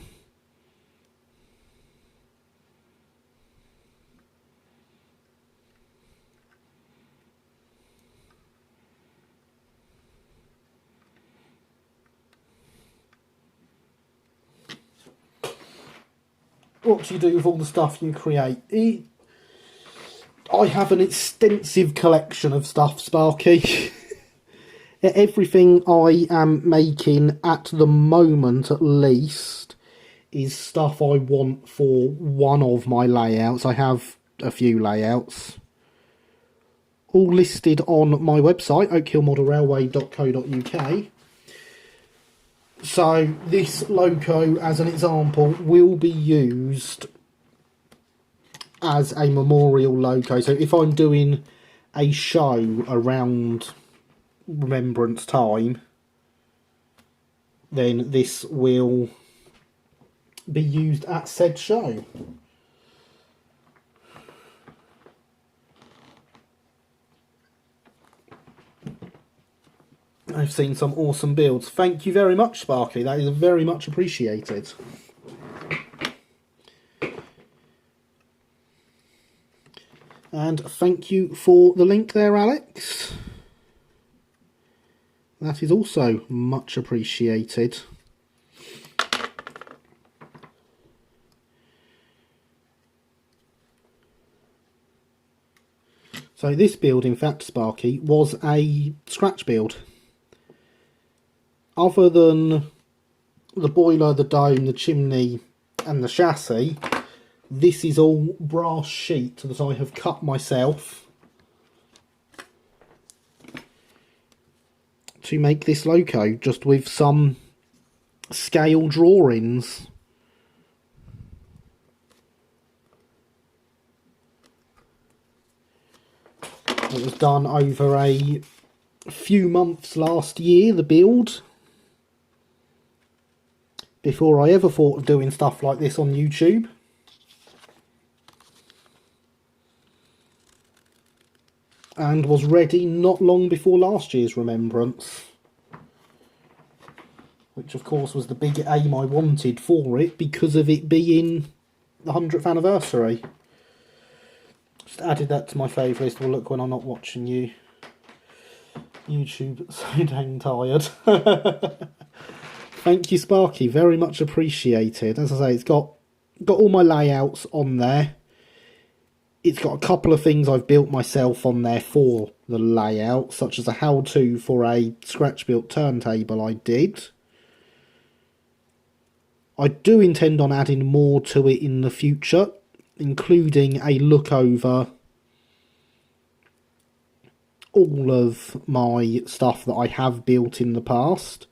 what do you do with all the stuff you create? I have an extensive collection of stuff, Sparky. Everything I am making at the moment, at least, is stuff I want for one of my layouts. I have a few layouts, all listed on my website, oakhillmodelrailway.co.uk. So this logo, as an example, will be used as a memorial logo. So if I'm doing a show around Remembrance time, then this will be used at said show. I've seen some awesome builds. Thank you very much, Sparky. That is very much appreciated. And thank you for the link there, Alex. That is also much appreciated. So this build, in fact, Sparky, was a scratch build. Other than the boiler, the dome, the chimney and the chassis, this is all brass sheet that I have cut myself to make this logo, just with some scale drawings. It was done over a few months last year, the build, before I ever thought of doing stuff like this on YouTube. And was ready not long before last year's Remembrance, which of course was the big aim I wanted for it because of it being the 100th anniversary. Just added that to my favourites to look when I'm not watching you. YouTube, so dang tired. Thank you, Sparky, very much appreciated. As I say, it's got all my layouts on there. It's got a couple of things I've built myself on there for the layout, such as a how-to for a scratch-built turntable I did. I do intend on adding more to it in the future, including a look over all of my stuff that I have built in the past.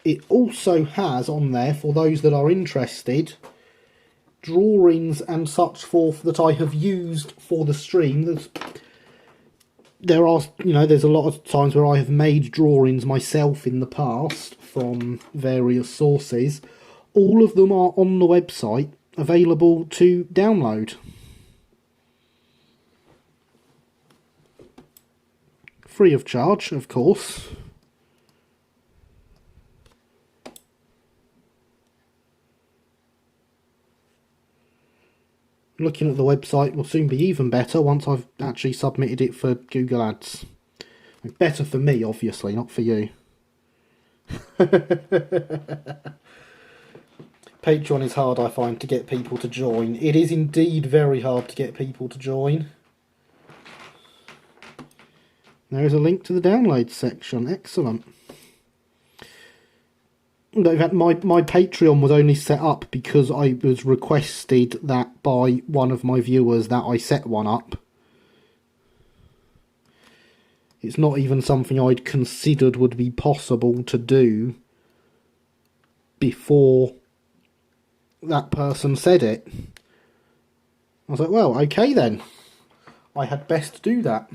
It also has on there, for those that are interested, drawings and such forth that I have used for the stream. There's a lot of times where I have made drawings myself in the past from various sources. All of them are on the website, available to download. Free of charge, of course. Looking at the website will soon be even better once I've actually submitted it for Google Ads. Better for me, obviously, not for you. Patreon is hard, I find, to get people to join. It is indeed very hard to get people to join. There is a link to the download section. Excellent. In fact, my Patreon was only set up because I was requested that by one of my viewers that I set one up. It's not even something I'd considered would be possible to do before that person said it. I was like, well, okay then. I had best do that.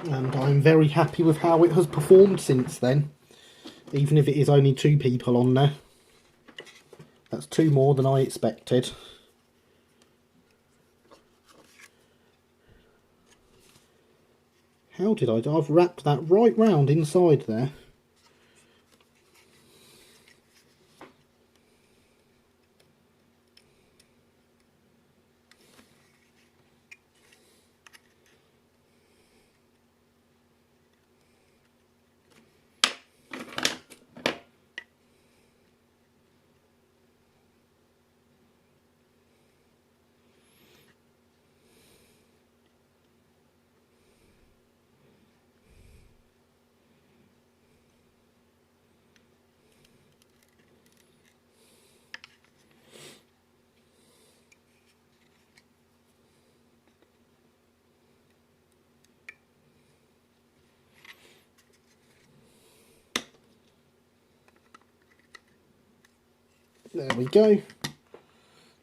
And I'm very happy with how it has performed since then. even if it is only 2 people on there. That's 2 more than I expected. How did I've wrapped that right round inside there. There we go.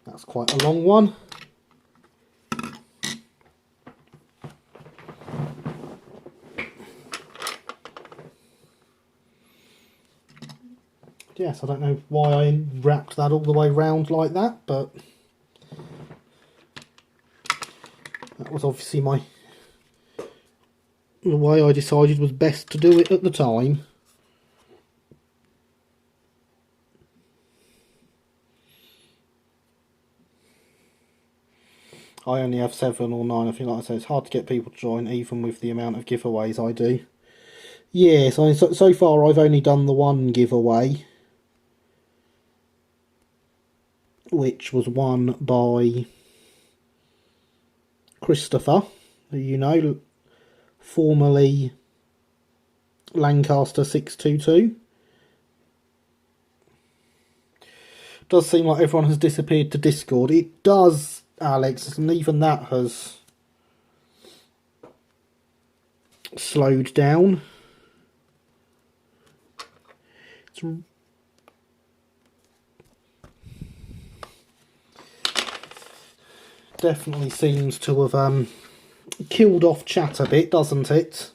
That's quite a long one. Yes, I don't know why I wrapped that all the way round like that, but that was obviously the way I decided was best to do it at the time. I only have 7 or 9. I think, like I say, it's hard to get people to join, even with the amount of giveaways I do. Yes, so far I've only done the one giveaway, which was won by Christopher, who you know, formerly Lancaster 622. Does seem like everyone has disappeared to Discord. It does, Alex, and even that has slowed down. It's definitely seems to have killed off chat a bit, doesn't it?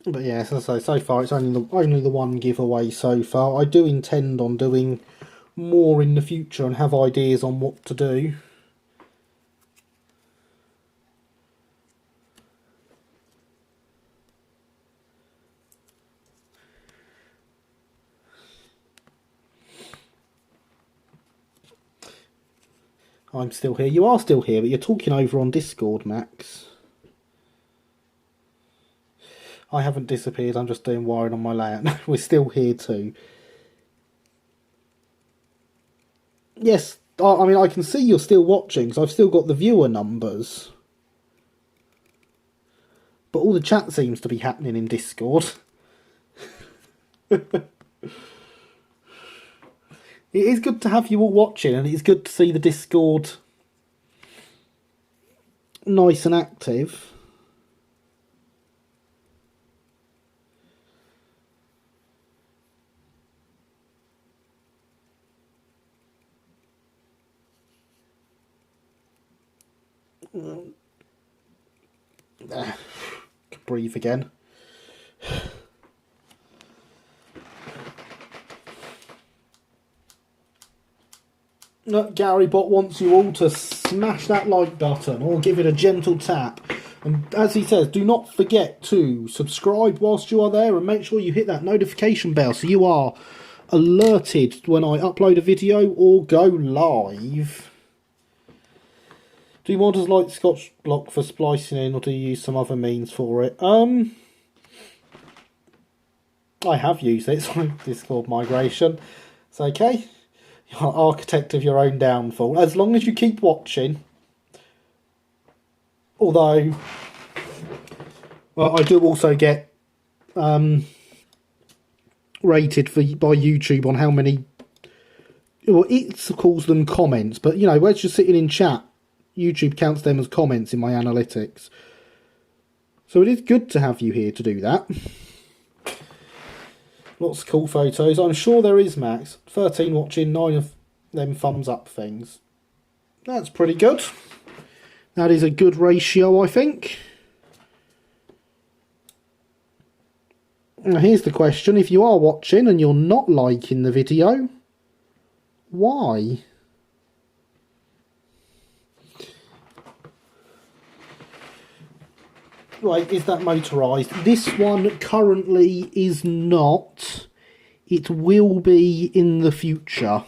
But yes, as I say, so far it's only the one giveaway so far. I do intend on doing more in the future and have ideas on what to do. I'm still here. You are still here, but you're talking over on Discord, Max. I haven't disappeared, I'm just doing wiring on my layout. We're still here too. Yes, I mean, I can see you're still watching, because I've still got the viewer numbers. But all the chat seems to be happening in Discord. It is good to have you all watching, and it's good to see the Discord nice and active. Breathe again. Look, Gary Bot wants you all to smash that like button or give it a gentle tap. And as he says, do not forget to subscribe whilst you are there, and make sure you hit that notification bell so you are alerted when I upload a video or go live. Do modders like Scotch Block for splicing in, or do you use some other means for it? I have used it, so Discord migration. It's okay. You're architect of your own downfall. As long as you keep watching. Although, well, I do also get rated by YouTube on how many. Well, it calls them comments, but you know, where it's just sitting in chat, YouTube counts them as comments in my analytics. So it is good to have you here to do that. Lots of cool photos. I'm sure there is, Max. 13 watching, 9 of them thumbs up things. That's pretty good. That is a good ratio, I think. Now here's the question. If you are watching and you're not liking the video, why? Right, is that motorised? This one currently is not. It will be in the future.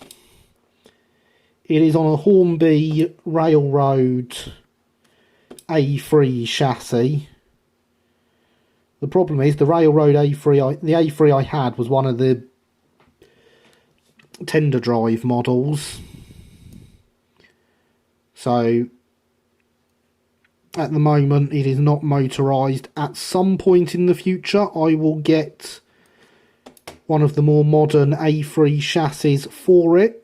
It is on a Hornby Railroad A3 chassis. The problem is the Railroad A3, the A3 I had was one of the tender drive models. So at the moment it is not motorised. At some point in the future I will get one of the more modern A3 chassis for it.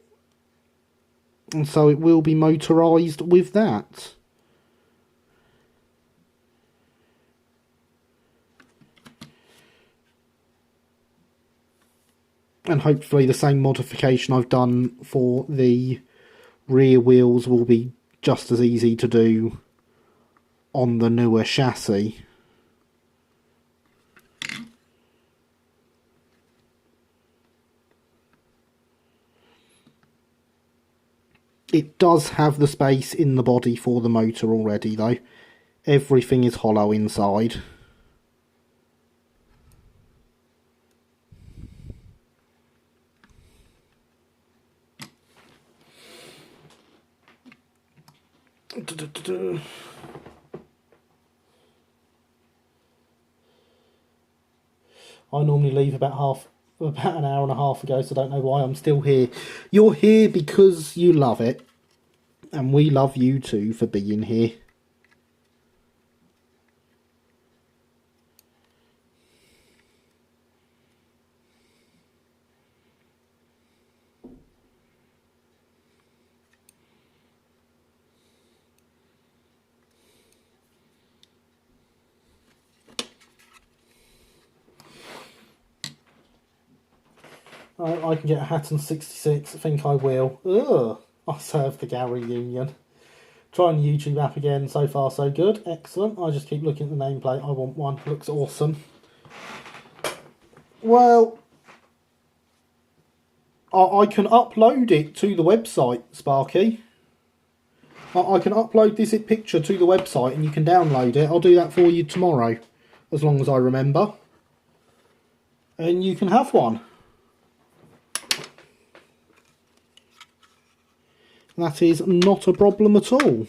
And so it will be motorised with that. And hopefully the same modification I've done for the rear wheels will be just as easy to do on the newer chassis. It does have the space in the body for the motor already though. Everything is hollow inside. I normally leave about an hour and a half ago, so I don't know why I'm still here. You're here because you love it, and we love you too for being here. I can get a Hatton 66, I think I will. Ugh, I served the Gary Union. Trying the YouTube app again, so far so good. Excellent. I just keep looking at the nameplate. I want one. Looks awesome. Well, I can upload it to the website, Sparky. I can upload this picture to the website and you can download it. I'll do that for you tomorrow, as long as I remember. And you can have one. That is not a problem at all.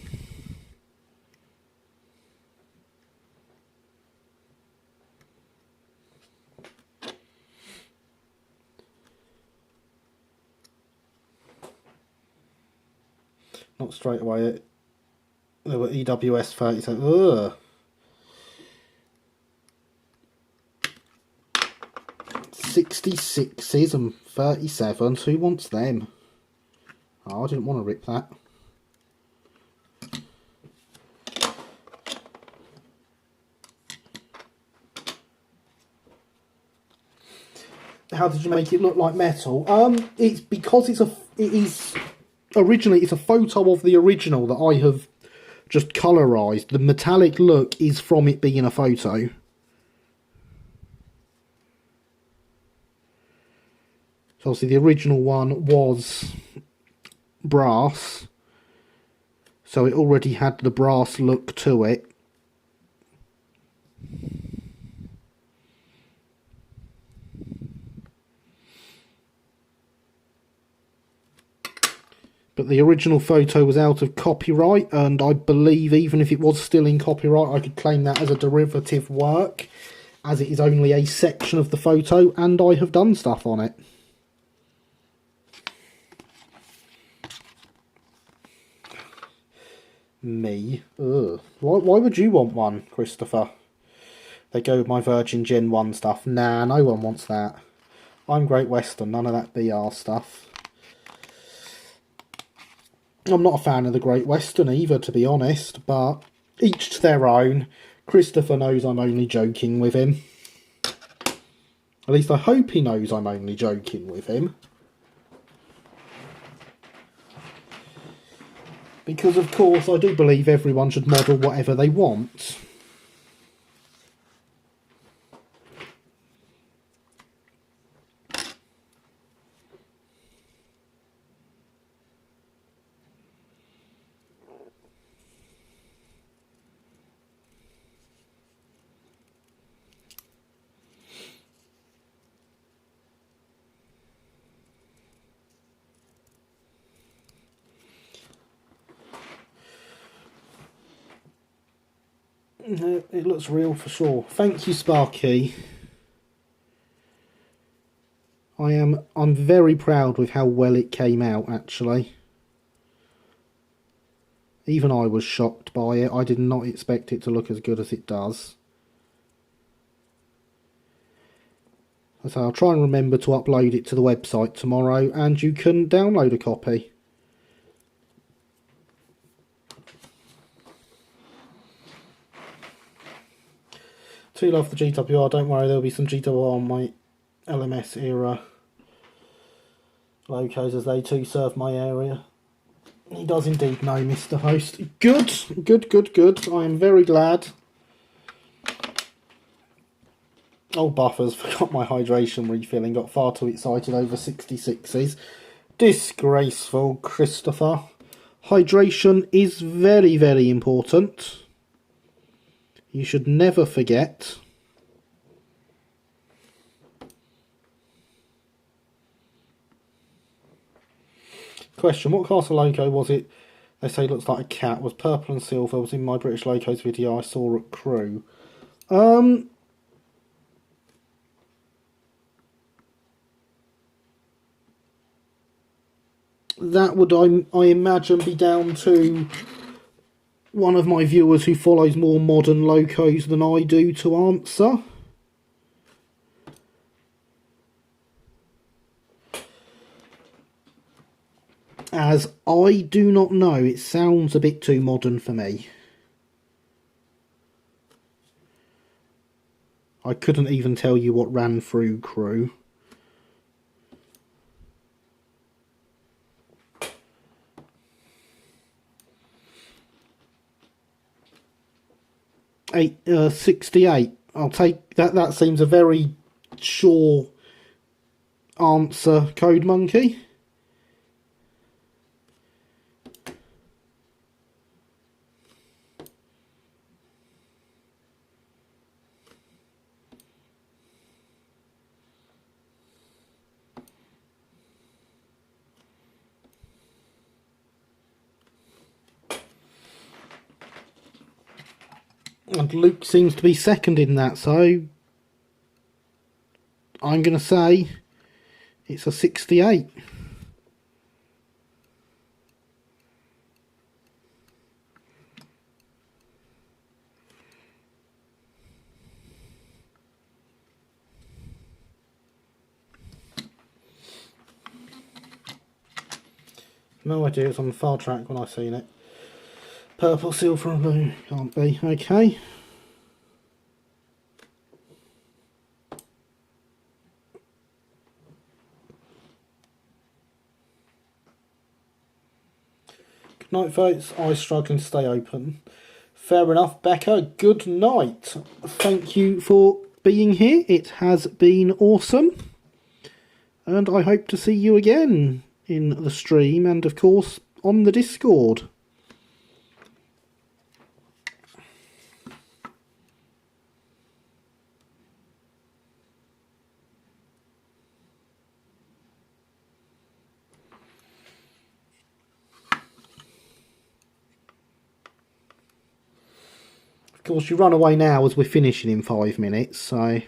Not straight away. There were EWS 37. Ugh. 66s and 37s. Who wants them? Oh, I didn't want to rip that. How did you make it look like metal? It's because it is originally it's a photo of the original that I have just colorized. The metallic look is from it being a photo. So obviously the original one was brass, so it already had the brass look to it. But the original photo was out of copyright, and I believe even if it was still in copyright, I could claim that as a derivative work, as it is only a section of the photo, and I have done stuff on it. Me? Ugh. Why would you want one, Christopher? They go with my Virgin Gen 1 stuff. Nah, no one wants that. I'm Great Western, none of that BR stuff. I'm not a fan of the Great Western either, to be honest, but each to their own. Christopher knows I'm only joking with him. At least I hope he knows I'm only joking with him. Because, of course, I do believe everyone should model whatever they want. It looks real for sure. Thank you, Sparky. I'm very proud with how well it came out, actually. Even I was shocked by it. I did not expect it to look as good as it does. So I'll try and remember to upload it to the website tomorrow, and you can download a copy. Too love the GWR, don't worry, there'll be some GWR on my LMS era locos, as they too serve my area. He does indeed know, Mr. Host. Good, good, good, good. I am very glad. Oh, buffers, forgot my hydration refilling. Got far too excited over 66s. Disgraceful, Christopher. Hydration is very, very important. You should never forget. Question, what castle logo was it? They say it looks like a cat. Was purple and silver. Was in my British Locos video I saw at Crew. That would, I imagine, be down to one of my viewers who follows more modern locos than I do to answer. As I do not know, it sounds a bit too modern for me. I couldn't even tell you what ran through Crew. 68. I'll take that. That seems a very sure answer, Code Monkey. And Luke seems to be second in that, so I'm going to say it's a 68. No idea, it's on the far track when I seen it. Purple, silver and blue, can't be. Okay. Good night, folks. Eyes struggling to stay open. Fair enough, Becca. Good night. Thank you for being here. It has been awesome. And I hope to see you again in the stream and, of course, on the Discord. Of course, you run away now as we're finishing in 5 minutes, so...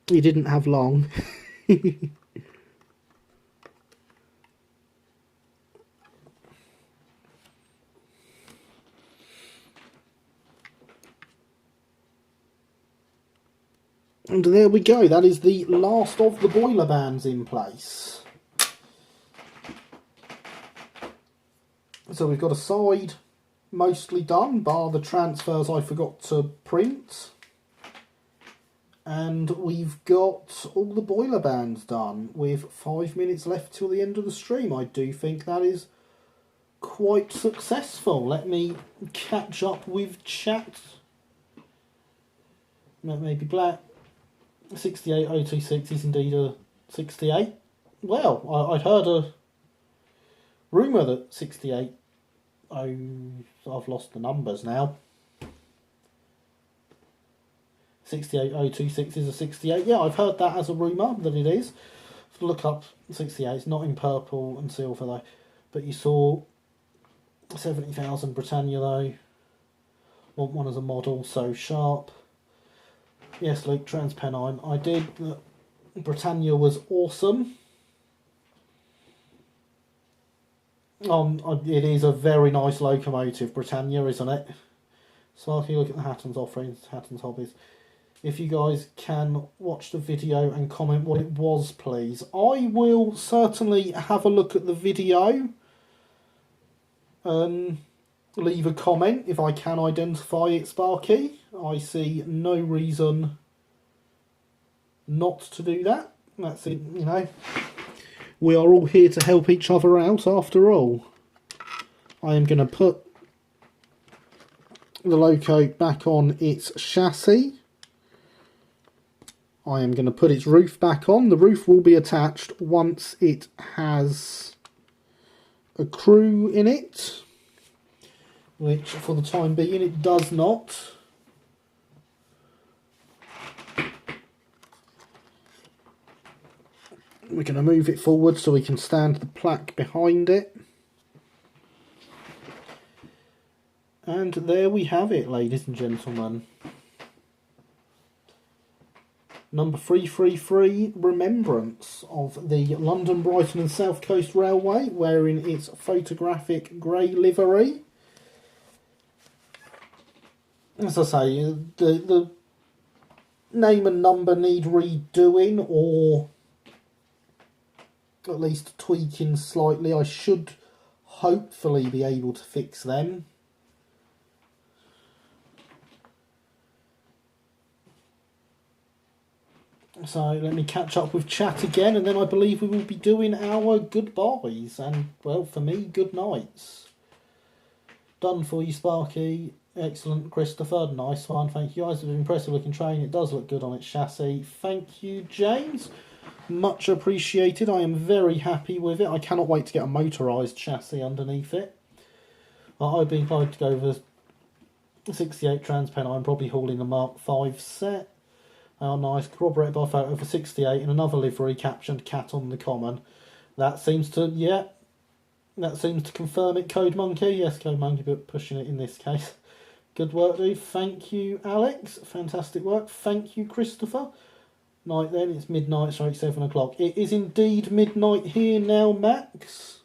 You didn't have long. And there we go. That is the last of the boiler bands in place. So we've got a side mostly done, bar the transfers I forgot to print. And we've got all the boiler bands done with 5 minutes left till the end of the stream. I do think that is quite successful. Let me catch up with chat. That may be black. 68026 is indeed a 68. Well, I'd heard a rumour that 68... Oh, I've lost the numbers now. 68026 is a 68. Yeah, I've heard that as a rumour that it is. Look up 68. It's not in purple and silver though. But you saw 70,000 Britannia though. Want one as a model, so sharp. Yes, Luke, Transpennine. I did. Britannia was awesome. It is a very nice locomotive, Britannia, isn't it? So if you look at the Hatton's offerings, Hatton's hobbies. If you guys can watch the video and comment what it was, please. I will certainly have a look at the video. Leave a comment if I can identify it, Sparky. I see no reason not to do that. That's it, you know. We are all here to help each other out after all. I am going to put the loco back on its chassis. I am going to put its roof back on. The roof will be attached once it has a crew in it, which for the time being it does not. We're going to move it forward so we can stand the plaque behind it. And there we have it, ladies and gentlemen. Number 333, Remembrance, of the London, Brighton and South Coast Railway, wearing its photographic grey livery. As I say, the name and number need redoing, or at least tweaking slightly. I should hopefully be able to fix them. So let me catch up with chat again, and then I believe we will be doing our goodbyes and, well, for me, good nights. Done for you, Sparky. Excellent, Christopher. Nice one. Thank you guys. It's an impressive looking train. It does look good on its chassis. Thank you, James. Much appreciated. I am very happy with it. I cannot wait to get a motorised chassis underneath it. I've been inclined to go with the 68 Transpennine. I'm probably hauling the Mark 5 set. Oh, nice. Corroborated by photo for 68 and another livery captioned Cat on the Common. That seems to, yeah, that seems to confirm it, Code Monkey. Yes, Code Monkey, but pushing it in this case. Good work, dude. Thank you, Alex. Fantastic work. Thank you, Christopher. Night then. It's midnight, so it's 7 o'clock. It is indeed midnight here now, Max.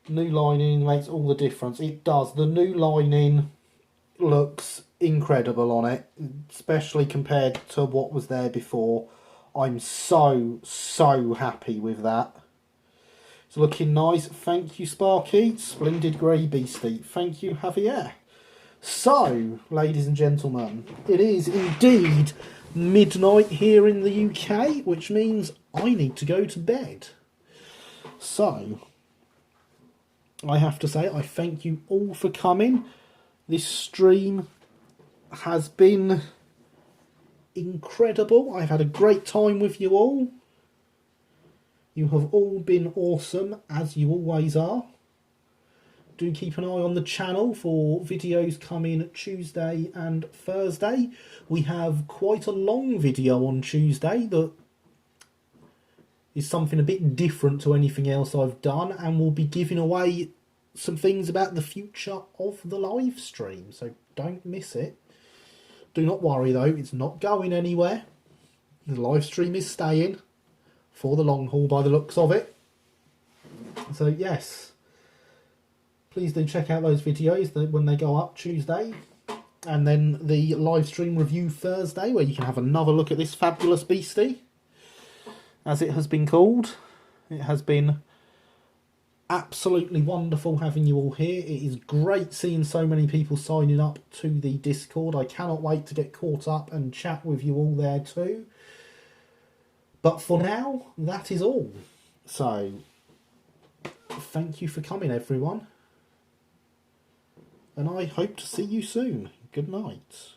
New lining makes all the difference. It does. The new lining looks incredible on it, especially compared to what was there before. I'm so happy with that. It's looking nice. Thank you, Sparky. Splendid grey beastie. Thank you, Javier. So, ladies and gentlemen, it is indeed midnight here in the UK, which means I need to go to bed. So, I have to say, I thank you all for coming. This stream has been incredible. I've had a great time with you all. You have all been awesome, as you always are. Do keep an eye on the channel for videos coming Tuesday and Thursday. We have quite a long video on Tuesday that is something a bit different to anything else I've done, and we'll be giving away some things about the future of the live stream, so don't miss it. Do not worry though, it's not going anywhere. The live stream is staying for the long haul by the looks of it. So yes, please do check out those videos when they go up Tuesday, and then the live stream review Thursday, where you can have another look at this fabulous beastie, as it has been called. It has been absolutely wonderful having you all here. It is great seeing so many people signing up to the Discord. I cannot wait to get caught up and chat with you all there too. But for now, that is all. So, thank you for coming, everyone. And I hope to see you soon. Good night.